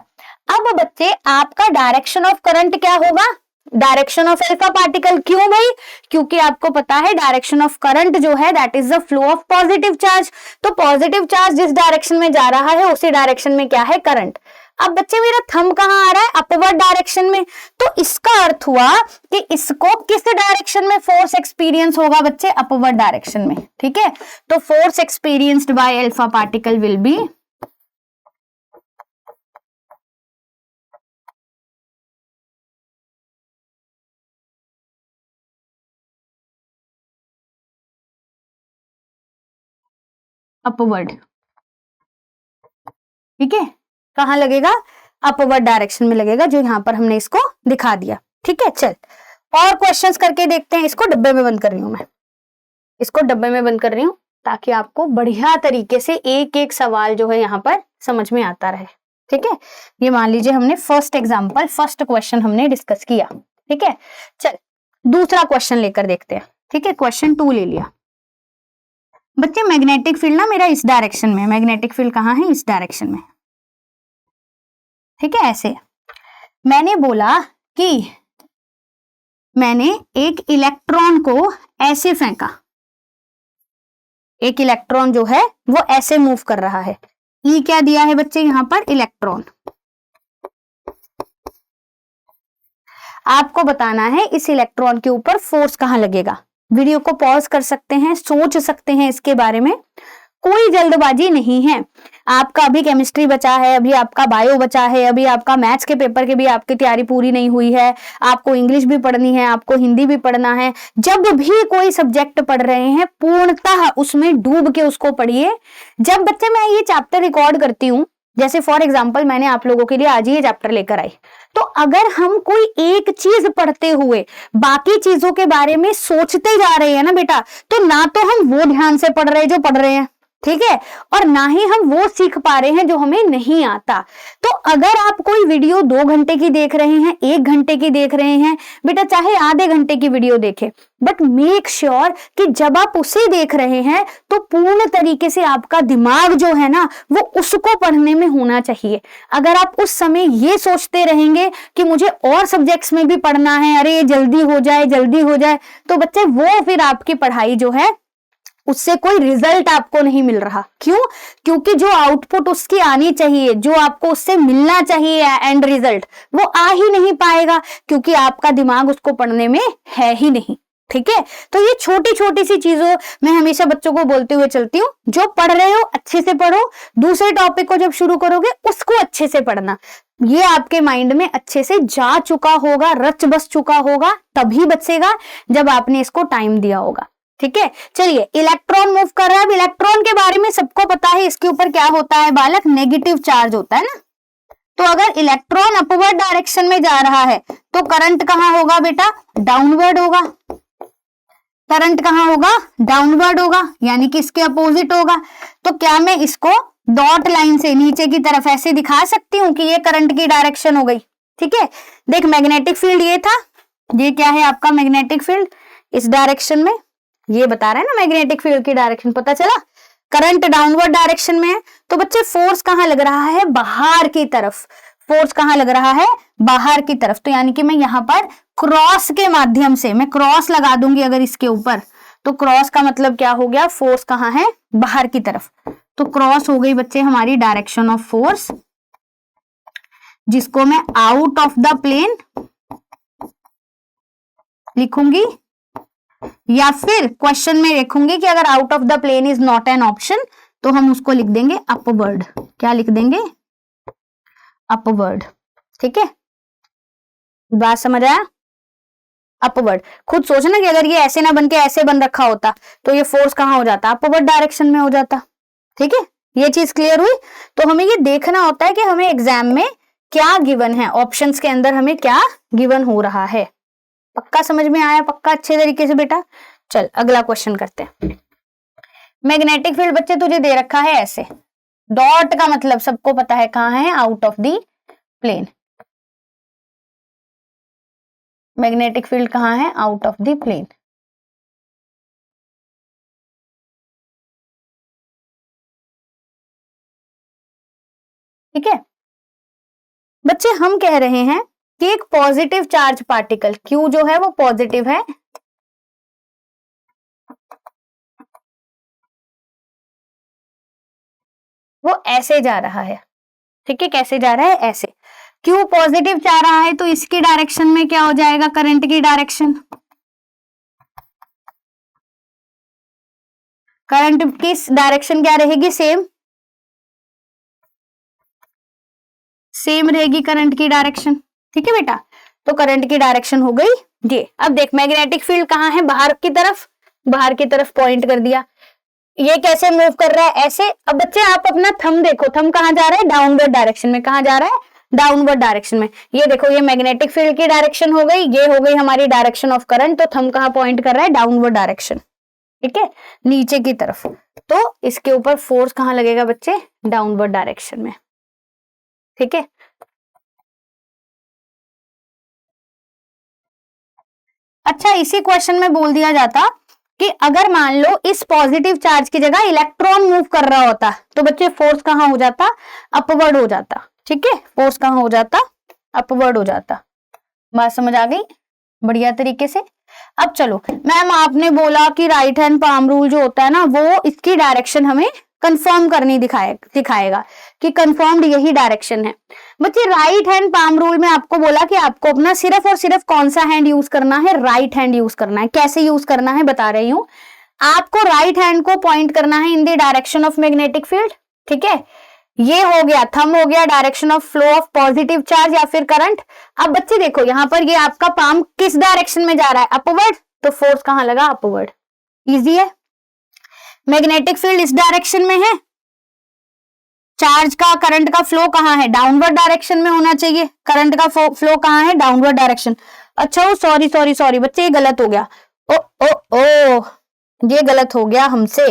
अब बच्चे आपका डायरेक्शन ऑफ करंट क्या होगा? Direction of alpha particle. क्यों भाई? क्योंकि आपको पता है डायरेक्शन ऑफ करंट जो है that is the flow of positive charge. तो पॉजिटिव चार्ज जिस डायरेक्शन में जा रहा है उसी डायरेक्शन में क्या है? करंट। अब बच्चे मेरा थंब कहां आ रहा है? अपवर्ड डायरेक्शन में। तो इसका अर्थ हुआ कि इसको किस डायरेक्शन में फोर्स एक्सपीरियंस होगा बच्चे? अपवर्ड डायरेक्शन में। ठीक है, तो force experienced by alpha particle will be upward. ठीक है, कहां लगेगा? अपवर्ड डायरेक्शन में लगेगा, जो यहाँ पर हमने इसको दिखा दिया। ठीक है, चल और क्वेश्चंस करके देखते हैं। इसको डब्बे में बंद कर रही हूं मैं, इसको डब्बे में बंद कर रही हूँ ताकि आपको बढ़िया तरीके से एक एक सवाल जो है यहाँ पर समझ में आता रहे। ठीक है, ये मान लीजिए हमने फर्स्ट एग्जाम्पल, फर्स्ट क्वेश्चन हमने डिस्कस किया। ठीक है, चल दूसरा क्वेश्चन लेकर देखते हैं। ठीक है, क्वेश्चन 2 ले लिया बच्चे। मैग्नेटिक फील्ड ना मेरा इस डायरेक्शन में, मैग्नेटिक फील्ड कहाँ है, इस डायरेक्शन में। ठीक है, ऐसे मैंने बोला कि मैंने एक इलेक्ट्रॉन को ऐसे फेंका, एक इलेक्ट्रॉन जो है वो ऐसे मूव कर रहा है। ई क्या दिया है बच्चे यहां पर, इलेक्ट्रॉन। आपको बताना है इस इलेक्ट्रॉन के ऊपर फोर्स कहां लगेगा। वीडियो को पॉज कर सकते हैं, सोच सकते हैं इसके बारे में, कोई जल्दबाजी नहीं है। आपका अभी केमिस्ट्री बचा है, अभी आपका बायो बचा है, अभी आपका मैथ्स के पेपर के भी आपकी तैयारी पूरी नहीं हुई है, आपको इंग्लिश भी पढ़नी है, आपको हिंदी भी पढ़ना है। जब भी कोई सब्जेक्ट पढ़ रहे हैं पूर्णतः उसमें डूब के उसको पढ़िए। जब बच्चे मैं ये चैप्टर रिकॉर्ड करती हूँ, जैसे फॉर एग्जाम्पल मैंने आप लोगों के लिए आज ये चैप्टर लेकर आई, तो अगर हम कोई एक चीज पढ़ते हुए बाकी चीजों के बारे में सोचते जा रहे हैं ना बेटा, तो ना तो हम वो ध्यान से पढ़ रहे हैं जो पढ़ रहे हैं, ठीक है, और ना ही हम वो सीख पा रहे हैं जो हमें नहीं आता। तो अगर आप कोई वीडियो 2 घंटे की देख रहे हैं, 1 घंटे की देख रहे हैं, बेटा चाहे आधे घंटे की वीडियो देखें, बट मेक श्योर कि जब आप उसे देख रहे हैं तो पूर्ण तरीके से आपका दिमाग जो है ना वो उसको पढ़ने में होना चाहिए। अगर आप उस समय ये सोचते रहेंगे कि मुझे और सब्जेक्ट्स में भी पढ़ना है, अरे जल्दी हो जाए जल्दी हो जाए, तो बच्चे वो फिर आपकी पढ़ाई जो है उससे कोई रिजल्ट आपको नहीं मिल रहा। क्यों? क्योंकि जो आउटपुट उसकी आनी चाहिए, जो आपको उससे मिलना चाहिए एंड रिजल्ट, वो आ ही नहीं पाएगा, क्योंकि आपका दिमाग उसको पढ़ने में है ही नहीं। ठीक है, तो ये छोटी छोटी सी चीजों मैं हमेशा बच्चों को बोलते हुए चलती हूँ, जो पढ़ रहे हो अच्छे से पढ़ो, दूसरे टॉपिक को जब शुरू करोगे उसको अच्छे से पढ़ना। ये आपके माइंड में अच्छे से जा चुका होगा, रच बस चुका होगा, तभी बचेगा जब आपने इसको टाइम दिया होगा। ठीक है, चलिए इलेक्ट्रॉन मूव कर रहा है। अब इलेक्ट्रॉन के बारे में सबको पता है, इसके ऊपर क्या होता है बालक, नेगेटिव चार्ज होता है ना। तो अगर इलेक्ट्रॉन अपवर्ड डायरेक्शन में जा रहा है तो करंट कहां होगा बेटा, डाउनवर्ड होगा। करंट कहां होगा, डाउनवर्ड होगा, यानी कि इसके अपोजिट होगा। तो क्या मैं इसको डॉट लाइन से नीचे की तरफ ऐसे दिखा सकती हूँ कि ये करंट की डायरेक्शन हो गई। ठीक है, देख मैग्नेटिक फील्ड ये था, ये क्या है आपका मैग्नेटिक फील्ड इस डायरेक्शन में, ये बता रहा है ना मैग्नेटिक फील्ड की डायरेक्शन, पता चला। करंट डाउनवर्ड डायरेक्शन में है, तो बच्चे फोर्स कहां लग रहा है, बाहर की तरफ। फोर्स कहां लग रहा है, बाहर की तरफ। तो यानी कि मैं यहां पर क्रॉस के माध्यम से मैं क्रॉस लगा दूंगी अगर इसके ऊपर, तो क्रॉस का मतलब क्या हो गया, फोर्स कहां है, बाहर की तरफ। तो क्रॉस हो गई बच्चे हमारी डायरेक्शन ऑफ फोर्स, जिसको मैं आउट ऑफ द प्लेन लिखूंगी, या फिर क्वेश्चन में लिखूंगी कि अगर out of the plane is not an option तो हम उसको लिख देंगे अपवर्ड। क्या लिख देंगे, अपवर्ड। ठीक है, बात समझ आया, अपवर्ड। खुद सोचना कि अगर ये ऐसे ना बन के ऐसे बन रखा होता तो ये फोर्स कहां हो जाता, अपवर्ड डायरेक्शन में हो जाता। ठीक है, ये चीज क्लियर हुई। तो हमें ये देखना होता है कि हमें एग्जाम में क्या गिवन है, ऑप्शंस के अंदर हमें क्या गिवन हो रहा है। पक्का समझ में आया, पक्का अच्छे तरीके से बेटा। चल अगला क्वेश्चन करते हैं। मैग्नेटिक फील्ड बच्चे तुझे दे रखा है ऐसे, डॉट का मतलब सबको पता है कहां है, out of the plane. Magnetic field कहां है, आउट ऑफ द प्लेन। ठीक है बच्चे, हम कह रहे हैं कि एक पॉजिटिव चार्ज पार्टिकल Q जो है वो पॉजिटिव है, वो ऐसे जा रहा है। ठीक है, कैसे जा रहा है, ऐसे। Q पॉजिटिव जा रहा है तो इसकी डायरेक्शन में क्या हो जाएगा, करंट की डायरेक्शन। करंट की डायरेक्शन क्या रहेगी, सेम सेम रहेगी करंट की डायरेक्शन। ठीक है बेटा, तो करंट की डायरेक्शन हो गई ये। अब देख मैग्नेटिक फील्ड कहां है, बाहर की तरफ, बाहर की तरफ पॉइंट कर दिया। ये कैसे मूव कर रहा है, ऐसे। अब बच्चे आप अपना थंब देखो, थंब कहां जा रहा है, डाउनवर्ड डायरेक्शन में। कहां जा रहा है, डाउनवर्ड डायरेक्शन में। ये देखो ये मैग्नेटिक फील्ड की डायरेक्शन हो गई, ये हो गई हमारी डायरेक्शन ऑफ करंट, तो थंब कहाँ पॉइंट कर रहा है, डाउनवर्ड डायरेक्शन, ठीक है, नीचे की तरफ। तो इसके ऊपर फोर्स कहाँ लगेगा बच्चे, डाउनवर्ड डायरेक्शन में, ठीक है। अच्छा, इसी क्वेश्चन में बोल दिया जाता कि अगर मान लो इस पॉजिटिव चार्ज की जगह इलेक्ट्रॉन मूव कर रहा होता तो बच्चे फोर्स कहाँ हो जाता, अपवर्ड हो जाता, ठीक है, फोर्स कहाँ हो जाता, अपवर्ड हो जाता। बात समझ आ गई बढ़िया तरीके से। अब चलो मैम आपने बोला कि राइट हैंड पाम रूल जो होता है ना वो इसकी डायरेक्शन हमें कंफर्म करनी दिखाएगा कि कंफर्म्ड यही डायरेक्शन है। बच्चे राइट हैंड पाम रूल में आपको बोला कि आपको अपना सिर्फ और सिर्फ कौन सा हैंड यूज करना है, राइट हैंड यूज करना है। कैसे यूज करना है बता रही हूं, आपको राइट हैंड को पॉइंट करना है इन the direction of magnetic field, ठीक है। ये हो गया, थंब हो गया direction of flow of positive charge या फिर करंट। अब बच्चे देखो यहाँ पर ये आपका पाम किस डायरेक्शन में जा रहा है, अपवर्ड, तो फोर्स कहां लगा, अपवर्ड। इजी है। मैग्नेटिक फील्ड इस डायरेक्शन में है, चार्ज का करंट का फ्लो कहां है, डाउनवर्ड डायरेक्शन में होना चाहिए, करंट का फ्लो कहां है, डाउनवर्ड डायरेक्शन। अच्छा वो सॉरी बच्चे ये गलत हो गया, ओ ये गलत हो गया हमसे।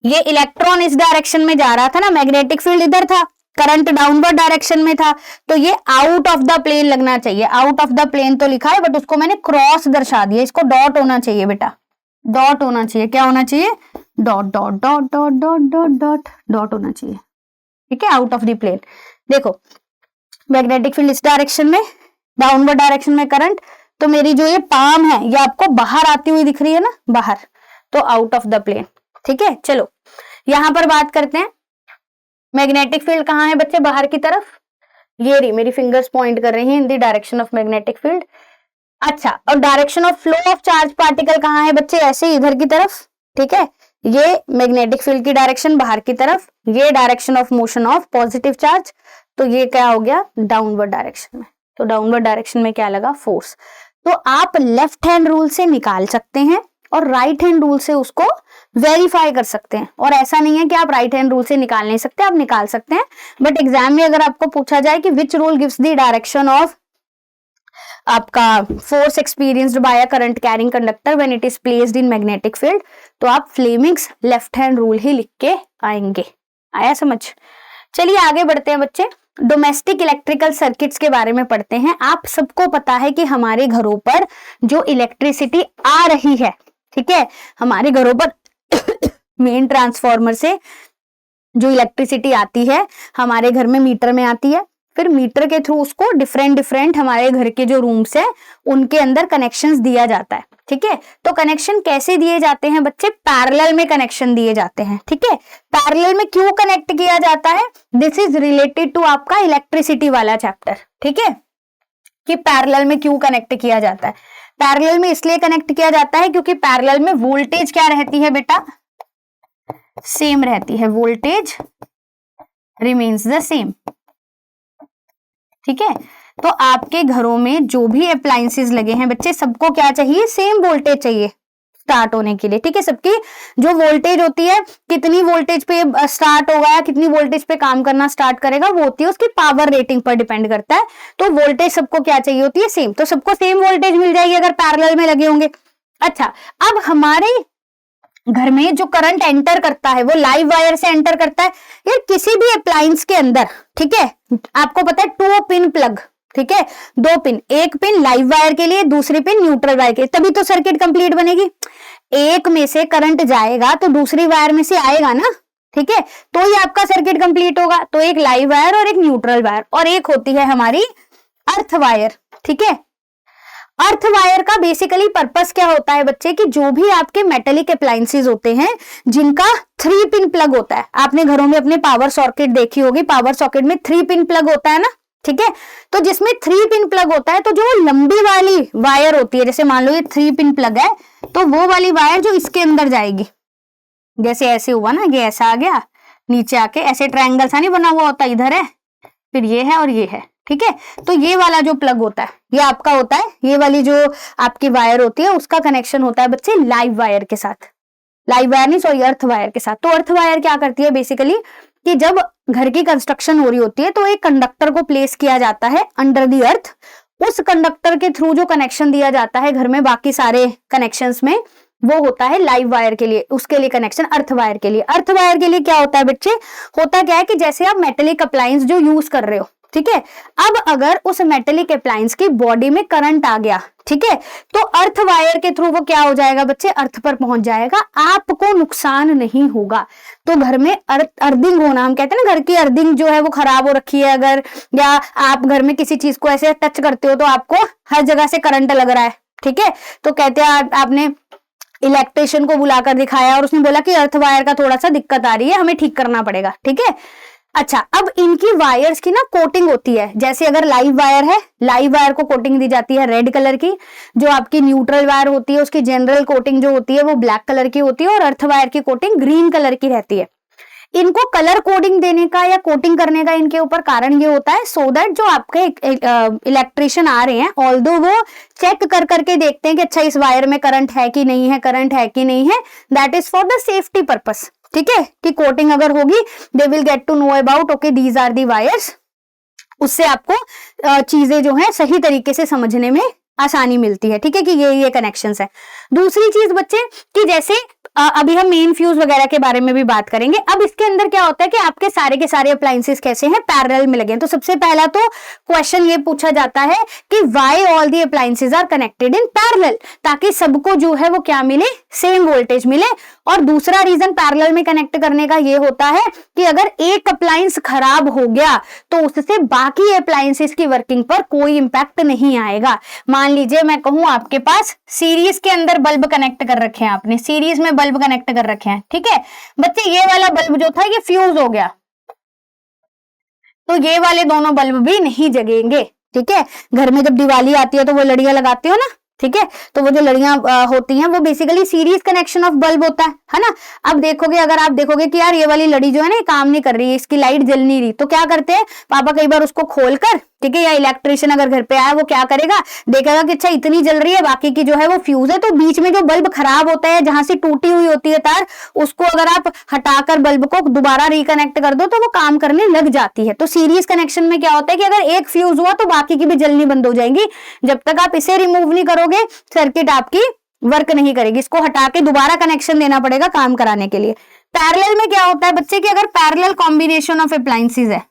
ये इलेक्ट्रॉन इस डायरेक्शन में जा रहा था ना, मैग्नेटिक फील्ड इधर था, करंट डाउनवर्ड डायरेक्शन में था, तो ये आउट ऑफ द प्लेन लगना चाहिए। आउट ऑफ द प्लेन तो लिखा है बट उसको मैंने क्रॉस दर्शा दिया, इसको डॉट होना चाहिए बेटा, डॉट होना चाहिए। क्या होना चाहिए, dot dot dot dot dot dot dot dot होना चाहिए, ठीक है, आउट ऑफ द प्लेन। देखो मैग्नेटिक फील्ड इस डायरेक्शन में, डाउनवर्ड डायरेक्शन में करंट, तो मेरी जो ये पाम है ये आपको बाहर आती हुई दिख रही है ना, बाहर, तो आउट ऑफ द प्लेन, ठीक है। चलो यहां पर बात करते हैं, मैग्नेटिक फील्ड कहां है बच्चे, बाहर की तरफ, ये रही मेरी फिंगर्स पॉइंट कर रही हैं इन the direction of magnetic field. अच्छा, और direction of flow of charge particle कहां है बच्चे, ऐसे इधर की तरफ, ठीक है। ये मैग्नेटिक फील्ड की डायरेक्शन बाहर की तरफ, ये direction of motion of positive charge, तो ये क्या हो गया, डाउनवर्ड डायरेक्शन में। तो डाउनवर्ड डायरेक्शन में क्या लगा, फोर्स। तो आप लेफ्ट हैंड रूल से निकाल सकते हैं और राइट हैंड रूल से उसको वेरीफाई कर सकते हैं। और ऐसा नहीं है कि आप राइट हैंड रूल से निकाल नहीं सकते, आप निकाल सकते हैं, बट एग्जाम में अगर आपको पूछा जाए कि which rule gives the direction of आपका force experienced by a current carrying conductor when it is placed in magnetic field, तो आप फ्लेमिंग्स लेफ्ट हैंड रूल ही लिख के आएंगे। आया समझ। चलिए आगे बढ़ते हैं बच्चे, डोमेस्टिक इलेक्ट्रिकल सर्किट्स के बारे में पढ़ते हैं। आप सबको पता है कि हमारे घरों पर जो इलेक्ट्रिसिटी आ रही है, ठीक है, हमारे घरों पर मेन ट्रांसफार्मर से जो इलेक्ट्रिसिटी आती है हमारे घर में मीटर में आती है, फिर मीटर के थ्रू उसको डिफरेंट हमारे घर के जो रूम्स है उनके अंदर कनेक्शंस दिया जाता है, ठीक है। तो कनेक्शन कैसे दिए जाते हैं बच्चे, पैरेलल में कनेक्शन दिए जाते हैं, ठीक है। पैरेलल में क्यों कनेक्ट किया जाता है, दिस इज रिलेटेड टू आपका इलेक्ट्रिसिटी वाला चैप्टर, ठीक है, कि पैरेलल में क्यों कनेक्ट किया जाता है। पैरेलल में इसलिए कनेक्ट किया जाता है क्योंकि पैरेलल में वोल्टेज क्या रहती है बेटा, सेम रहती है, वोल्टेज रिमेन्स द सेम, ठीक है। तो आपके घरों में जो भी अप्लायंसेस लगे हैं बच्चे, सबको क्या चाहिए, सेम वोल्टेज चाहिए स्टार्ट होने के लिए, ठीक है। सबकी जो वोल्टेज होती है, कितनी वोल्टेज पे स्टार्ट होगा या कितनी वोल्टेज पे काम करना स्टार्ट करेगा, वो होती है उसकी पावर रेटिंग पर डिपेंड करता है। तो वोल्टेज सबको क्या चाहिए होती है, सेम, तो सबको सेम वोल्टेज मिल जाएगी अगर पैरेलल में लगे होंगे। अच्छा, अब हमारे घर में जो करंट एंटर करता है वो लाइव वायर से एंटर करता है या किसी भी अप्लायंस के अंदर, ठीक है। आपको पता है 2 पिन प्लग, ठीक है, 2 पिन, एक पिन लाइव वायर के लिए, दूसरी पिन न्यूट्रल वायर के लिए, तभी तो सर्किट कंप्लीट बनेगी। एक में से करंट जाएगा तो दूसरी वायर में से आएगा ना, ठीक है, तो ये आपका सर्किट कंप्लीट होगा। तो एक लाइव वायर और एक न्यूट्रल वायर, और एक होती है हमारी अर्थ वायर, ठीक है। अर्थ वायर का बेसिकली पर्पस क्या होता है बच्चे, कि जो भी आपके मेटेलिक अप्लायंसेस होते हैं जिनका 3 पिन प्लग होता है, आपने घरों में अपने पावर सॉकेट देखी होगी, पावर सॉकेट में 3 पिन प्लग होता है ना, ठीक है। तो जिसमें 3 पिन प्लग होता है, तो जो लंबी वाली वायर होती है, जैसे मान लो ये 3 पिन प्लग है, तो वो वाली वायर जो इसके अंदर जाएगी, जैसे ऐसे हुआ ना, ये ऐसा आ गया, नीचे आके ऐसे ट्रायंगल सा नहीं बना हुआ होता, इधर है, फिर ये है और ये है, ठीक है। तो ये वाला जो प्लग होता है ये आपका होता है, ये वाली जो आपकी वायर होती है उसका कनेक्शन होता है बच्चे लाइव वायर के साथ, लाइव वायर नहीं सॉरी अर्थ वायर के साथ। तो अर्थ वायर क्या करती है बेसिकली, कि जब घर की कंस्ट्रक्शन हो रही होती है तो एक कंडक्टर को प्लेस किया जाता है अंडर द अर्थ। उस कंडक्टर के थ्रू जो कनेक्शन दिया जाता है घर में बाकी सारे कनेक्शंस में, वो होता है लाइव वायर के लिए, उसके लिए कनेक्शन अर्थ वायर के लिए। अर्थ वायर के लिए क्या होता है बच्चे, होता क्या है कि जैसे आप मेटेलिक अप्लायंस जो यूज कर रहे हो, ठीक है, अब अगर उस मेटेलिक अप्लायंस की बॉडी में करंट आ गया, ठीक है, तो अर्थ वायर के थ्रू वो क्या हो जाएगा बच्चे, अर्थ पर पहुंच जाएगा, आपको नुकसान नहीं होगा। तो घर में अर्थिंग होना, हम कहते हैं ना घर की अर्थिंग जो है वो खराब हो रखी है अगर, या आप घर में किसी चीज को ऐसे टच करते हो तो आपको हर जगह से करंट लग रहा है, ठीक है, तो कहते हैं आपने इलेक्ट्रिशियन को बुलाकर दिखाया और उसने बोला कि अर्थ वायर का थोड़ा सा दिक्कत आ रही है, हमें ठीक करना पड़ेगा, ठीक है। अच्छा, अब इनकी वायर्स की ना कोटिंग होती है, जैसे अगर लाइव वायर है, लाइव वायर को कोटिंग दी जाती है रेड कलर की, जो आपकी न्यूट्रल वायर होती है उसकी जनरल कोटिंग जो होती है वो ब्लैक कलर की होती है, और अर्थ वायर की कोटिंग ग्रीन कलर की रहती है। इनको कलर कोडिंग देने का या कोटिंग करने का इनके ऊपर कारण ये होता है सो दैट जो आपके इलेक्ट्रिशियन आ रहे हैं, ऑल्दो वो चेक कर करके देखते हैं कि अच्छा इस वायर में करंट है कि नहीं है, करंट है कि नहीं है, that is for the safety purpose, ठीक है, कि कोटिंग अगर होगी they will get to know about okay these are the wires, उससे आपको चीजें जो है सही तरीके से समझने में आसानी मिलती है, ठीक है, कि ये कनेक्शंस है। दूसरी चीज बच्चे कि जैसे अभी हम मेन फ्यूज वगैरह के बारे में भी बात करेंगे। अब इसके अंदर क्या होता है कि आपके सारे के सारे अप्लायंसेस कैसे हैं, पैरेलल में लगे हैं। तो सबसे पहला तो क्वेश्चन ये पूछा जाता है कि why all the appliances are connected in parallel, ताकि सबको जो है वो क्या मिले, सेम वोल्टेज मिले। और दूसरा रीजन पैरेलल में कनेक्ट करने का ये होता है कि अगर एक अप्लायंस खराब हो गया तो उससे बाकी अप्लायंसेस की वर्किंग पर कोई इंपैक्ट नहीं आएगा। मान लीजिए मैं कहूं आपके पास सीरीज के अंदर बल्ब कनेक्ट कर रखे हैं, आपने सीरीज में बल्ब कनेक्ट कर रखे हैं, ठीक है बच्चे, ये वाला बल्ब जो था ये फ्यूज हो गया तो ये वाले दोनों बल्ब भी नहीं जगेंगे, ठीक है। घर में जब दिवाली आती है तो वो लड़ियां लगाते हो ना, ठीक है, तो वो जो लड़ियां होती हैं वो basically series connection of bulb होता है ना। अब देखोगे, अगर आप देखोगे कि यार ये वाली लड़ी जो है ना काम नहीं कर रही है, इसकी लाइट जल नहीं रही, तो क्या करते हैं पापा कई बार उसको खोलकर, ठीक है, या इलेक्ट्रिशियन अगर घर पे आया वो क्या करेगा, देखेगा कि अच्छा इतनी जल रही है, बाकी की जो है वो फ्यूज है, तो बीच में जो बल्ब खराब होता है जहां से टूटी हुई होती है तार, उसको अगर आप हटाकर बल्ब को दोबारा रिकनेक्ट कर दो तो वो काम करने लग जाती है। तो सीरीज कनेक्शन में क्या होता है कि अगर एक फ्यूज हुआ तो बाकी की भी जलनी बंद हो जाएंगी, जब तक आप इसे रिमूव नहीं करोगे सर्किट आपकी वर्क नहीं करेगी, इसको हटा के दोबारा कनेक्शन देना पड़ेगा काम कराने के लिए। पैरेलल में क्या होता है बच्चे कि अगर पैरेलल कॉम्बिनेशन ऑफ अप्लायंसेस है,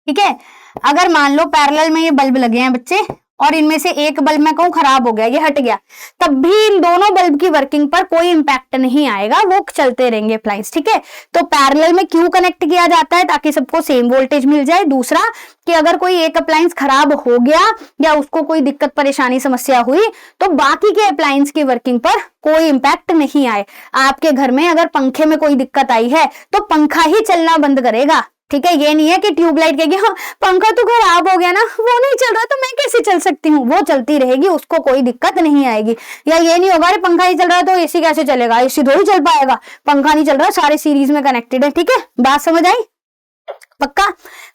ठीक है, अगर मान लो पैरेलल में ये बल्ब लगे हैं बच्चे और इनमें से एक बल्ब मैं कहूं खराब हो गया, ये हट गया, तब भी इन दोनों बल्ब की वर्किंग पर कोई इंपैक्ट नहीं आएगा, वो चलते रहेंगे अप्लायंस, ठीक है। तो पैरेलल में क्यों कनेक्ट किया जाता है, ताकि सबको सेम वोल्टेज मिल जाए। दूसरा कि अगर कोई एक अप्लायंस खराब हो गया या उसको कोई दिक्कत परेशानी समस्या हुई तो बाकी के अप्लायंस की वर्किंग पर कोई इंपैक्ट नहीं आए। आपके घर में अगर पंखे में कोई दिक्कत आई है तो पंखा ही चलना बंद करेगा, ठीक है, ये नहीं है कि ट्यूबलाइट कहेगी हाँ पंखा तो खराब हो गया ना, वो नहीं चल रहा तो मैं कैसे चल सकती हूँ, वो चलती रहेगी, उसको कोई दिक्कत नहीं आएगी। या ये नहीं होगा अरे पंखा ही चल रहा है तो एसी कैसे चलेगा, एसी थोड़ी चल पाएगा, पंखा नहीं चल रहा, सारे सीरीज में कनेक्टेड है, ठीक है, बात समझ आई, पक्का।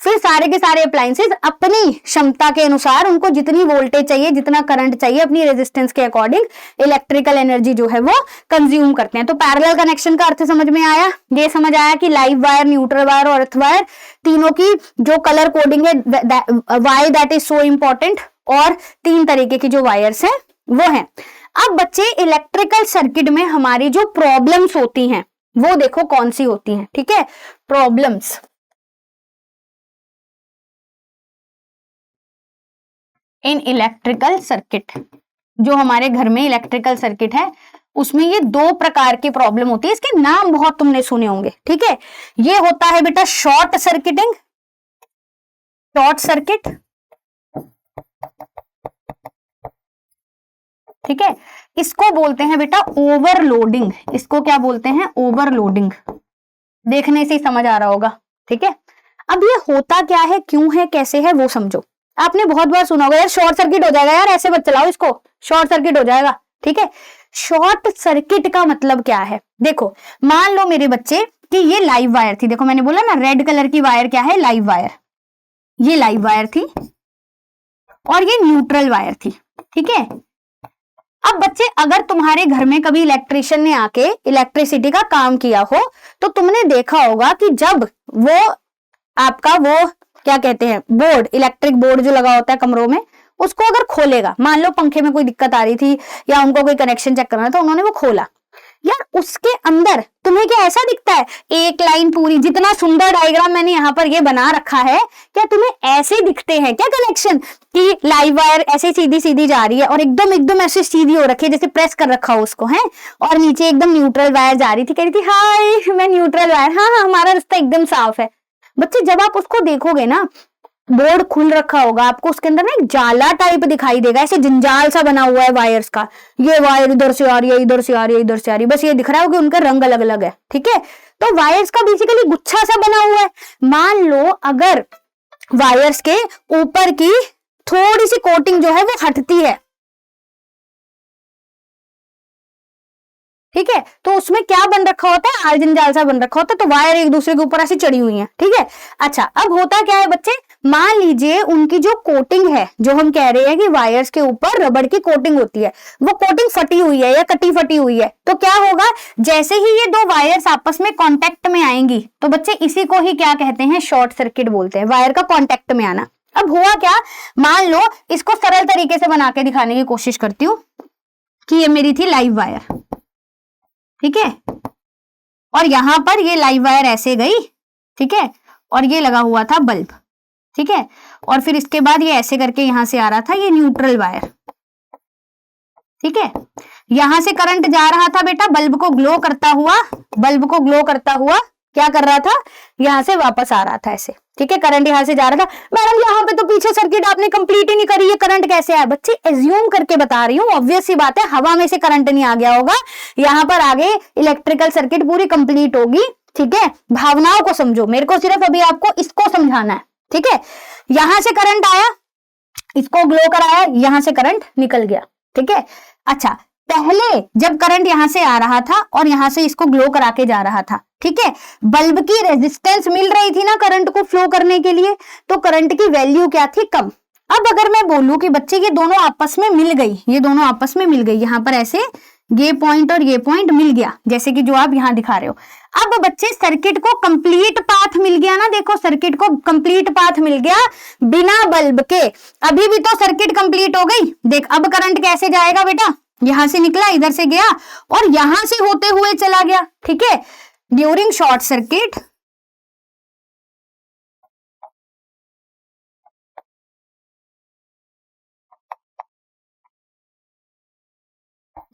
फिर सारे के सारे अप्लायंसेस अपनी क्षमता के अनुसार उनको जितनी वोल्टेज चाहिए, जितना करंट चाहिए, अपनी रेजिस्टेंस के अकॉर्डिंग इलेक्ट्रिकल एनर्जी जो है वो कंज्यूम करते हैं। तो पैरेलल कनेक्शन का अर्थ समझ में आया, ये समझ आया कि लाइव वायर, न्यूट्रल वायर और अर्थ वायर तीनों की जो कलर कोडिंग है, why that is so important, और 3 तरीके की जो वायर्स हैं वो हैं। अब बच्चे इलेक्ट्रिकल सर्किट में हमारी जो प्रॉब्लम्स होती हैं वो देखो कौन सी होती हैं, ठीक है। प्रॉब्लम्स इन इलेक्ट्रिकल सर्किट, जो हमारे घर में इलेक्ट्रिकल सर्किट है उसमें ये 2 प्रकार की प्रॉब्लम होती है, इसके नाम बहुत तुमने सुने होंगे, ठीक है। ये होता है बेटा शॉर्ट सर्किटिंग, शॉर्ट सर्किट, ठीक है, इसको बोलते हैं बेटा ओवरलोडिंग, इसको क्या बोलते हैं, ओवरलोडिंग, देखने से ही समझ आ रहा होगा, ठीक है। अब ये होता क्या है, क्यों है, कैसे है, वो समझो। आपने बहुत बार सुना होगा यार शॉर्ट सर्किट हो जाएगा, यार ऐसे मत चलाओ इसको, शॉर्ट सर्किट हो जाएगा, ठीक है। शॉर्ट सर्किट का मतलब क्या है, देखो मान लो मेरे बच्चे कि ये लाइव वायर थी, देखो मैंने बोला ना रेड कलर की वायर क्या है, लाइव वायर, ये लाइव वायर थी और ये न्यूट्रल वायर थी, ठीक है। अब बच्चे अगर तुम्हारे घर में कभी इलेक्ट्रिशियन ने आके इलेक्ट्रिसिटी का काम किया हो तो तुमने देखा होगा कि जब वो आपका वो क्या कहते हैं बोर्ड, इलेक्ट्रिक बोर्ड जो लगा होता है कमरों में, उसको अगर खोलेगा, मान लो पंखे में कोई दिक्कत आ रही थी या उनको कोई कनेक्शन चेक करना था, उन्होंने वो खोला, यार उसके अंदर तुम्हें क्या ऐसा दिखता है एक लाइन पूरी, जितना सुंदर डायग्राम मैंने यहाँ पर ये बना रखा है, क्या तुम्हें ऐसे दिखते हैं क्या कनेक्शन कि लाइव वायर ऐसे सीधी सीधी जा रही है और एकदम एकदम ऐसे सीधी हो रखी है जैसे प्रेस कर रखा हो उसको है, और नीचे एकदम न्यूट्रल वायर जा रही थी, कह रही थी हाय मैं न्यूट्रल वायर, हाँ हाँ हमारा रास्ता एकदम साफ है। बच्चे जब आप उसको देखोगे ना, बोर्ड खुल रखा होगा, आपको उसके अंदर ना एक जाला टाइप दिखाई देगा, ऐसे जंजाल सा बना हुआ है वायर्स का, ये वायर इधर से आ रही है, इधर से आ रही है, इधर से आ रही है, बस ये दिख रहा है कि उनका रंग अलग अलग है, ठीक है। तो वायर्स का बेसिकली गुच्छा सा बना हुआ है। मान लो अगर वायर्स के ऊपर की थोड़ी सी कोटिंग जो है वो हटती है, ठीक है, तो उसमें क्या बन रखा होता है, आलजन जाल सा बन रखा होता है, तो वायर एक दूसरे के ऊपर ऐसे चढ़ी हुई है, ठीक है। अच्छा अब होता क्या है बच्चे, मान लीजिए उनकी जो कोटिंग है, जो हम कह रहे हैं कि वायर्स के ऊपर रबड़ की कोटिंग होती है, वो कोटिंग फटी हुई है या कटी फटी हुई है, तो क्या होगा, जैसे ही ये दो वायर्स आपस में कांटेक्ट में आएंगी, तो बच्चे इसी को ही क्या कहते हैं, शॉर्ट सर्किट बोलते हैं, वायर का कांटेक्ट में आना। अब हुआ क्या, मान लो इसको सरल तरीके से बना के दिखाने की कोशिश करती हूँ कि ये मेरी थी लाइव वायर, ठीक है, और यहां पर ये लाइव वायर ऐसे गई, ठीक है, और ये लगा हुआ था बल्ब, ठीक है, और फिर इसके बाद ये ऐसे करके यहां से आ रहा था ये न्यूट्रल वायर, ठीक है, यहां से करंट जा रहा था बेटा बल्ब को ग्लो करता हुआ, बल्ब को ग्लो करता हुआ क्या कर रहा था, यहां से वापस आ रहा था ऐसे, ठीक है, करंट यहां से जा रहा था। मैडम यहाँ पे तो पीछे सर्किट आपने कंप्लीट ही नहीं करी, ये करंट कैसे आया, बच्चे एज्यूम करके बता रही हूँ, ऑब्वियस सी बात है, हवा में से करंट नहीं आ गया होगा, यहाँ पर आगे इलेक्ट्रिकल सर्किट पूरी कंप्लीट होगी, ठीक है। भावनाओं को समझो, मेरे को सिर्फ अभी आपको इसको समझाना है, ठीक है। यहां से करंट आया, इसको ग्लो कराया, यहां से करंट निकल गया, ठीक है। अच्छा पहले जब करंट यहां से आ रहा था और यहां से इसको ग्लो करा के जा रहा था, ठीक है, बल्ब की रेजिस्टेंस मिल रही थी ना करंट को फ्लो करने के लिए, तो करंट की वैल्यू क्या थी, कम। अब अगर मैं बोलूं कि बच्चे ये दोनों आपस में मिल गई, ये दोनों आपस में मिल गई, यहां पर ऐसे ये पॉइंट और ये पॉइंट मिल गया, जैसे कि जो आप यहां दिखा रहे हो। अब बच्चे सर्किट को कंप्लीट पाथ मिल गया ना, देखो सर्किट को कंप्लीट पाथ मिल गया बिना बल्ब के, अभी भी तो सर्किट कंप्लीट हो गई। देख अब करंट कैसे जाएगा बेटा, यहां से निकला, इधर से गया और यहां से होते हुए चला गया, ठीक है। During short circuit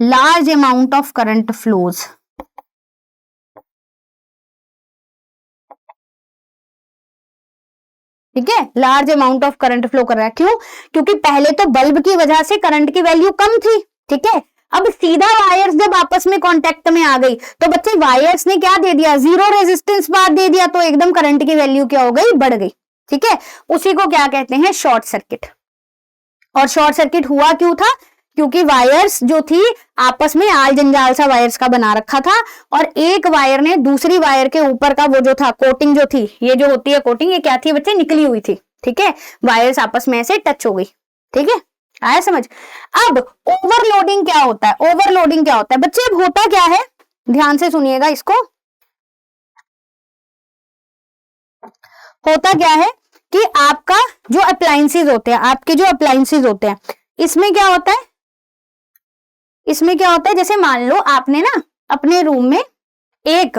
large amount of current flows, ठीक है, large amount of current flow कर रहा है, क्यों, क्योंकि पहले तो बल्ब की वजह से करंट की वैल्यू कम थी, ठीक है। अब सीधा वायर्स जब आपस में कांटेक्ट में आ गई, तो बच्चे वायर्स ने क्या दे दिया, जीरो रेजिस्टेंस बार दे दिया, तो एकदम करंट की वैल्यू क्या हो गई, बढ़ गई, ठीक है। उसी को क्या कहते हैं, शॉर्ट सर्किट। और शॉर्ट सर्किट हुआ क्यों था, क्योंकि वायर्स जो थी आपस में आल जंजाल सा वायर्स का बना रखा था, और एक वायर ने दूसरी वायर के ऊपर का वो जो था कोटिंग जो थी, ये जो होती है कोटिंग, ये क्या थी बच्चे, निकली हुई थी, ठीक है, वायर्स आपस में ऐसे टच हो गई, ठीक है, आया समझ। अब ओवरलोडिंग क्या होता है, ओवरलोडिंग क्या होता है बच्चे, अब होता क्या है, ध्यान से सुनिएगा इसको। होता क्या है कि आपका जो अप्लायंसेस होते हैं, आपके जो अप्लायंसेस होते हैं, इसमें क्या होता है, इसमें क्या होता है, जैसे मान लो आपने ना अपने रूम में एक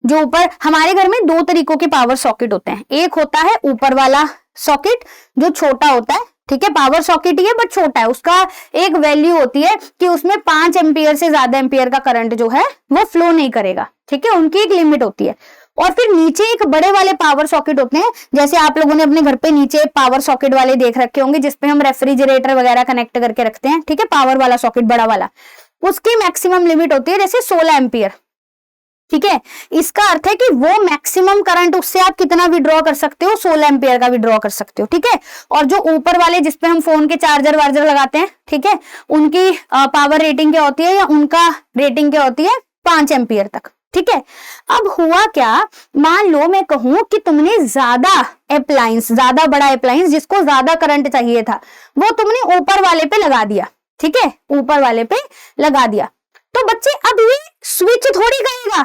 जो ऊपर, हमारे घर में दो तरीकों के पावर सॉकेट होते हैं, एक होता है ऊपर वाला सॉकेट जो छोटा होता है, ठीक है, पावर सॉकेट ही है बट छोटा है, उसका एक वैल्यू होती है कि उसमें 5 एम्पियर से ज्यादा एम्पियर का करंट जो है वो फ्लो नहीं करेगा, ठीक है, उनकी एक लिमिट होती है। और फिर नीचे एक बड़े वाले पावर सॉकेट होते हैं, जैसे आप लोगों ने अपने घर पे नीचे पावर सॉकेट वाले देख रखे होंगे, जिसपे हम रेफ्रिजरेटर वगैरह कनेक्ट करके रखते हैं, ठीक है, पावर वाला सॉकेट बड़ा वाला, उसकी मैक्सिमम लिमिट होती है जैसे 16 एम्पियर, ठीक है। इसका अर्थ है कि वो मैक्सिमम करंट, उससे आप कितना विड्रॉ कर सकते हो, 16 एम्पियर का विड्रॉ कर सकते हो, ठीक है। और जो ऊपर वाले जिसपे हम फोन के चार्जर वार्जर लगाते हैं, ठीक है, उनकी पावर रेटिंग क्या होती है, या उनका रेटिंग क्या होती है, 5 एम्पियर तक, ठीक है। अब हुआ क्या, मान लो मैं कहूं कि तुमने ज्यादा अप्लायंस, ज्यादा बड़ा अप्लायंस जिसको ज्यादा करंट चाहिए था, वो तुमने ऊपर वाले पे लगा दिया, ठीक है, ऊपर वाले पे लगा दिया, तो बच्चे अब ये स्विच थोड़ी करेगा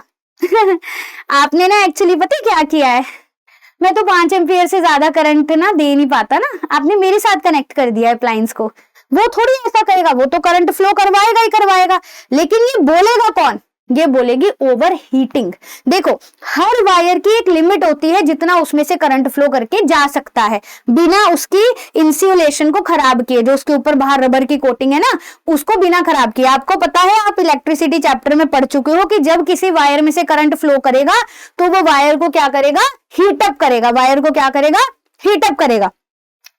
आपने ना एक्चुअली पता क्या किया है, मैं तो 5 एम्पियर से ज्यादा करंट ना दे नहीं पाता ना, आपने मेरे साथ कनेक्ट कर दिया अप्लायंस को, वो थोड़ी ऐसा करेगा, वो तो करंट फ्लो करवाएगा ही करवाएगा, लेकिन ये बोलेगा कौन, ये बोलेगी ओवर हीटिंग। देखो हर वायर की एक लिमिट होती है जितना उसमें से करंट फ्लो करके जा सकता है बिना उसकी इंसुलेशन को खराब किए, जो उसके ऊपर बाहर रबर की कोटिंग है ना उसको बिना खराब किए। आपको पता है, आप इलेक्ट्रिसिटी चैप्टर में पढ़ चुके हो कि जब किसी वायर में से करंट फ्लो करेगा तो वो वायर को क्या करेगा, हीटअप करेगा, वायर को क्या करेगा, हीटअप करेगा।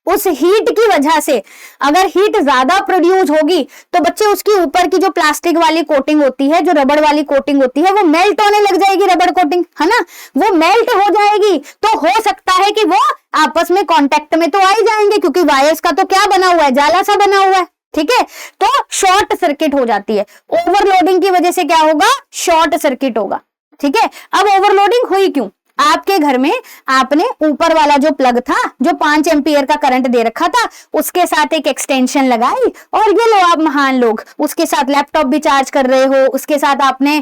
उस हीट की वजह से अगर हीट ज्यादा प्रोड्यूस होगी तो बच्चे उसकी ऊपर की जो प्लास्टिक वाली कोटिंग होती है, जो रबड़ वाली कोटिंग होती है, वो मेल्ट होने लग जाएगी, रबड़ कोटिंग है ना, वो मेल्ट हो जाएगी। तो हो सकता है कि वो आपस में कांटेक्ट में तो आ ही जाएंगे, क्योंकि वायर्स का तो क्या बना हुआ है, जाला सा बना हुआ है, ठीक है। तो शॉर्ट सर्किट हो जाती है, ओवरलोडिंग की वजह से क्या होगा, शॉर्ट सर्किट होगा, ठीक है। अब ओवरलोडिंग हुई क्यों, आपके घर में आपने ऊपर वाला जो प्लग था, जो 5 एम्पियर का करंट दे रखा था, उसके साथ एक एक्सटेंशन लगाई, और ये लो आप महान लोग उसके साथ लैपटॉप भी चार्ज कर रहे हो, उसके साथ आपने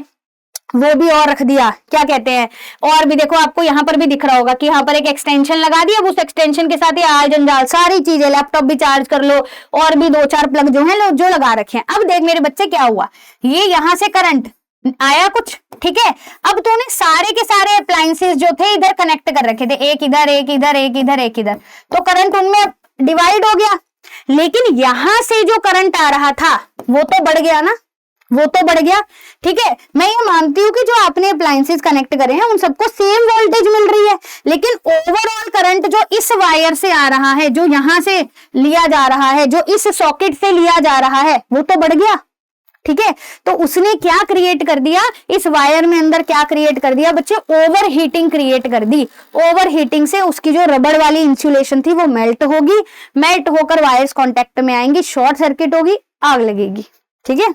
वो भी और रख दिया, क्या कहते हैं, और भी देखो आपको यहाँ पर भी दिख रहा होगा कि यहाँ पर एक एक्सटेंशन लगा दिया, उस एक्सटेंशन के साथ ही आल जंजाल सारी चीजें, लैपटॉप भी चार्ज कर लो, और भी 2-4 प्लग जो है जो लगा रखे हैं। अब देख मेरे बच्चे क्या हुआ, ये यहाँ से करंट आया कुछ, ठीक है। अब तूने सारे के सारे अप्लायंसेस जो थे इधर कनेक्ट कर रखे थे, एक इधर एक इधर एक इधर एक इधर, तो करंट उनमें डिवाइड हो गया। लेकिन यहां से जो करंट आ रहा था वो तो बढ़ गया ना, वो तो बढ़ गया, ठीक है। मैं ये मानती हूँ कि जो आपने अप्लायंसेस कनेक्ट करे हैं उन सबको सेम वोल्टेज मिल रही है, लेकिन ओवरऑल करंट जो इस वायर से आ रहा है, जो यहां से लिया जा रहा है, जो इस सॉकेट से लिया जा रहा है, वो तो बढ़ गया, ठीक है। तो उसने क्या क्रिएट कर दिया, इस वायर में अंदर क्या क्रिएट कर दिया बच्चे, ओवर हीटिंग क्रिएट कर दी। ओवर हीटिंग से उसकी जो रबड़ वाली इंसुलेशन थी वो मेल्ट होगी, मेल्ट होकर वायर्स कांटेक्ट में आएंगी, शॉर्ट सर्किट होगी, आग लगेगी, ठीक है।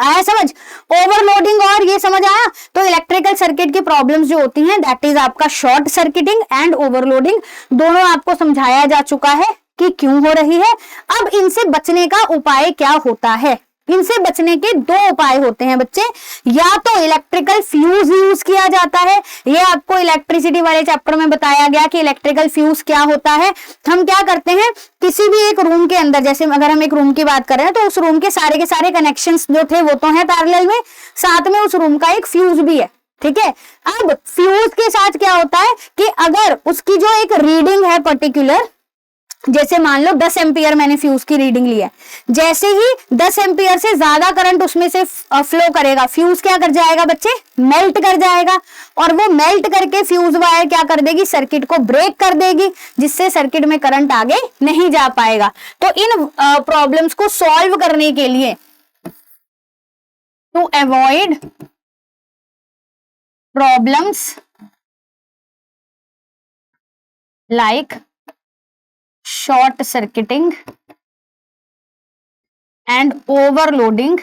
आया समझ, ओवरलोडिंग और ये समझ आया। तो इलेक्ट्रिकल सर्किट की प्रॉब्लम्स जो होती हैं दैट इज आपका शॉर्ट सर्किटिंग एंड ओवरलोडिंग, दोनों आपको समझाया जा चुका है कि क्यों हो रही है। अब इनसे बचने का उपाय क्या होता है, इनसे बचने के 2 उपाय होते हैं बच्चे, या तो इलेक्ट्रिकल फ्यूज यूज किया जाता है, ये आपको इलेक्ट्रिसिटी वाले चैप्टर में बताया गया कि इलेक्ट्रिकल फ्यूज क्या होता है। हम क्या करते हैं, किसी भी एक रूम के अंदर, जैसे अगर हम एक रूम की बात कर रहे हैं तो उस रूम के सारे कनेक्शंस जो थे वो तो है पैरेलल में, साथ में उस रूम का एक फ्यूज भी है, ठीक है। अब फ्यूज के साथ क्या होता है कि अगर उसकी जो एक रीडिंग है पर्टिकुलर, जैसे मान लो 10 एम्पियर मैंने फ्यूज की रीडिंग ली है, जैसे ही 10 एम्पियर से ज्यादा करंट उसमें से फ्लो करेगा, फ्यूज क्या कर जाएगा बच्चे, मेल्ट कर जाएगा, और वो मेल्ट करके फ्यूज वायर क्या कर देगी, सर्किट को ब्रेक कर देगी, जिससे सर्किट में करंट आगे नहीं जा पाएगा। तो इन प्रॉब्लम्स को सॉल्व करने के लिए, to avoid problems like short circuiting and overloading,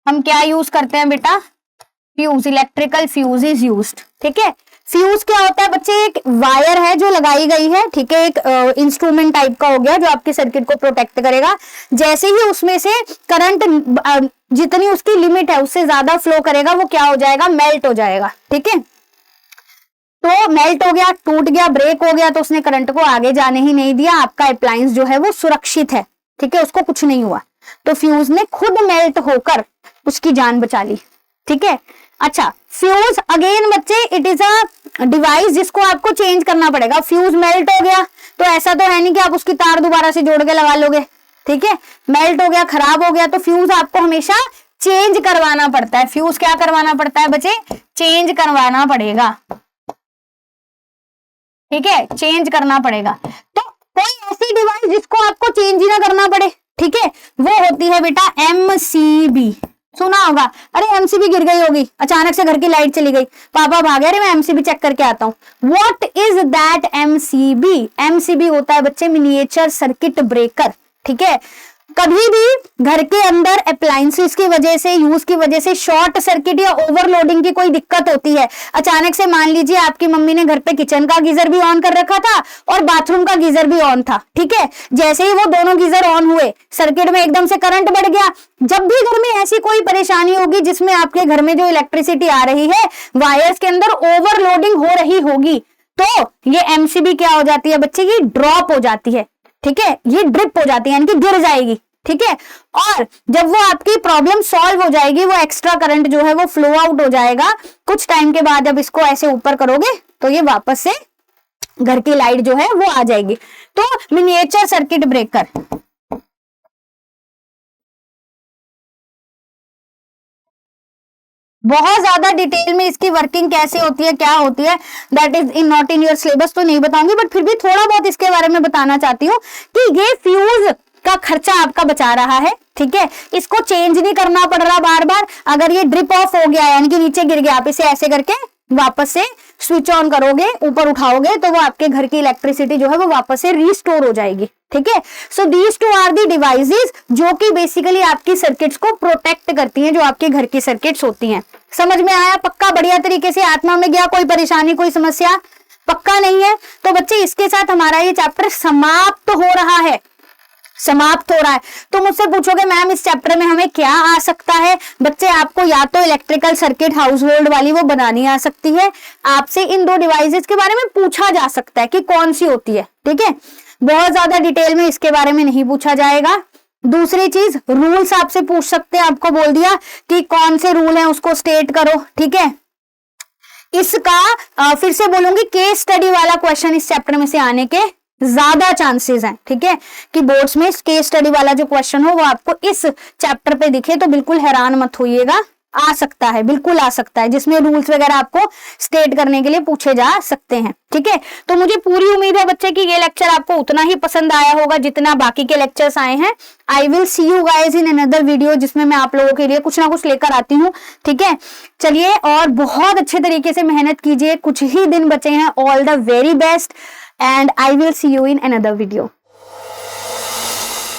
हम क्या यूज करते हैं बेटा, fuse, electrical fuse is used, ठीक है। फ्यूज क्या होता है बच्चे, एक वायर है जो लगाई गई है, ठीक है, एक इंस्ट्रूमेंट टाइप का हो गया जो आपके सर्किट को प्रोटेक्ट करेगा। जैसे ही उसमें से करंट जितनी उसकी लिमिट है उससे ज्यादा फ्लो करेगा, वो क्या हो जाएगा, मेल्ट हो जाएगा, ठीक है। तो मेल्ट हो गया, टूट गया, ब्रेक हो गया, तो उसने करंट को आगे जाने ही नहीं दिया, आपका अप्लायंस जो है वो सुरक्षित है, ठीक है, उसको कुछ नहीं हुआ। तो फ्यूज ने खुद मेल्ट होकर उसकी जान बचा ली, ठीक है। अच्छा, फ्यूज अगेन बच्चे इट इज अ डिवाइस जिसको आपको चेंज करना पड़ेगा। फ्यूज मेल्ट हो गया तो ऐसा तो है नहीं कि आप उसकी तार दोबारा से जोड़ के लगा लोगे, ठीक है। मेल्ट हो गया, खराब हो गया, तो फ्यूज आपको हमेशा चेंज करवाना पड़ता है। फ्यूज क्या करवाना पड़ता है बच्चे, चेंज करवाना पड़ेगा, ठीक है, चेंज करना पड़ेगा। तो कोई ऐसी डिवाइस जिसको आपको चेंज ही ना करना पड़े, ठीक है, वो होती है बेटा एमसीबी। सुना होगा, अरे एमसीबी गिर गई होगी, अचानक से घर की लाइट चली गई, पापा भागे, अरे मैं एमसीबी चेक करके आता हूं। What is that MCB, MCB होता है बच्चे मिनिएचर सर्किट ब्रेकर, ठीक है। कभी भी घर के अंदर अप्लायंसेस की वजह से, यूज की वजह से शॉर्ट सर्किट या ओवरलोडिंग की कोई दिक्कत होती है, अचानक से मान लीजिए आपकी मम्मी ने घर पे किचन का गीजर भी ऑन कर रखा था और बाथरूम का गीजर भी ऑन था, ठीक है, जैसे ही वो दोनों गीजर ऑन हुए सर्किट में एकदम से करंट बढ़ गया। जब भी घर में ऐसी कोई परेशानी होगी जिसमें आपके घर में जो इलेक्ट्रिसिटी आ रही है वायर्स के अंदर ओवरलोडिंग हो रही होगी, तो ये एमसीबी क्या हो जाती है बच्चे की, ड्रॉप हो जाती है, ठीक है, ये ड्रिप हो जाती है यानी कि गिर जाएगी, ठीक है। और जब वो आपकी प्रॉब्लम सॉल्व हो जाएगी, वो एक्स्ट्रा करंट जो है वो फ्लो आउट हो जाएगा। कुछ टाइम के बाद जब इसको ऐसे ऊपर करोगे तो ये वापस से घर की लाइट जो है वो आ जाएगी। तो मिनिएचर सर्किट ब्रेकर, बहुत ज्यादा डिटेल में इसकी वर्किंग कैसे होती है, क्या होती है, that is in not in your syllabus, तो नहीं बताऊंगी, बट फिर भी थोड़ा बहुत इसके बारे में बताना चाहती हूँ कि ये फ्यूज का खर्चा आपका बचा रहा है, ठीक है, इसको चेंज नहीं करना पड़ रहा बार बार। अगर ये ड्रिप ऑफ हो गया यानी कि नीचे गिर गया, आप इसे ऐसे करके वापस से स्विच ऑन करोगे, ऊपर उठाओगे तो वो आपके घर की इलेक्ट्रिसिटी जो है वो वापस से रिस्टोर हो जाएगी, ठीक है। So these two are the devices जो कि बेसिकली आपकी सर्किट्स को प्रोटेक्ट करती हैं, जो आपके घर की सर्किट्स होती हैं। समझ में आया पक्का, बढ़िया तरीके से, आत्मा में गया, कोई परेशानी कोई समस्या पक्का नहीं है। तो बच्चे इसके साथ हमारा ये चैप्टर समाप्त हो रहा है, समाप्त हो रहा है। तो मुझसे पूछोगे मैम इस चैप्टर में हमें क्या आ सकता है, बच्चे आपको या तो इलेक्ट्रिकल सर्किट हाउस होल्ड वाली वो बनानी आ सकती है, आपसे इन दो डिवाइसेस के बारे में पूछा जा सकता है कि कौन सी होती है, ठीक है, बहुत ज्यादा डिटेल में इसके बारे में नहीं पूछा जाएगा। दूसरी चीज, रूल्स आपसे पूछ सकते हैं, आपको बोल दिया कि कौन से रूल हैं उसको स्टेट करो, ठीक है। इसका फिर से बोलूंगी, केस स्टडी वाला क्वेश्चन इस चैप्टर में से आने के ज्यादा चांसेस हैं, ठीक है, कि बोर्ड्स में केस स्टडी वाला जो क्वेश्चन हो वो आपको इस चैप्टर पे दिखे तो बिल्कुल हैरान मत होइएगा, आ सकता है, बिल्कुल आ सकता है, जिसमें रूल्स वगैरह आपको स्टेट करने के लिए पूछे जा सकते हैं, ठीक है। तो मुझे पूरी उम्मीद है बच्चे कि ये लेक्चर आपको उतना ही पसंद आया होगा जितना बाकी के लेक्चर्स आए हैं। I will see you guys in another video जिसमें मैं आप लोगों के लिए कुछ ना कुछ लेकर आती हूँ, ठीक है। चलिए, और बहुत अच्छे तरीके से मेहनत कीजिए, कुछ ही दिन बचे हैं, all the very best and I will see you in another video.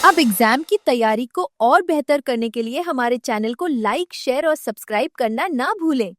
अब एग्जाम की तैयारी को और बेहतर करने के लिए हमारे चैनल को लाइक, शेयर और सब्सक्राइब करना ना भूलें।